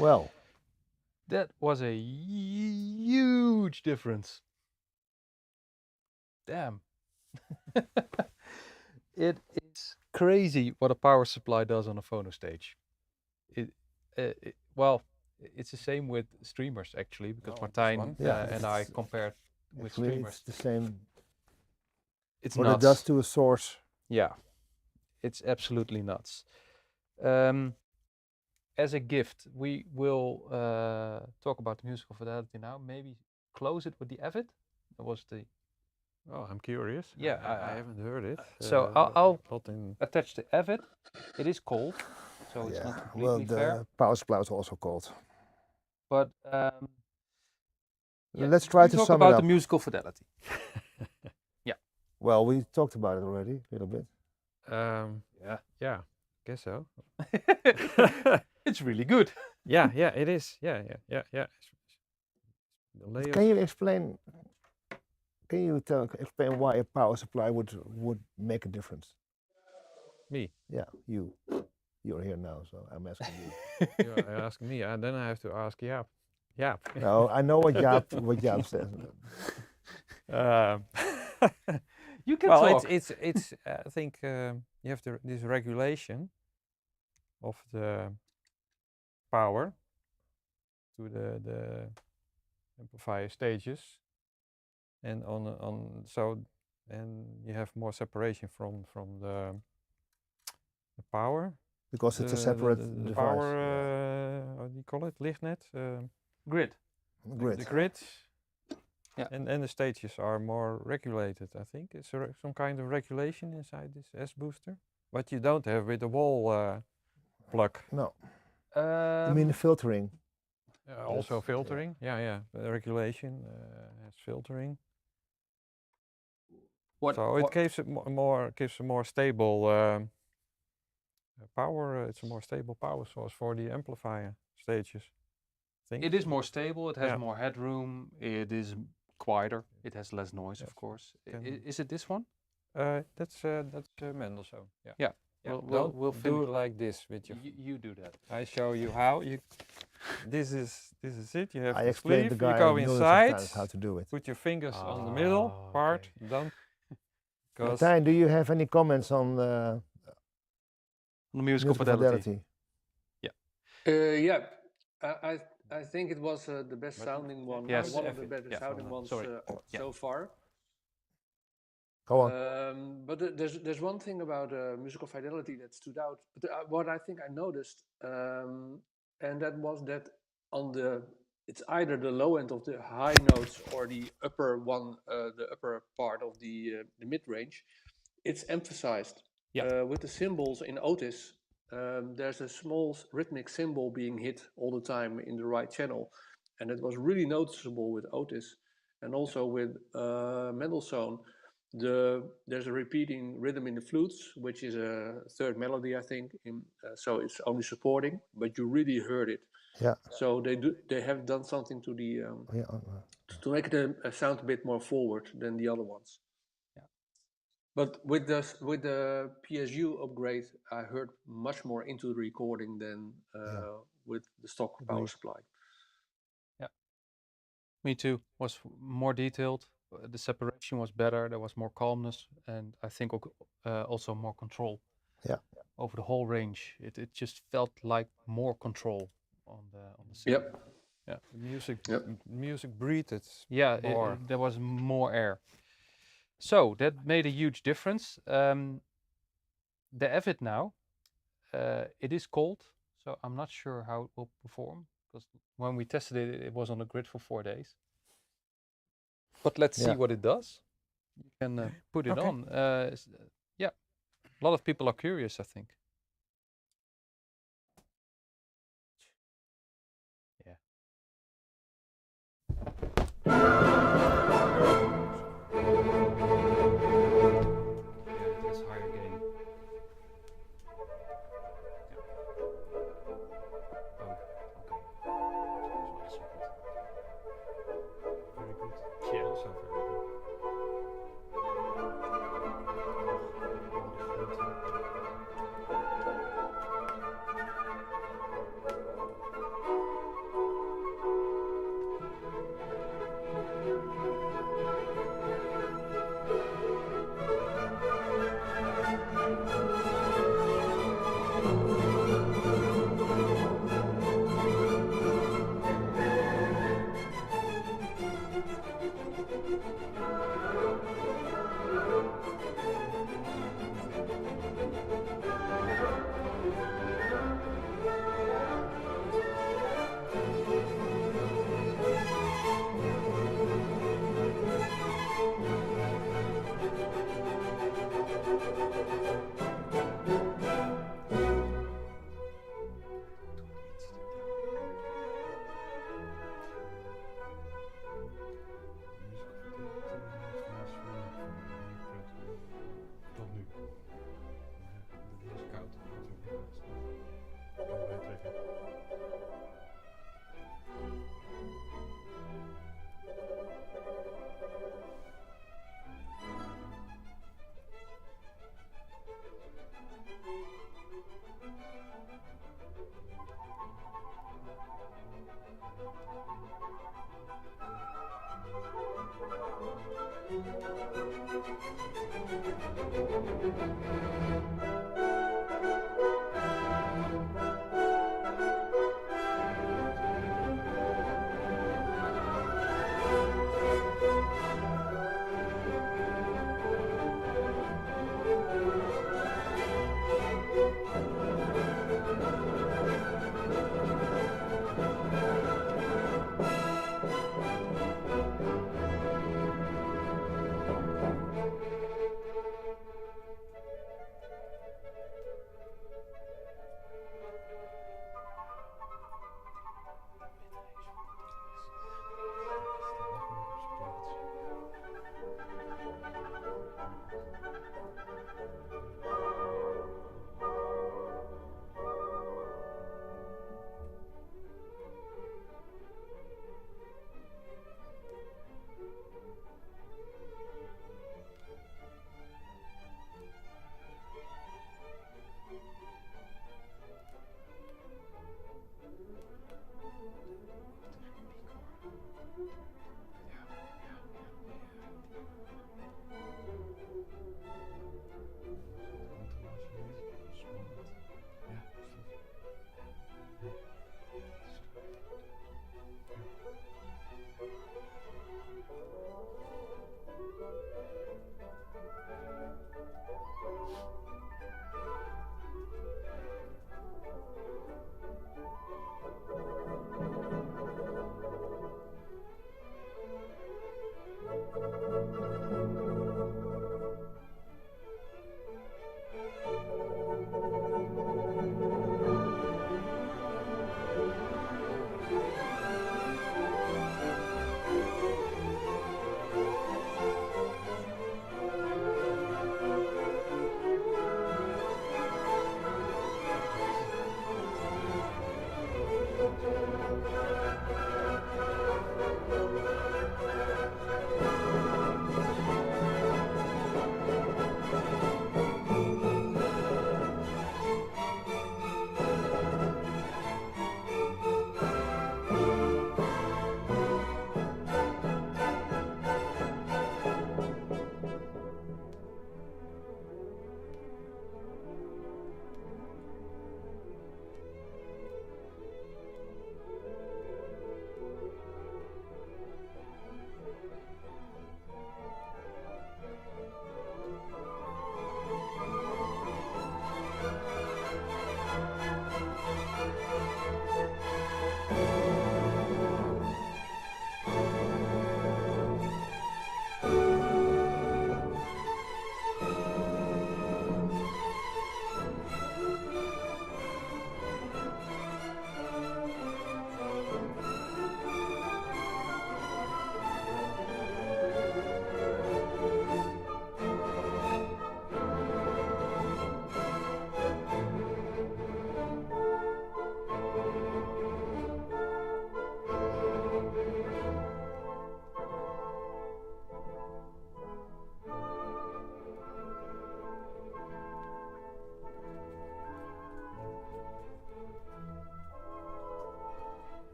Well, That was a huge difference. Damn. It is crazy what a power supply does on a phono stage. Well, it's the same with streamers actually, because Oh, this Martijn one? Yeah, and I it's- compared with actually, streamers. it's the same. It's What nuts. it does to a source. Yeah, it's absolutely nuts. As a gift, we will talk about the musical fidelity now. Maybe close it with the Avid. That was the Oh, I'm curious. Yeah, I haven't heard it. so I'll not in. attach the Avid. It is cold, so it's Yeah. not Well, completely fair. the power supply is also called. But Let's try you to talk sum it about up. the musical fidelity. Well, we talked about it already a little bit. Yeah, Yeah, guess so. it's really good. Yeah, it is. Yeah. The layers. Can you explain? Can you explain why a power supply would make a difference? Me. Yeah, you're here now, so I'm asking you. You're asking me, and then I have to ask Jaap. Jaap. No, I know what Jaap says. You can Well, talk. it's. I think you have this regulation of the power to the amplifier stages, and and you have more separation from the power. Because it's a separate the device. power. How do you call it? Lichtnet. Grid. Grid. The grid. Yeah. And the stages are more regulated, I think. Is there some kind of regulation inside this S booster? What you don't have with the wall plug. No. You mean the filtering? Also filtering. Yeah. The regulation has filtering. So it gives it gives a more stable power. It's a more stable power source for the amplifier stages. I think. It is more stable. It has Yeah. more headroom. It is quieter. It has less noise, of Yes, course. can- Is it this one? That's Mendelssohn. Yeah. Yeah. Yeah. We'll Don't finish. do it like this with your. You do that. I show you how you. This is it. You have I the explained sleeve. the guy You go millions of inside. times how to do it. Put your fingers on the middle Ah, part. okay. Don't. Because Martijn, do you have any comments on The musical fidelity. Yeah, I think it was the best sounding one. Yes. One of the Avid, better yeah. sounding ones Sorry. Yeah. so far. Go on. But there's one thing about musical fidelity that stood out. But what I think I noticed, and that was that it's either the low end of the high notes or the upper one, the upper part of the mid range. It's emphasized. Yeah. With the cymbals in Otis, there's a small rhythmic cymbal being hit all the time in the right channel, and it was really noticeable with Otis, and also with Mendelssohn. There's a repeating rhythm in the flutes, which is a third melody, I think. So it's only supporting, but you really heard it. Yeah. So they have done something to the to make it sound a bit more forward than the other ones. Yeah. But with the PSU upgrade, I heard much more into the recording than with the stock power Agreed. supply. Yeah. Me too. Was more detailed. The separation was better. There was more calmness, and I think also more control. Yeah. Over the whole range, it just felt like more control on the signal. Yep. Yeah. the music breathed. Yeah. More. There was more air. So that made a huge difference. The Avid now, it is cold, so I'm not sure how it will perform, because when we tested it, it was on the grid for 4 days. But let's see Yeah. what it does. You can put it Okay. on. Yeah, a lot of people are curious, I think. Yeah. Yeah, it has higher gain. Yeah. Oh, okay. Also good. Very good. Yeah, also very good. All the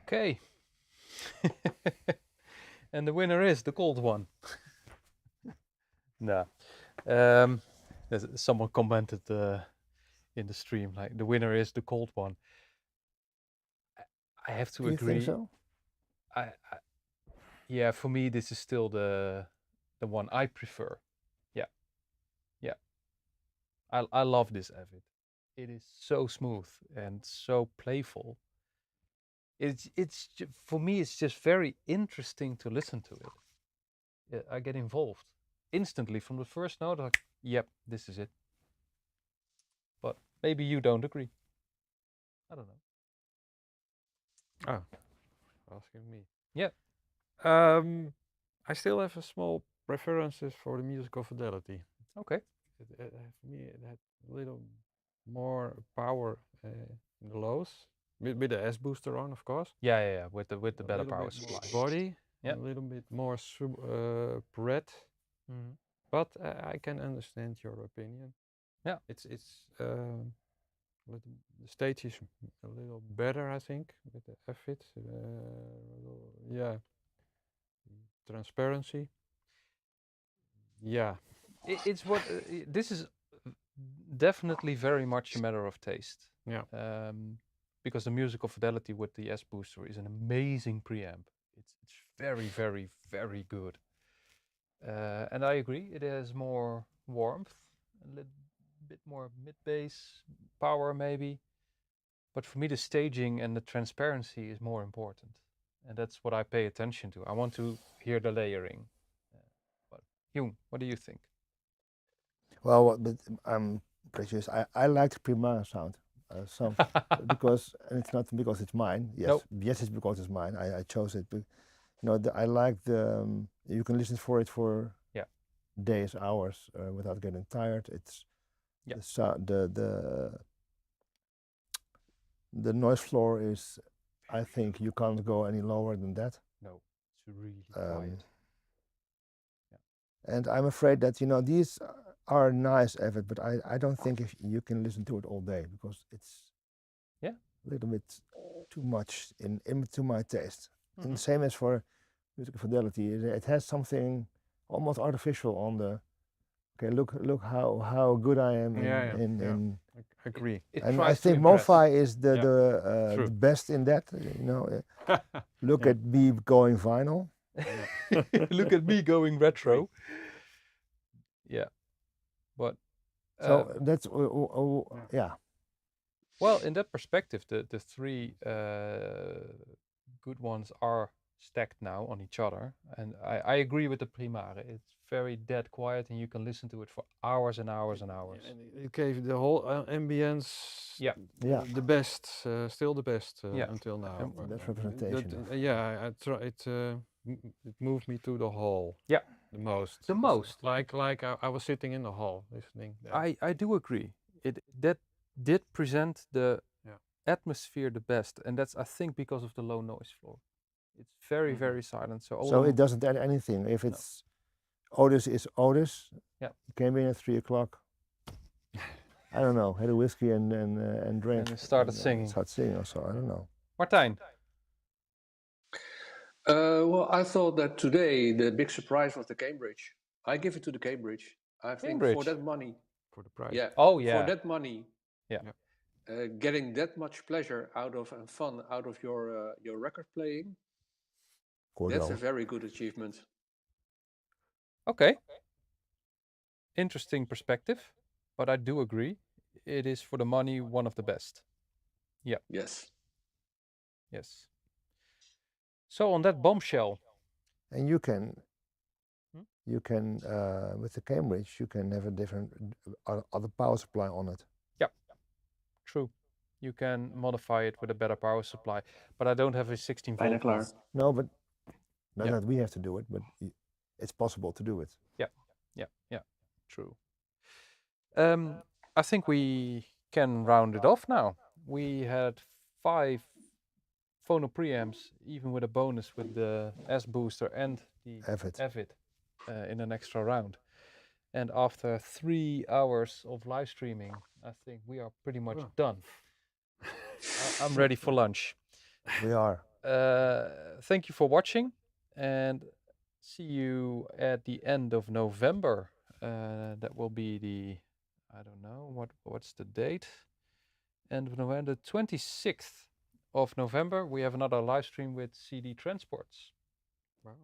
Okay. And the winner is the cold one. Nah. Someone commented in the stream, like, the winner is the cold one. I have to Do you agree. think so? Yeah, for me, this is still the one I prefer. Yeah. Yeah. I love this Avid. It is so smooth and so playful. For me, it's just very interesting to listen to it. I get involved instantly from the first note. Like, yep, this is it. But maybe you don't agree. I don't know. Oh, asking me. Yeah. I still have a small preferences for the musical fidelity. Okay. For me, it had a little more power in the lows, with the S booster on, of course. Yeah. With the A better little power bit more supply. body, Yep. a little bit more breadth. Mhm. But I can understand your opinion. Yeah. It's the stage is a little better, I think, with the F-fit. Yeah, transparency. Yeah, It's what this is definitely very much a matter of taste. yeah. Because the musical fidelity with the S booster is an amazing preamp. It's very, very, very good. And I agree, it has more warmth, a little bit more mid bass power maybe. But for me, the staging and the transparency is more important, and that's what I pay attention to. I want to hear the layering. But Jung, what do you think? Well, but I'm prejudiced. I like the Primare sound. So because, and it's not because it's mine. Yes, Nope. yes, it's because it's mine. I chose it. But I like the. You can listen for it for. Yeah. days, hours without getting tired. It's Yeah. the noise floor is, I think you can't go any lower than that. No, it's really quiet. And I'm afraid that these are nice of it, but I don't think if you can listen to it all day, because it's a little bit too much to my taste. And the same as for music Fidelity, it has something almost artificial on the. Okay, look how good I am in I agree. It and I tries to think impress. Mofi is Yeah, the true. best in that. Look at me going vinyl. Look at me going retro. Yeah, but So that's yeah. well, in that perspective, the three good ones are stacked now on each other, and I agree with the Primare. It's very dead quiet, and you can listen to it for hours and hours and hours. And it gave the whole ambience. Yeah. Yeah. The best, still the best Yeah. until now. And that's representation. Yeah, it moved me to the hall. Yeah. The most. The most. Like I was sitting in the hall listening. There. I do agree. That did present the Yeah. atmosphere the best, and that's, I think, because of the low noise floor. It's very very silent. So it doesn't add anything. If it's Otis is Otis. Yeah. Came in at 3 o'clock. I don't know. Had a whiskey and drank. And started singing. Started singing also. I don't know. Martijn. Well, I thought that today the big surprise was the Cambridge. I give it to the Cambridge. I think for Cambridge? that money, For the price. yeah. Oh yeah. For that money, Yeah. getting that much pleasure out of and fun out of your record playing, that's a very good achievement. Okay. Interesting perspective, but I do agree. It is for the money one of the best. Yeah. Yes. Yes. So on that bombshell. And you can with the Cambridge you can have a different other power supply on it. Yeah. True. You can modify it with a better power supply, but I don't have a 16 volt. No, but not that we have to do it, but it's possible to do it. Yeah. True. I think we can round it off now. We had 5 Phono preamps, even with a bonus with the S booster and the Avid in an extra round. And after 3 hours of live streaming, I think we are pretty much done. I'm ready for lunch. We are. Thank you for watching, and see you at the end of November. That will be the, I don't know, what's the date? End of November, 26th of November, we have another live stream with CD Transports. Wow.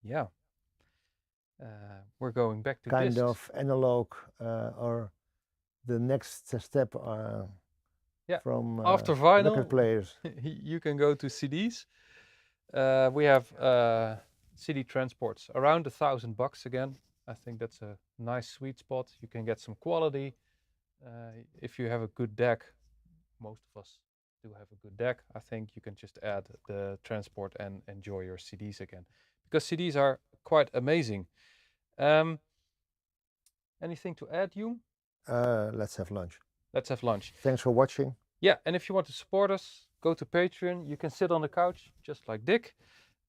Yeah. We're going back to kind discs. of analog or the next step from after vinyl record players. You can go to CDs. We have CD Transports around $1,000 again. I think that's a nice sweet spot. You can get some quality. If you have a good deck, most of us do have a good deck, I think you can just add the transport and enjoy your CDs again, because CDs are quite amazing. Anything to add, Jung? Let's have lunch. Let's have lunch. Thanks for watching. Yeah, and if you want to support us, go to Patreon. You can sit on the couch just like Dick,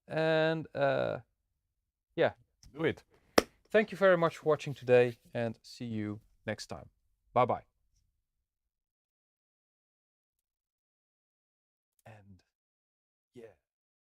and yeah, Do it. Thank you very much for watching today, and see you next time. Bye bye. And yeah.